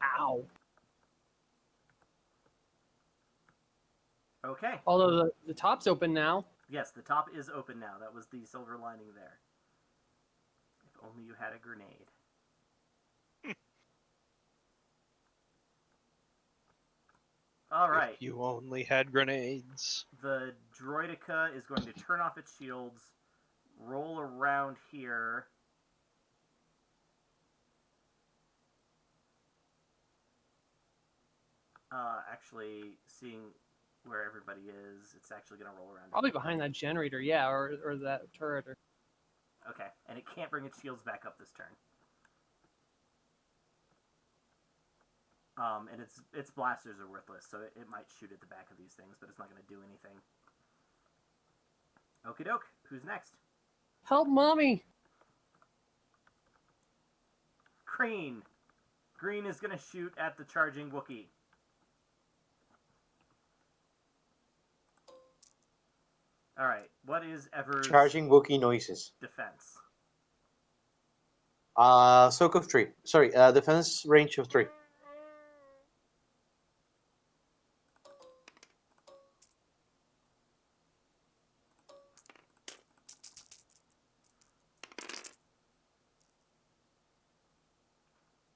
Ow. Okay. Although the top's open now. Yes, the top is open now. That was the silver lining there. If only you had a grenade. All right. If you only had grenades. The Droideka is going to turn off its shields, roll around here. Actually, seeing where everybody is, it's actually going to roll around. Probably behind that generator, yeah, or that turret. Or... Okay, and it can't bring its shields back up this turn. And its blasters are worthless, so it might shoot at the back of these things, but it's not going to do anything. Okie doke. Who's next? Help, mommy! Green. Green is going to shoot at the charging Wookiee. Alright, what is Ever's Charging Wookiee noises. defense? Soak of 3. Sorry, defense range of 3.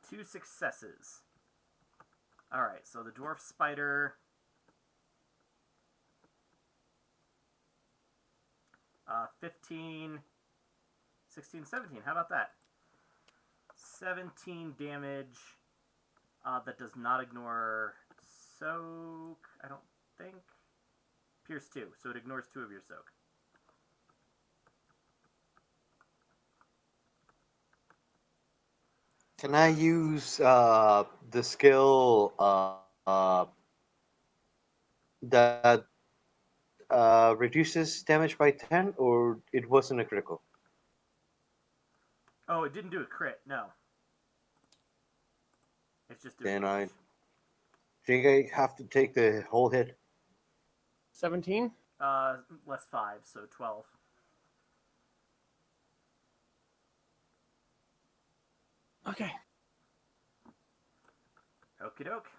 Two successes. Alright, so the dwarf spider... 15, 16, 17. How about that? 17 damage. That does not ignore soak, I don't think. Pierce 2, so it ignores 2 of your soak. Can I use the skill that reduces damage by 10, or it wasn't a critical? Oh, it didn't do a crit, no. It's just doing Then I damage. think I have to take the whole hit. 17? Less 5, so 12. Okay. Okie doke.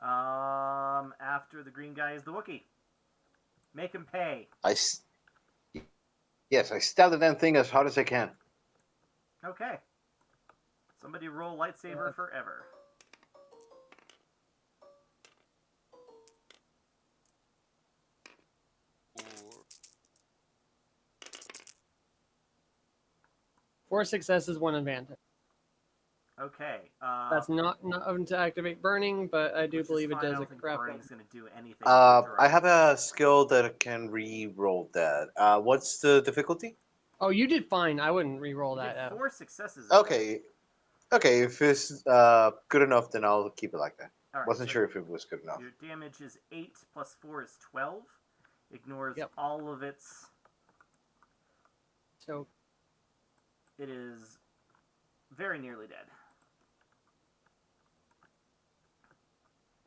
After the green guy is the Wookiee. Make him pay. Yes, I stab the damn thing as hard as I can. Okay. Somebody roll lightsaber forever. Four successes, 1 advantage. Okay. That's not enough to activate burning, but I do which is believe it fine. I does a don't think crap. burning's going to do anything. to I Droid. have a skill that can re-roll that. What's the difficulty? Oh, you did fine. I wouldn't re-roll You that. get 4 successes. Okay. Okay, if it's good enough, then I'll keep it like that. All right, Wasn't so sure if it was good enough. your damage is 8 plus 4 is 12. Ignores Yep. all of its. So It is very nearly dead.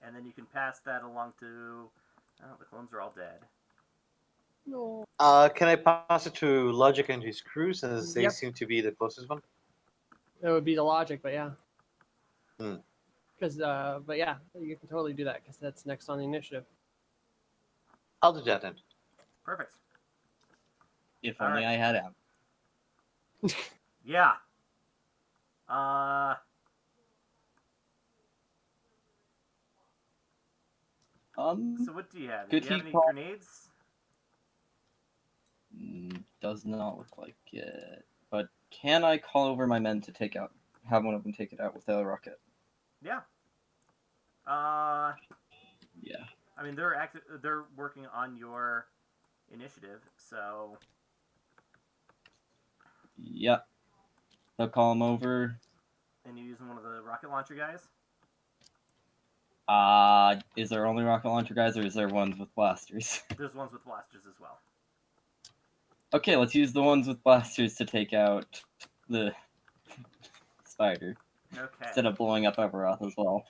And then you can pass that along to. Oh, the clones are all dead. no. Can I pass it to Logic and his crew since they Yep. seem to be the closest one? That would be the logic, but yeah. Hmm. Because, but yeah, you can totally do that because that's next on the initiative. I'll do that then. Perfect. If All only right. I had ammo. Yeah. So what do you have? Do Could you have he any call- grenades? Does not look like it. But can I call over my men to have one of them take it out with a rocket? Yeah. Yeah. I mean, they're working on your initiative, so Yeah. They'll call him over. and you're using one of the rocket launcher guys. Is there only rocket launcher guys, or is there ones with blasters? There's ones with blasters as well. Okay, let's use the ones with blasters to take out the spider Okay. instead of blowing up Everoth as well.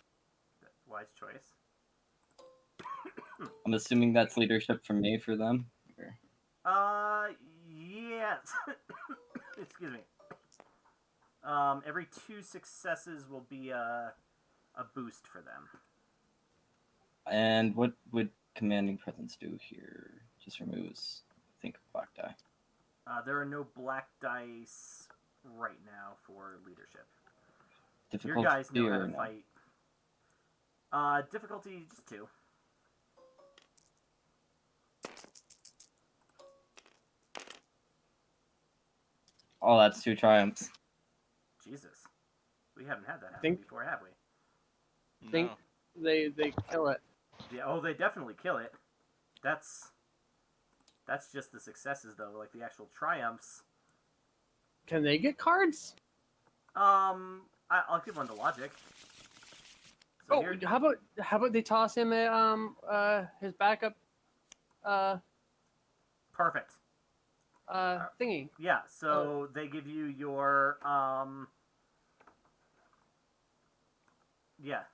Wise choice. I'm assuming that's leadership from me for them. Yes. Excuse me. Every 2 successes will be a boost for them. And what would commanding presence do here? Just removes, I think, black die. There are no black dice right now for leadership. Difficulty Your guys know how or to no? fight. Difficulty just 2. Oh, that's 2 triumphs. Jesus. We haven't had that happen Think- before, have we? Think- No. They kill it. Yeah, oh, they definitely kill it. That's just the successes, though. Like, the actual triumphs. Can they get cards? I'll give one to Logic. So Oh, here, how about they toss him his backup perfect. thingy. Yeah, so they give you your, yeah.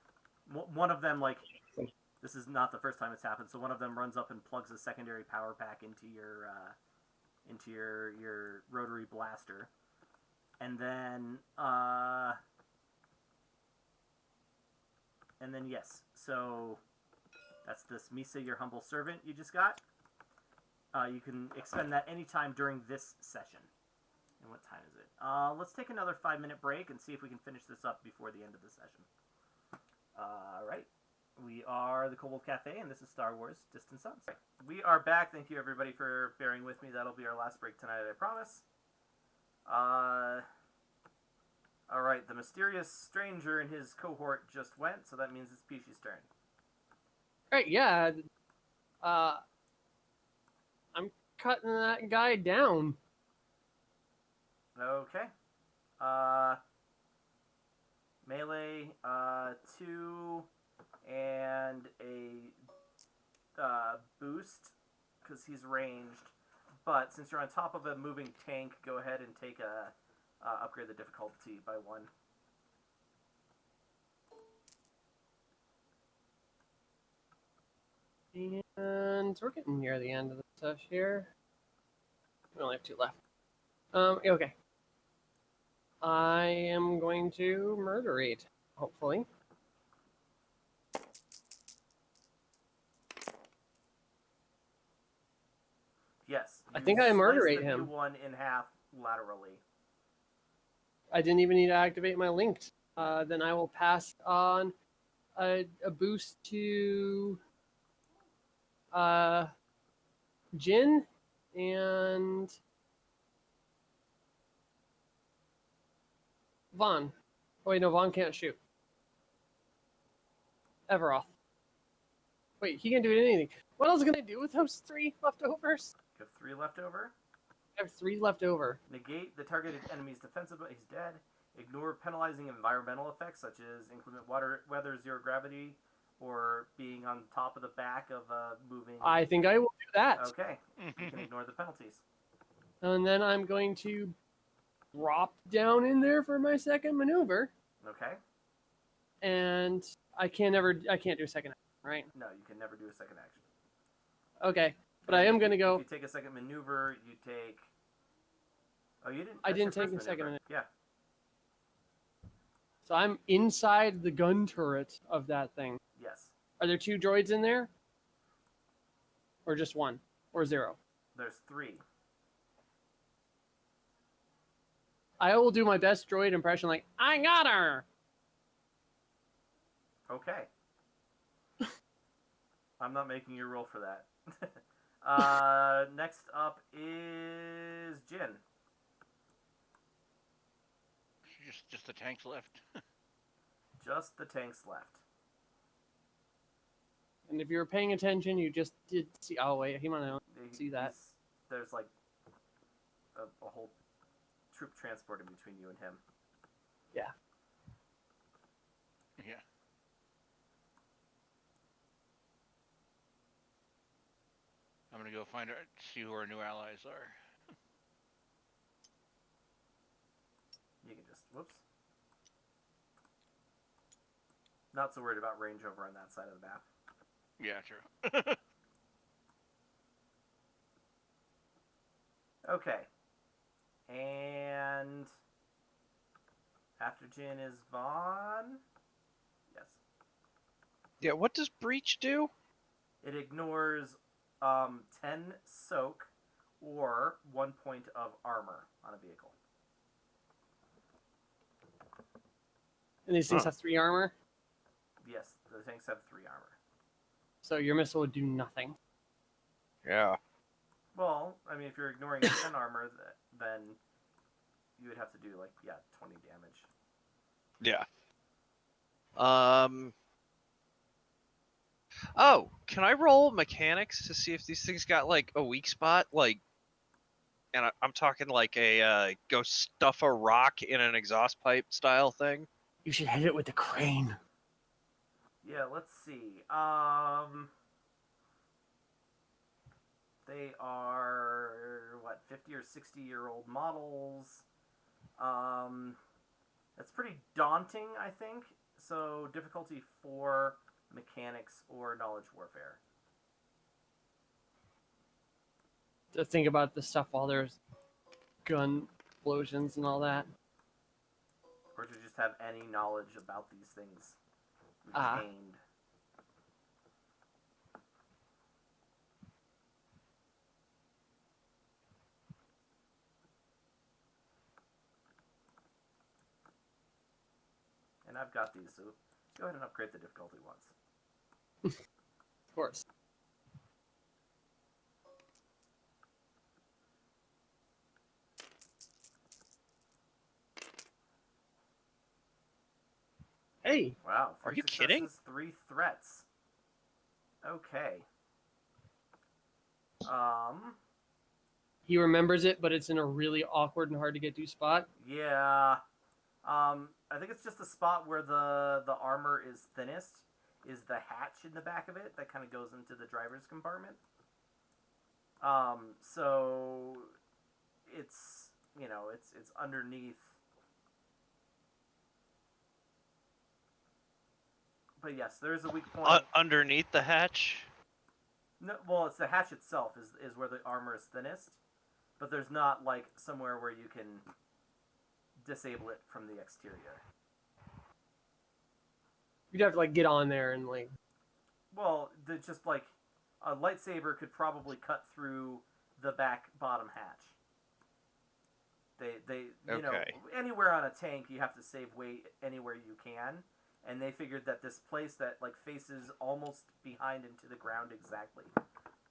One of them, like, this is not the first time it's happened, so one of them runs up and plugs a secondary power pack into your rotary blaster. And then, yes, so that's this Misa, your humble servant you just got. You can expend that anytime during this session. And what time is it? Let's take another 5-minute break and see if we can finish this up before the end of the session. Alright. We are the Kobold Cafe, and this is Star Wars Distant Suns. We are back. Thank you, everybody, for bearing with me. That'll be our last break tonight, I promise. Alright, the mysterious stranger and his cohort just went, so that means it's Pishi's turn. Right, yeah. I'm cutting that guy down. Okay. Melee, 2, and a boost, because he's ranged. But since you're on top of a moving tank, go ahead and take upgrade the difficulty by 1. And we're getting near the end of the stuff here. We only have 2 left. Okay. I am going to murderate, hopefully. Yes. I you think I slice murderate the him. one in half laterally. I didn't even need to activate my linked. Then I will pass on a boost to Jin and Vaughn. Oh, wait, no, Vaughn can't shoot. Everoth. Wait, he can't do anything. What else can I do with those 3 leftovers? You have 3 left over. I have 3 left over. Negate the targeted enemy's defensive. He's dead. Ignore penalizing environmental effects such as inclement weather, zero gravity, or being on top of the back of a moving. I think I will do that. Okay, you can ignore the penalties. And then I'm going to drop down in there for my second maneuver. Okay. And I can't do a second action, right? No, you can never do a second action. Okay. But I am going to go. If you take a second maneuver, you take. Oh, you didn't. I that's your didn't take first a second maneuver. Yeah. So I'm inside the gun turret of that thing. Yes. Are there 2 droids in there? Or just 1? Or 0? There's 3. I will do my best droid impression like, I got her! Okay. I'm not making you roll for that. Next up is Jin. Just the tanks left. Just the tanks left. And if you were paying attention, you just did see. Oh, wait, he might not see that. There's like a whole troop transport in between you and him. Yeah. Yeah. I'm gonna go see who our new allies are. You can just, whoops. Not so worried about range over on that side of the map. Yeah, true. Okay. And after Jin is Vaughn. Yes. Yeah, what does breach do? It ignores 10 soak or 1 point of armor on a vehicle. And these things have 3 armor, Yes, the tanks have 3 armor. so your missile would do nothing. Yeah. Well, I mean, if you're ignoring 10 armor, then you would have to do, like, 20 damage. Yeah. Oh, can I roll mechanics to see if these things got like a weak spot? Like, and I'm talking like a go stuff a rock in an exhaust pipe style thing. You should hit it with the crane. Yeah, let's see. They are, 50 or 60-year-old models. That's pretty daunting, I think. So, difficulty 4, mechanics, or knowledge warfare. To think about the stuff while there's gun explosions and all that. Or to just have any knowledge about these things Ah. retained. And I've got these, so go ahead and upgrade the difficulty once. Of course. Hey, Wow. Are 3 you kidding? successes, 3 threats. Okay. he remembers it, but it's in a really awkward and hard to get to spot. Yeah. I think it's just the spot where the armor is thinnest is the hatch in the back of it that kind of goes into the driver's compartment. So it's, it's underneath. But yes, there is a weak point. Underneath the hatch. No, well, it's the hatch itself is where the armor is thinnest, but there's not like somewhere where you can disable it from the exterior. You'd have to like get on there and like. Well, just like a lightsaber could probably cut through the back bottom hatch. They you know, Okay. anywhere on a tank you have to save weight anywhere you can, and they figured that this place that like faces almost behind into the ground exactly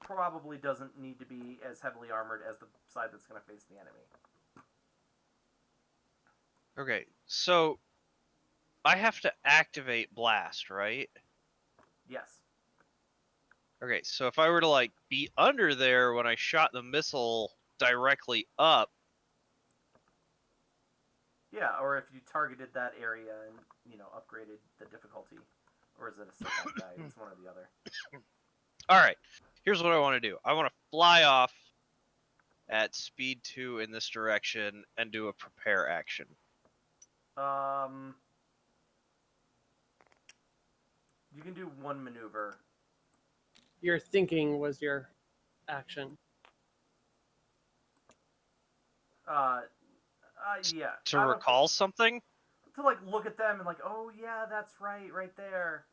probably doesn't need to be as heavily armored as the side that's going to face the enemy. Okay, so I have to activate blast, right? Yes. Okay, so if I were to like be under there when I shot the missile directly up, Yeah, or if you targeted that area and upgraded the difficulty, or is it a set guide? It's one or the other. All right. Here's what I want to do. I want to fly off at speed 2 in this direction and do a prepare action. You can do one maneuver. Your thinking was your action. Yeah. To I don't- recall something? To like look at them and like, oh yeah, that's right there.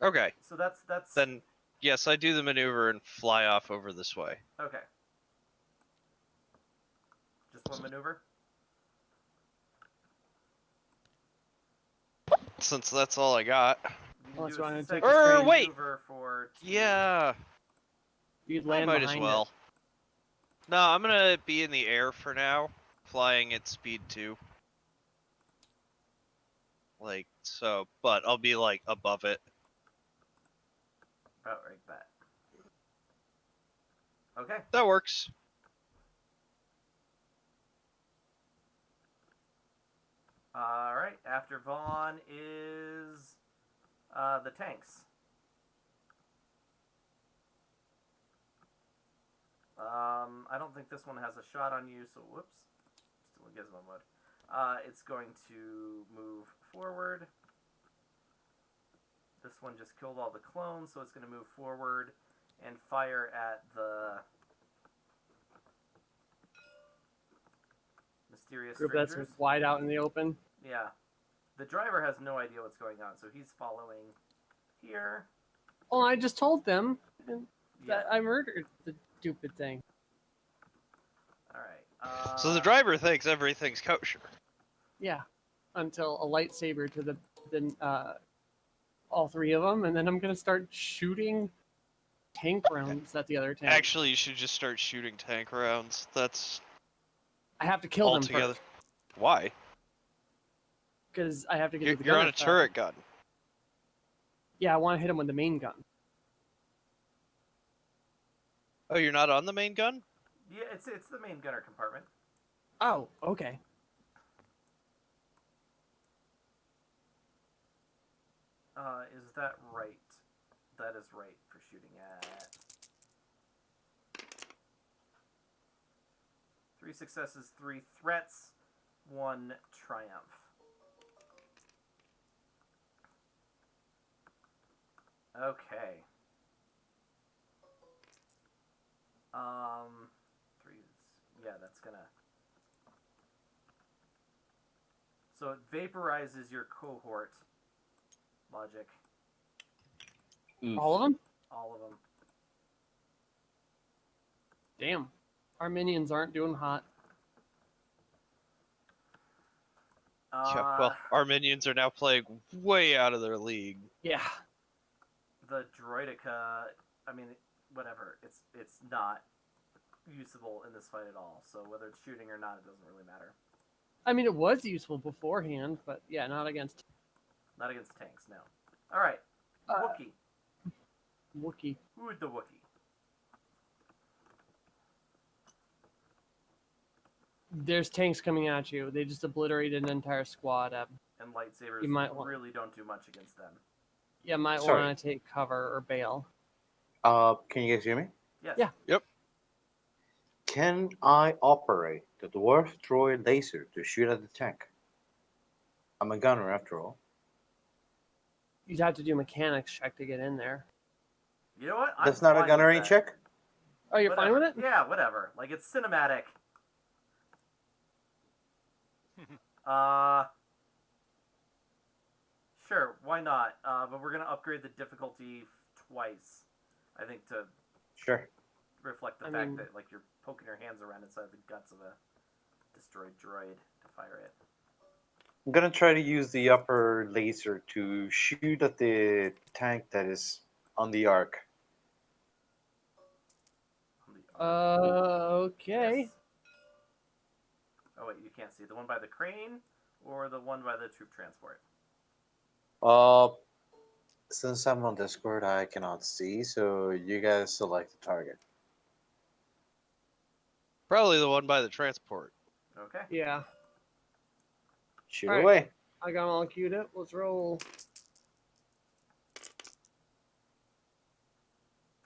Okay. So that's Then, yes, I do the maneuver and fly off over this way. okay. Just one maneuver. Since that's all I got. You Unless do you a wanna second take a strange- wait! maneuver for two. Yeah, You'd I land might as behind well. it. No, I'm gonna be in the air for now, flying at speed 2. Like, so, but I'll be, like, above it. About right back. Okay. That works. All right. After Vaughn is the tanks. I don't think this one has a shot on you, so whoops. Still in Gizmo mode. It's going to move forward. This one just killed all the clones, so it's going to move forward and fire at the mysterious Group that's strangers. wide out in the open. Yeah. The driver has no idea what's going on, so he's following here. Oh, I just told them Yeah. that I murdered the stupid thing. Alright. So the driver thinks everything's kosher. Yeah, until a lightsaber to all three of them, and then I'm gonna start shooting tank rounds at the other tank. Actually, you should just start shooting tank rounds. That's I have to kill them altogether. first Why? because I have to get You're, to the you're gun. on a turret gun. Yeah, I want to hit him with the main gun. Oh, you're not on the main gun? Yeah, it's the main gunner compartment. Oh, okay. Is that right? That is right for shooting at. 3 successes, 3 threats, 1 triumph. Okay. 3. Yeah, that's gonna. So it vaporizes your cohort. Logic. Oof. All of them? All of them. Damn. Our minions aren't doing hot. Yeah, well, our minions are now playing way out of their league. Yeah. The droidica, I mean, whatever. It's not usable in this fight at all. So whether it's shooting or not, it doesn't really matter. I mean, it was useful beforehand, but yeah, not against Not against tanks, no. All right, Wookiee. Wookiee. Who is the Wookiee? There's tanks coming at you. They just obliterated an entire squad. And lightsabers You might want- really don't do much against them. You might Sorry. want to take cover or bail. Can you guys hear me? Yes. Yeah. Can I operate the dwarf droid laser to shoot at the tank? I'm a gunner after all. You'd have to do a mechanics check to get in there. You know what? That's I'm not a fine with gunnery that. check? Oh, you're fine with it? Whatever. Yeah, whatever. Like, it's cinematic. Sure, why not? But we're gonna upgrade the difficulty twice, I think, to Sure. reflect the I fact mean- that like you're poking your hands around inside the guts of a destroyed droid to fire it. I'm gonna try to use the upper laser to shoot at the tank that is on the arc. On the Okay. Yes. Oh wait, you can't see the one by the crane or the one by the troop transport. Since I'm on Discord, I cannot see, so you guys select the target. Probably the one by the transport. Okay. Yeah, Shoot Alright. away. I got them all queued up. Let's roll.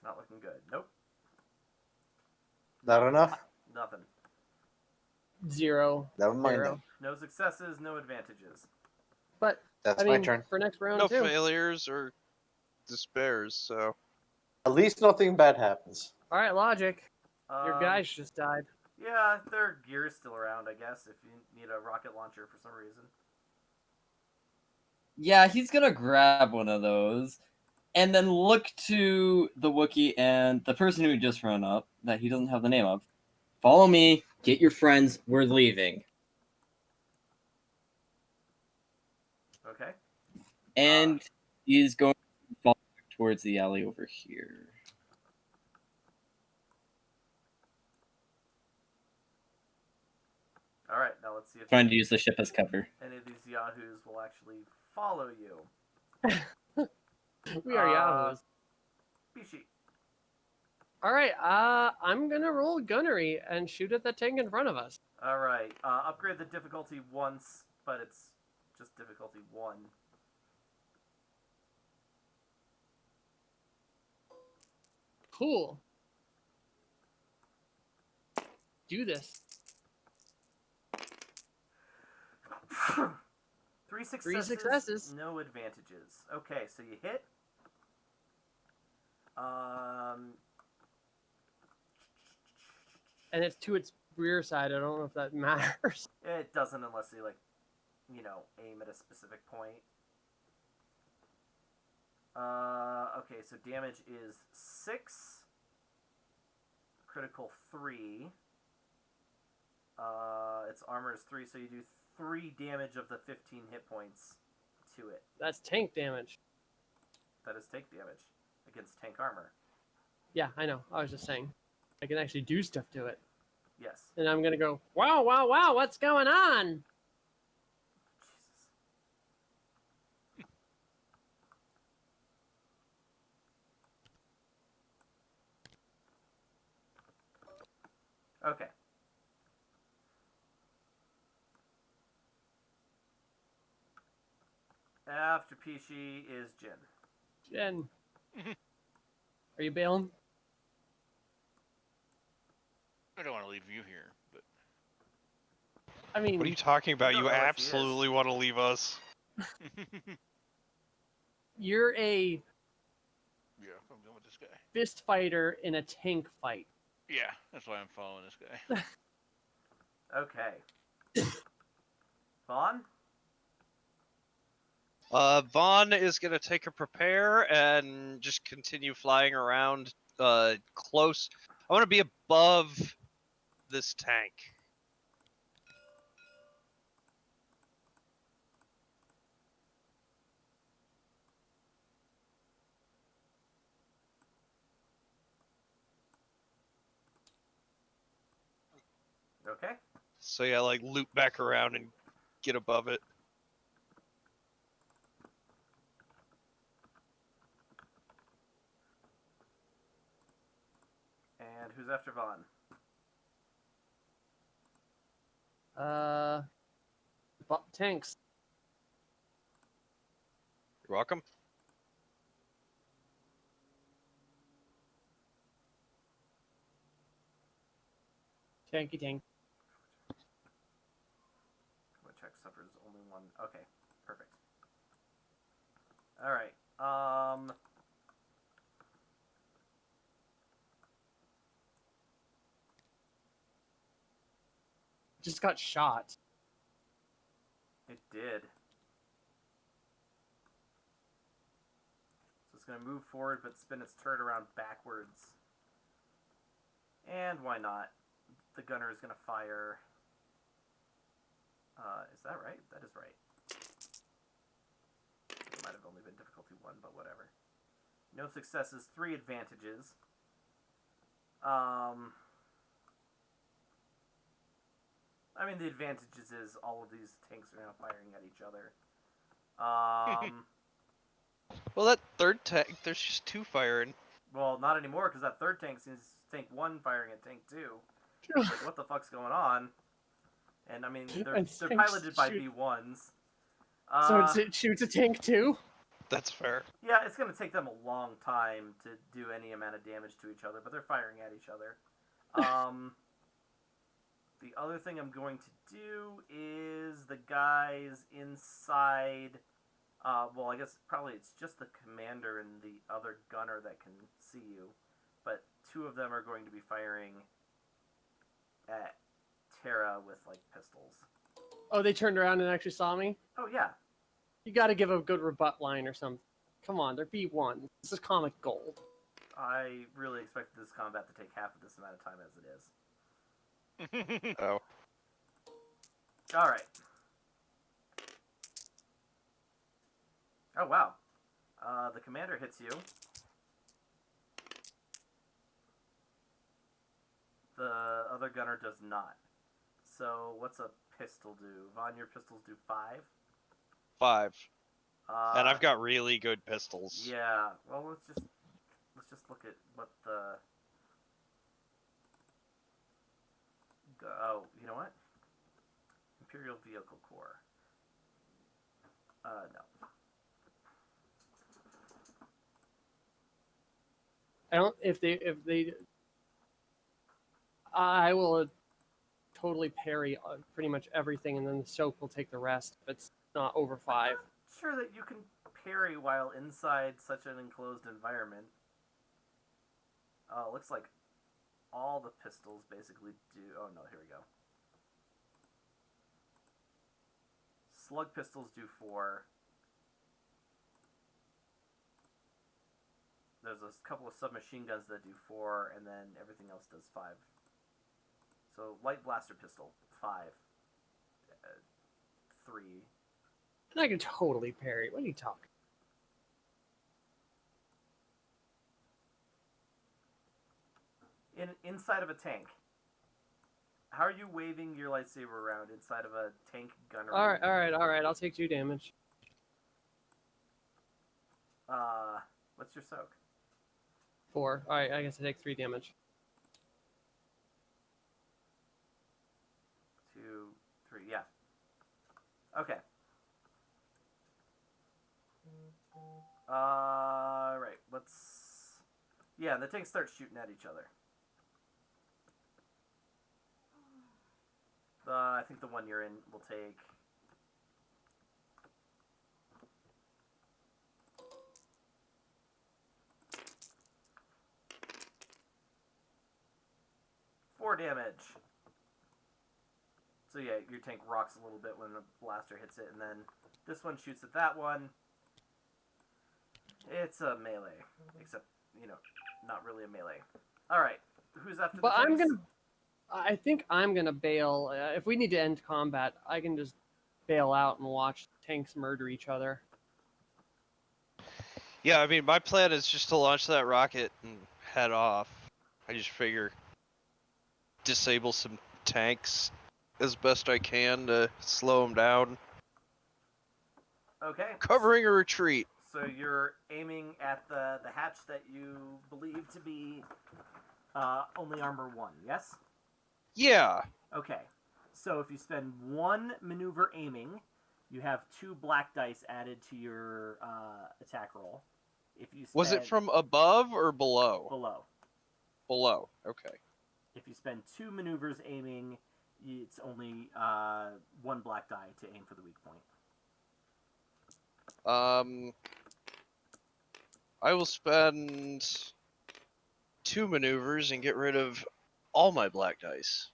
Not looking good. Nope. Not enough? Nothing. 0. Never mind 0. then. No successes, no advantages. But That's I my mean, turn. for next round No too. failures or despairs, so. At least nothing bad happens. All right, logic. Your Um, guys just died. Yeah, their gear's still around, I guess, if you need a rocket launcher for some reason. Yeah, he's gonna grab one of those and then look to the Wookiee and the person who just ran up that he doesn't have the name of. Follow me, get your friends, we're leaving. Okay. And he's going to fall towards the alley over here. All right, now let's see if Trying to use the ship as cover. any of these yahoos will actually follow you. We are yahoos. Bishi. All right, I'm gonna roll gunnery and shoot at the tank in front of us. All right. Upgrade the difficulty once, but it's just difficulty 1. Cool. Do this. 3 successes. 3 successes. No advantages. Okay, so you hit. And it's to its rear side. I don't know if that matters. It doesn't unless you aim at a specific point. Okay, so damage is 6. Critical 3. Its armor is 3, so you do 3 damage of the 15 hit points to it. That's tank damage. That is tank damage against tank armor. Yeah, I know. I was just saying. I can actually do stuff to it. Yes. And I'm gonna go, wow, wow, wow, what's going on? Jesus. Okay. After Pishi is Jin. Jen. Are you bailing? I don't want to leave you here, but I mean, What are you talking about? You You don't know if he is. absolutely want to leave us. you're a yeah, I'm going with this guy. fist fighter in a tank fight. Yeah, that's why I'm following this guy. Okay. Vaughn? Vaughn is gonna take a prepare and just continue flying around close. I want to be above this tank. Okay. So yeah, like loop back around and get above it. And who's after Vaughn? Tanks. You're welcome. Tanky tank. Check suffers only 1. Okay, perfect. All right. Just got shot. It did. So it's gonna move forward, but spin its turret around backwards. And why not? The gunner is gonna fire. Is that right? That is right. It might have only been difficulty 1, but whatever. No successes, 3 advantages. I mean, the advantages is all of these tanks are now firing at each other. Well, that third tank, there's just 2 firing. Well, not anymore, because that third tank seems tank 1 firing at tank 2. Like, what the fuck's going on? And I mean, And they're tanks piloted by shoot- B1s. So it shoots a tank too. That's fair. Yeah, it's going to take them a long time to do any amount of damage to each other, but they're firing at each other. The other thing I'm going to do is the guys inside. Well, I guess probably it's just the commander and the other gunner that can see you, but two of them are going to be firing at Terra with like pistols. Oh, they turned around and actually saw me. Oh yeah, You got to give a good rebut line or something. Come on, they're B1. This is comic gold. I really expected this combat to take half of this amount of time as it is. Oh. All right. Oh wow. The commander hits you. The other gunner does not. So what's a pistol do? Vaughn, your pistols do 5. 5. And I've Uh, got really good pistols. Yeah. Well, let's just look at what the. Oh, you know what? Imperial Vehicle Corps. No. I don't. If they. I will totally parry pretty much everything, and then the soak will take the rest if it's not over 5. I'm not sure that you can parry while inside such an enclosed environment. Looks like all the pistols basically do. Oh no, here we go. Slug pistols do 4. There's a couple of submachine guns that do 4, and then everything else does 5. So light blaster pistol 5, 3. And I can totally parry. What are you talking? Inside of a tank. How are you waving your lightsaber around inside of a tank gunner? All right. I'll take 2 damage. What's your soak? 4. All right, I guess I take 3 damage. 2, 3, yeah. Okay. Right, let's... Yeah, the tanks start shooting at each other. I think the one you're in will take... Four damage. So yeah, your tank rocks a little bit when a blaster hits it, and then this one shoots at that one. It's a melee, except, you know, not really a melee. Alright, who's after But the tanks? I think I'm gonna bail. If we need to end combat, I can just bail out and watch tanks murder each other. Yeah, I mean, my plan is just to launch that rocket and head off. I just figure disable some tanks as best I can to slow them down. Okay. Covering a retreat. So you're aiming at the hatch that you believe to be only armor 1, yes? Yeah. Okay. So if you spend 1 maneuver aiming, you have 2 black dice added to your attack roll. If you Was it spend- from above or below? below? Below. Okay. If you spend 2 maneuvers aiming, it's only 1 black die to aim for the weak point. I will spend 2 maneuvers and get rid of all my black dice.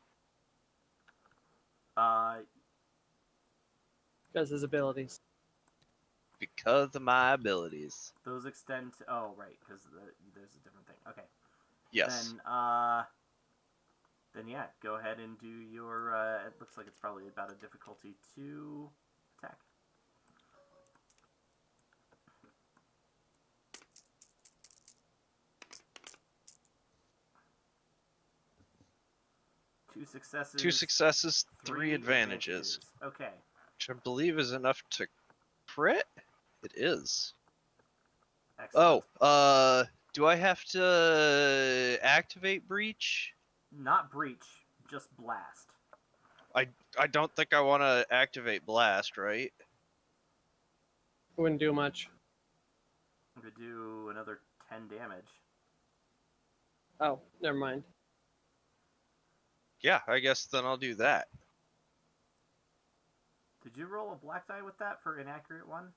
Because his abilities. Because of my abilities. Those extend to... Oh, right, because there's a different thing. Okay. Yes. Then yeah, go ahead and do your... it looks like it's probably about a difficulty 2 attack. Two successes. 2 successes, 3 advantages. Okay. Which I believe is enough to crit? It is. Excellent. Oh, do I have to activate breach? Not breach, just blast. I don't think I want to activate blast, right? Wouldn't do much. I'm gonna do another 10 damage. Oh, never mind. Yeah, I guess then I'll do that. Did you roll a black die with that for inaccurate one?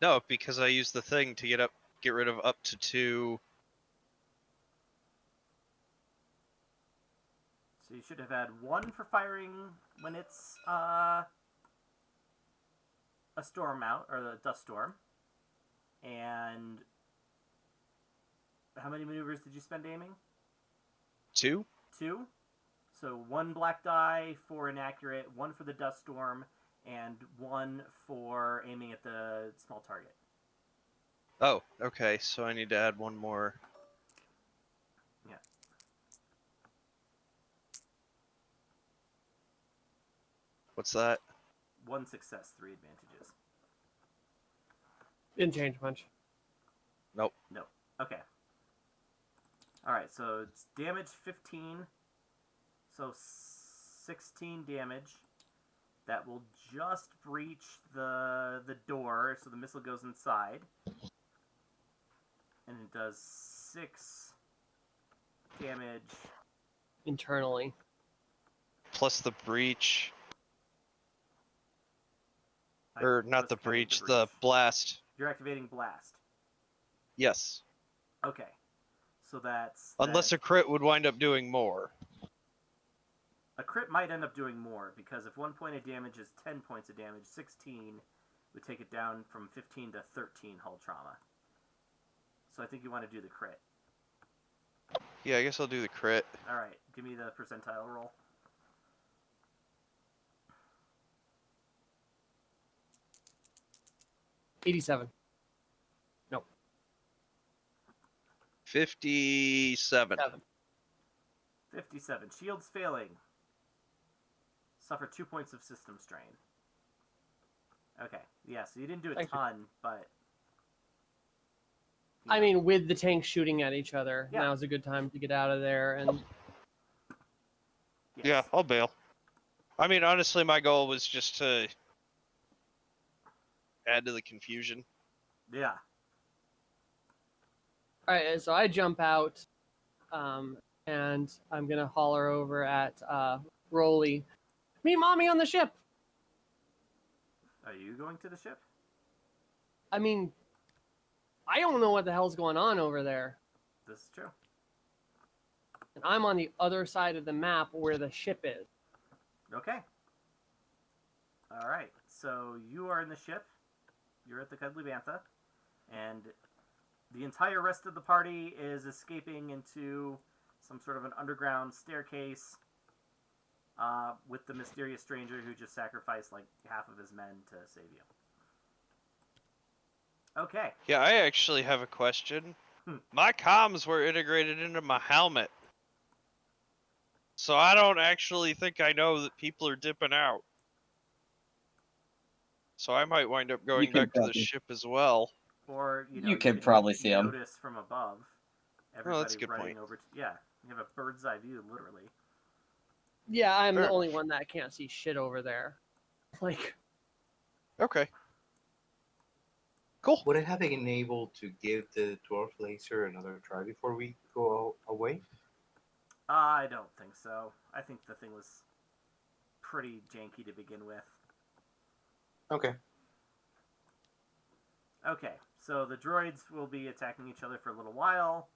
No, because I used the thing to get rid of up to 2. So you should have had 1 for firing when it's a storm out, or the dust storm. And how many maneuvers did you spend aiming? 2? 2. So 1 black die for inaccurate, 1 for the dust storm, and 1 for aiming at the small target. Oh, okay. So I need to add 1 more. Yeah. What's that? 1 success, 3 advantages. Didn't change much. No. Okay. Alright, so it's damage 15. So 16 damage. That will just breach the door, so the missile goes inside. And it does 6 damage. Internally. Plus the breach. I Or not was the cutting breach, the blast. You're activating blast. Yes. Okay. So that's... Unless that. a crit would wind up doing more. A crit might end up doing more, because if 1 point of damage is 10 points of damage, 16 would take it down from 15 to 13 hull trauma. So I think you want to do the crit. Yeah, I guess I'll do the crit. Alright, give me the percentile roll. 87. 57. 57. Shields failing. Suffer 2 points of system strain. Okay, yeah, so you didn't do a Thank you. ton, but... I mean, with the tanks shooting at each other, Yeah. now's a good time to get out of there. And yes. Yeah, I'll bail. I mean, honestly, my goal was just to add to the confusion. Yeah. all right, so I jump out, and I'm gonna holler over at Rolly. Meet mommy on the ship. Are you going to the ship? I mean, I don't know what the hell's going on over there, This is true. and I'm on the other side of the map where the ship is. Okay. Alright, so you are in the ship. You're at the Cuddly Bantha. And the entire rest of the party is escaping into some sort of an underground staircase with the mysterious stranger who just sacrificed like half of his men to save you. Okay. Yeah, I actually have a question. Hmm. My comms were integrated into my helmet. So I don't actually think I know that people are dipping out. So I might wind up going could back to the probably- ship as well. Or, you know, You could probably see 'em. notice from above. Everybody that's a good running point. over to... Yeah, you have a bird's eye view, literally. Yeah, I'm the Fair only enough. one that can't see shit over there. Like, Okay. Cool. Would I have been able to give the dwarf laser another try before we go away? I don't think so. I think the thing was pretty janky to begin with. Okay. Okay, so the droids will be attacking each other for a little while,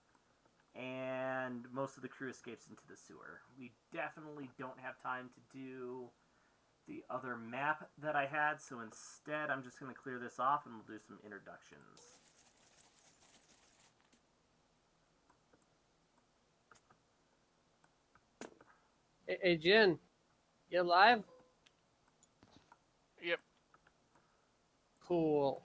and most of the crew escapes into the sewer. We definitely don't have time to do the other map that I had, so instead I'm just going to clear this off and we'll do some introductions. hey Jin, you alive? Yep. Cool.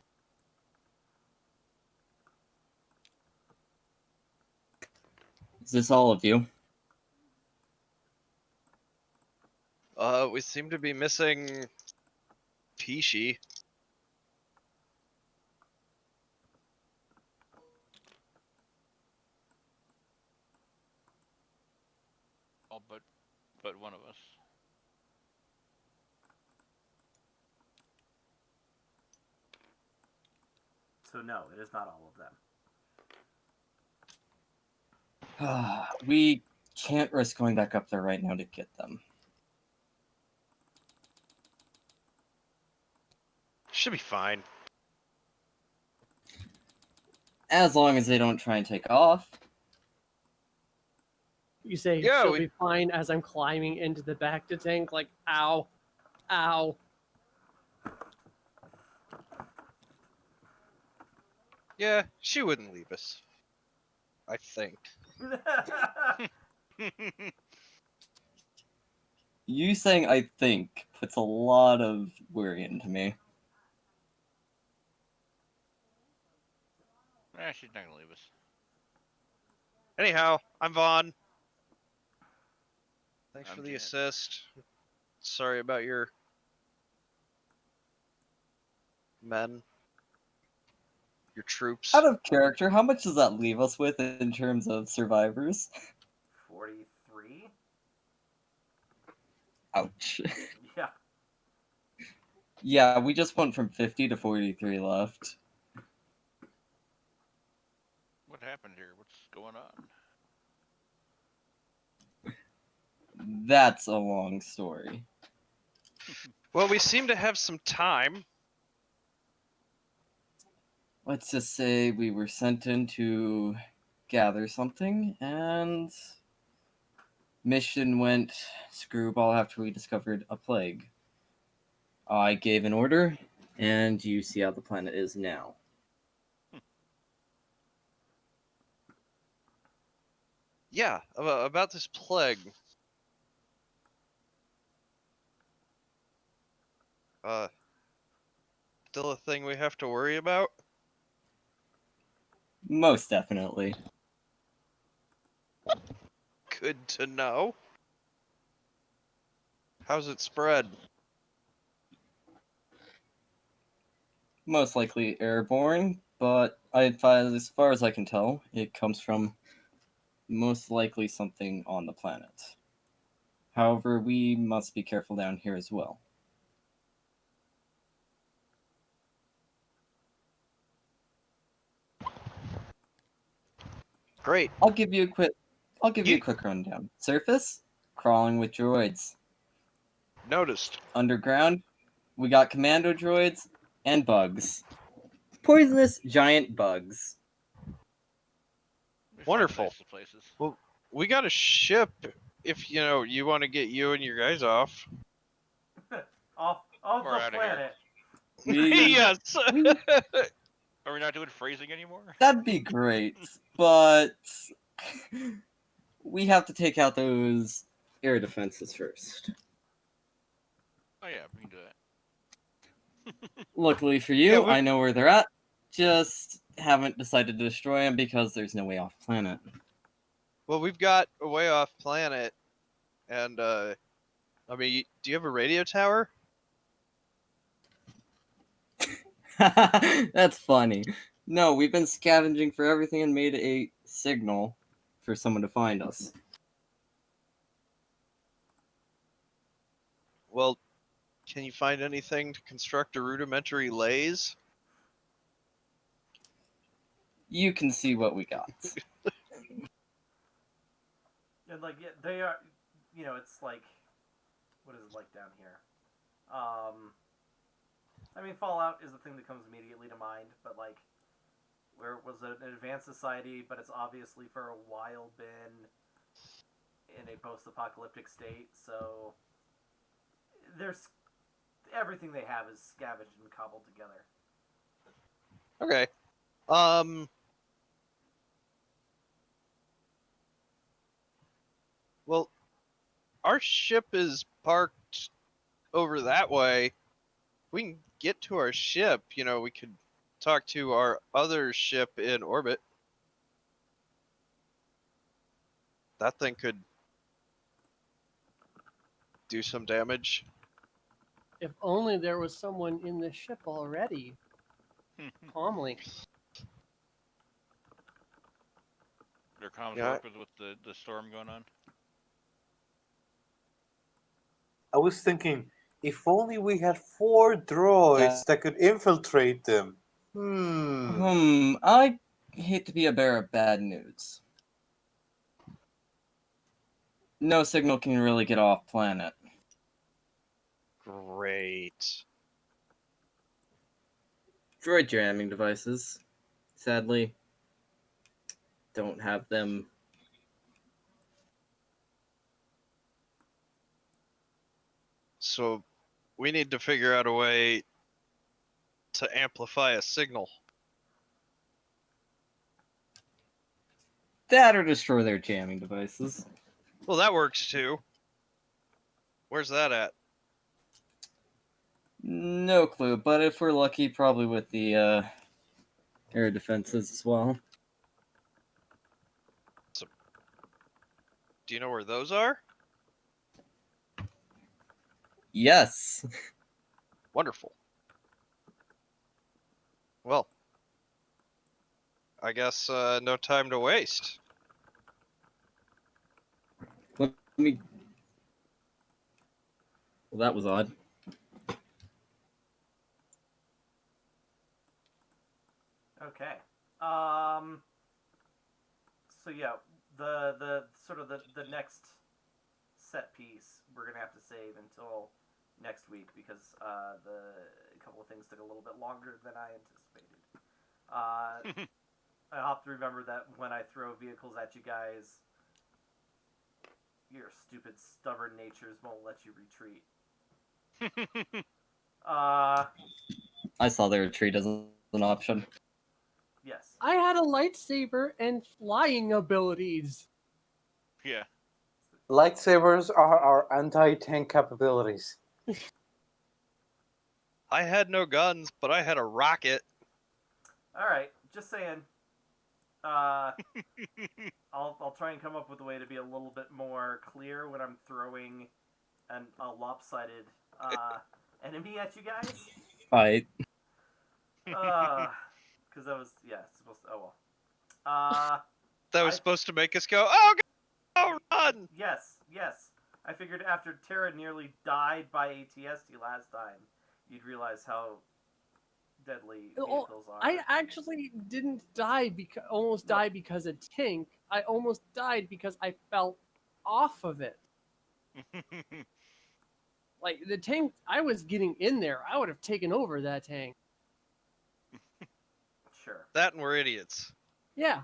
Is this all of you? We seem to be missing Pishi. All but but one of us. So no, it is not all of them. We can't risk going back up there right now to get them. Should be fine. As long as they don't try and take off. You say Yeah, she'll we- be fine as I'm climbing into the back to tank, like, ow, ow. Yeah, she wouldn't leave us. I think. You saying I think puts a lot of worry into me. She's not gonna leave us. Anyhow, I'm Vaughn. Thanks I'm for the Jet. assist. Sorry about your men. Your troops. Out of character, how much does that leave us with in terms of survivors? 43? Ouch. Yeah. Yeah, we just went from 50 to 43 left. What happened here? What's going on? That's a long story. Well, we seem to have some time. Let's just say we were sent in to gather something, and mission went screwball after we discovered a plague. I gave an order, and you see how the planet is now. Yeah, about this plague. Still a thing we have to worry about? Most definitely. Good to know. How's it spread? Most likely airborne, but as far as I can tell, it comes from most likely something on the planet. However, we must be careful down here as well. Great. I'll give you a You- quick rundown. Surface, crawling with droids. Noticed. Underground, we got commando droids and bugs. Poisonous giant bugs. We find Wonderful. nicer places. We got a ship if you want to get you and your guys off. Off We're the outta here. planet. Yes. Are we not doing phrasing anymore? That'd be great, but we have to take out those air defenses first. Oh yeah, we can do that. Luckily for you, Yeah, we- I know where they're at. Just haven't decided to destroy them because there's no way off planet. Well, we've got a way off planet, and I mean, do you have a radio tower? That's funny. No, we've been scavenging for everything and made a signal for someone to find us. Well, can you find anything to construct a rudimentary laze? You can see what we got. And like, yeah, they are, it's like, what is it like down here? I mean, Fallout is the thing that comes immediately to mind, but like, where was it an advanced society, but it's obviously for a while been in a post-apocalyptic state, so there's everything they have is scavenged and cobbled together. Okay. Well, our ship is parked over that way. We can get to our ship. We could talk to our other ship in orbit. That thing could do some damage. If only there was someone in the ship already. Calmly. Their comms Yeah. work with the storm going on. I was thinking, if only we had 4 droids that could infiltrate them. I hate to be a bearer of bad news. No signal can really get off planet. Great. Droid jamming devices, sadly, don't have them. So we need to figure out a way to amplify a signal. That or destroy their jamming devices. Well, that works too. Where's that at? No clue, but if we're lucky, probably with the air defenses as well. Do you know where those are? Yes. Wonderful. Well, I guess no time to waste. Let me. Well, that was odd. Okay. So yeah, the sort of the next set piece we're gonna have to save until next week because a couple of things took a little bit longer than I anticipated. I have to remember that when I throw vehicles at you guys, your stupid stubborn natures won't let you retreat. I saw the retreat as an option. Yes. I had a lightsaber and flying abilities. Yeah. Lightsabers are our anti-tank capabilities. I had no guns, but I had a rocket. All right. Just saying. I'll try and come up with a way to be a little bit more clear when I'm throwing a lopsided enemy at you guys. Fight. Because that was supposed to. Oh well. That was I- supposed to make us go, oh, God, oh, run! Yes. I figured after Terra nearly died by ATST last time, you'd realize how deadly Oh, vehicles are. I actually didn't die almost die because of tank. I almost died because I fell off of it. Like the tank, I was getting in there. I would have taken over that tank. Sure. That and we're idiots. Yeah,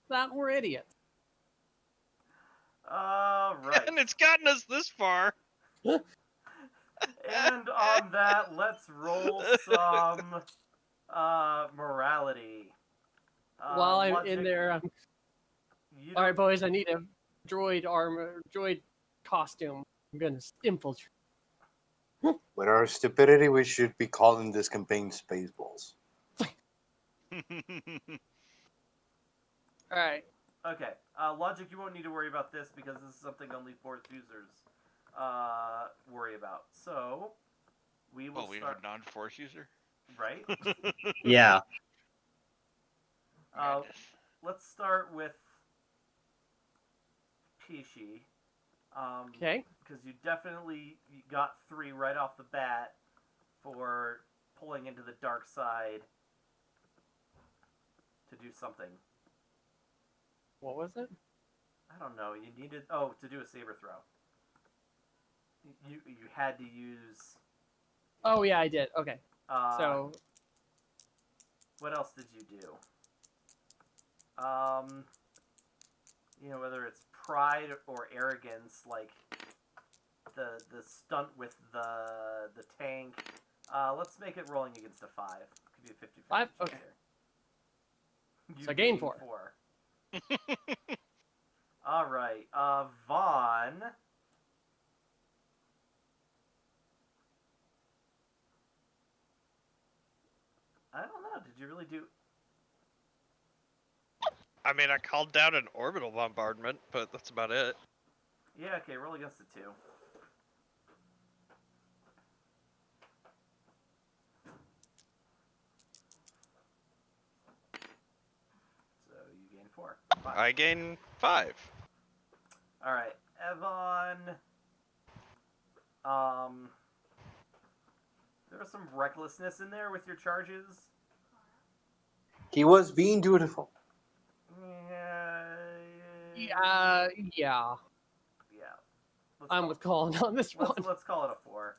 that we're idiots. Right. And it's gotten us this far. And on that, let's roll some morality. While I'm Logic, in there, you all right, don't- boys, I need a droid armor, droid costume. I'm gonna infiltrate. With our stupidity, we should be calling this campaign Spaceballs. All right. Okay. Logic, you won't need to worry about this because this is something only Force users worry about. So, we will Oh, we have start. a non-force user? Right? Yeah. Madness. Let's start with Pishi. Okay. Because you definitely got 3 right off the bat for pulling into the dark side to do something. What was it? I don't know. You needed to do a saber throw. You had to use. Oh yeah, I did. Okay. So what else did you do? Whether it's pride or arrogance, like the stunt with the tank. Let's make it rolling against a 5. Could be a 50. 5? Okay. So I gained 4. All right, Vaughn. I don't know. Did you really do? I mean, I called down an orbital bombardment, but that's about it. Yeah. Okay. Roll against the 2. So you gain 4. 5. I gain 5. All right, Evon. There was some recklessness in there with your charges. He was being dutiful. Yeah. Yeah. Yeah. Let's I'm call- with Colin on this one. Let's call it a 4.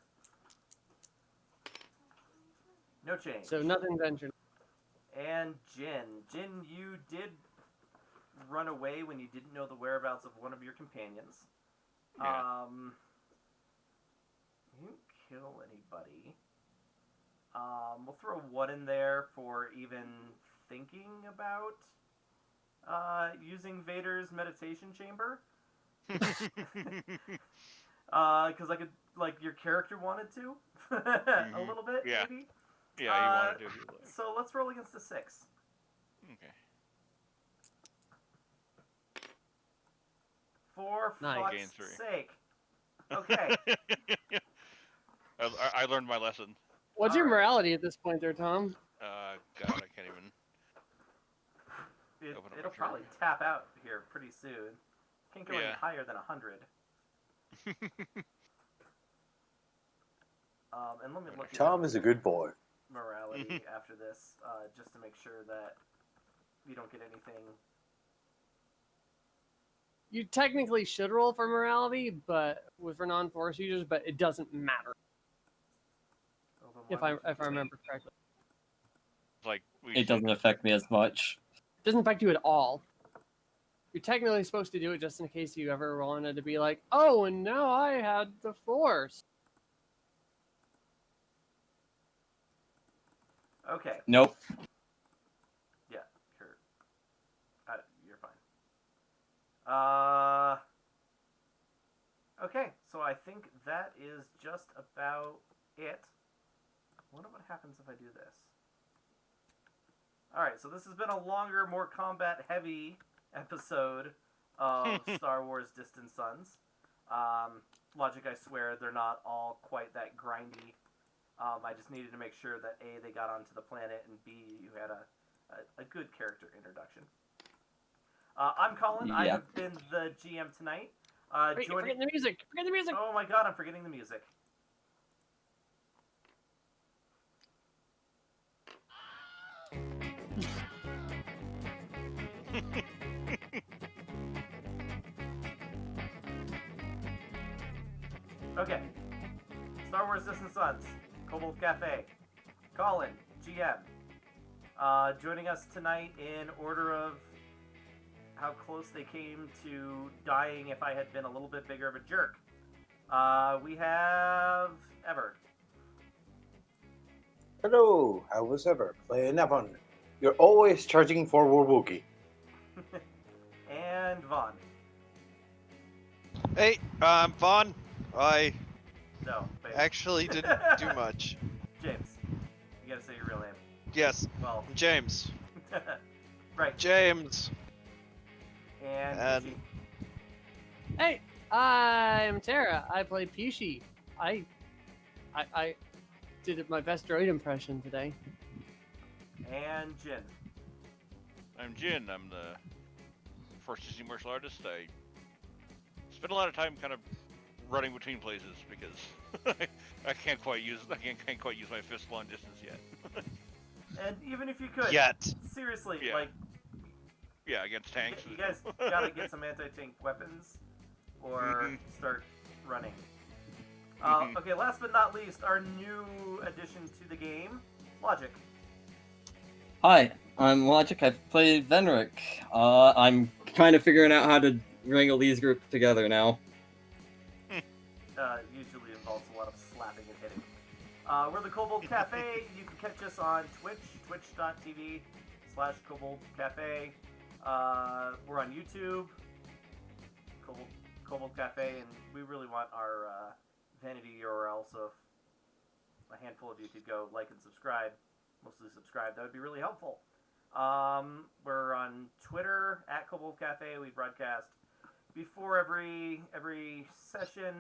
No change. So nothing ventured. And Jin. Jin, you did run away when you didn't know the whereabouts of one of your companions. Yeah. You didn't kill anybody. We'll throw 1 in there for even thinking about using Vader's meditation chamber. Because I could, like, your character wanted to a little bit, Yeah. maybe. Yeah, you wanted to. If you like. So let's roll against a 6. Okay. For Nice. Gain fuck's 3. sake. Okay. I learned my lesson. What's your Alright. morality at this point there, Tom? God, I can't even. Open up my It'll chart. probably tap out here pretty soon. Can't go any Yeah. higher than 100. And let me look at Tom is a good boy. morality after this, just to make sure that you don't get anything. You technically should roll for morality, but for non-force users, but it doesn't matter if I remember correctly. Like we It doesn't affect me as much. It doesn't affect you at all. You're technically supposed to do it just in case you ever wanted to be like, oh, and now I had the force. Okay. Nope. Yeah, sure. You're fine. Okay, so I think that is just about it. I wonder what happens if I do this. Alright, so this has been a longer, more combat-heavy episode of Star Wars Distant Sons. Logic, I swear, they're not all quite that grindy. I just needed to make sure that A, they got onto the planet, and B, you had a good character introduction. I'm Colin. I Yeah. have been the GM tonight. Wait, you're forgetting the music. Forget the music. Oh my god, I'm forgetting the music. Okay. Star Wars Distant Sons, Kobold Cafe, Colin, GM. Joining us tonight in order of how close they came to dying if I had been a little bit bigger of a jerk. We have Ever. Hello, how was ever? Playing Evan. You're always charging for Wookie. And Vaughn. Hey, I'm Vaughn. I No, wait. actually didn't do much. James. You gotta say your real name. Yes, Well, I'm James. right. James. And And Hey, I'm Tara. I play Pishi. I did my best droid impression today. and Jin. I'm Jin. I'm the first Disney martial artist. I spend a lot of time kind of running between places because I can't quite use my fist long distance yet. And even if you could, yet. seriously, Yeah. like, Yeah, against tanks. you guys gotta get some anti-tank weapons or start running. Okay, last but not least, our new addition to the game, Logic. Hi, I'm Logic. I play Venric. I'm kind of figuring out how to wrangle these groups together now. Usually involves a lot of slapping and hitting. We're the Kobold Cafe. You can catch us on Twitch, twitch.tv/Kobold Cafe. We're on YouTube, Kobold Cafe, and we really want our vanity URL, so if a handful of you could go like and subscribe, mostly subscribe, that would be really helpful. We're on Twitter, @Kobold Cafe. We broadcast before every session.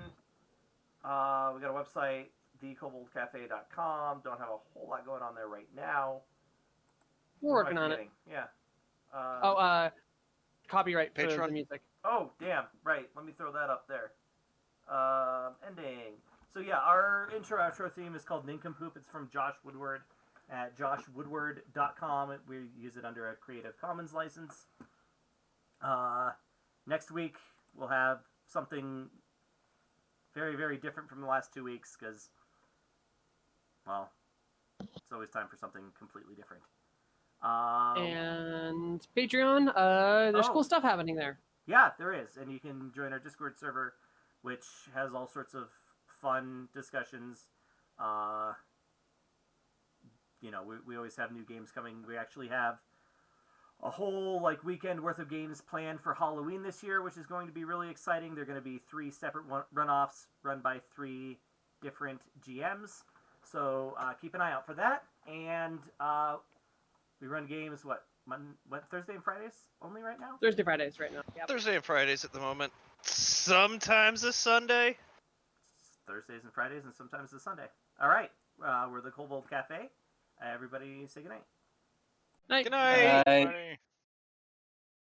We got a website, thekoboldcafe.com. Don't have a whole lot going on there right now. We're What am working I on it. forgetting? Yeah. Copyright for the Patreon? music. Oh, damn. Right. Let me throw that up there. Ending. So yeah, our intro outro theme is called Nincompoop. It's from Josh Woodward at joshwoodward.com. We use it under a Creative Commons license. Next week we'll have something very, very different from the last 2 weeks because, well, it's always time for something completely different. And Patreon, there's Oh. cool stuff happening there. Yeah, there is, and you can join our Discord server, which has all sorts of fun discussions. We always have new games coming. We actually have a whole weekend worth of games planned for Halloween this year, which is going to be really exciting. They're going to be 3 separate runoffs run by 3 different GMs. So keep an eye out for that. And we run games what Thursday and Fridays only right now. Thursday, Fridays right now. Yep. Thursday and Fridays at the moment. Sometimes a Sunday. Thursdays and Fridays, and sometimes a Sunday. All right, we're the Kobold Cafe. Everybody say goodnight. Night. Good night. Bye. Buddy.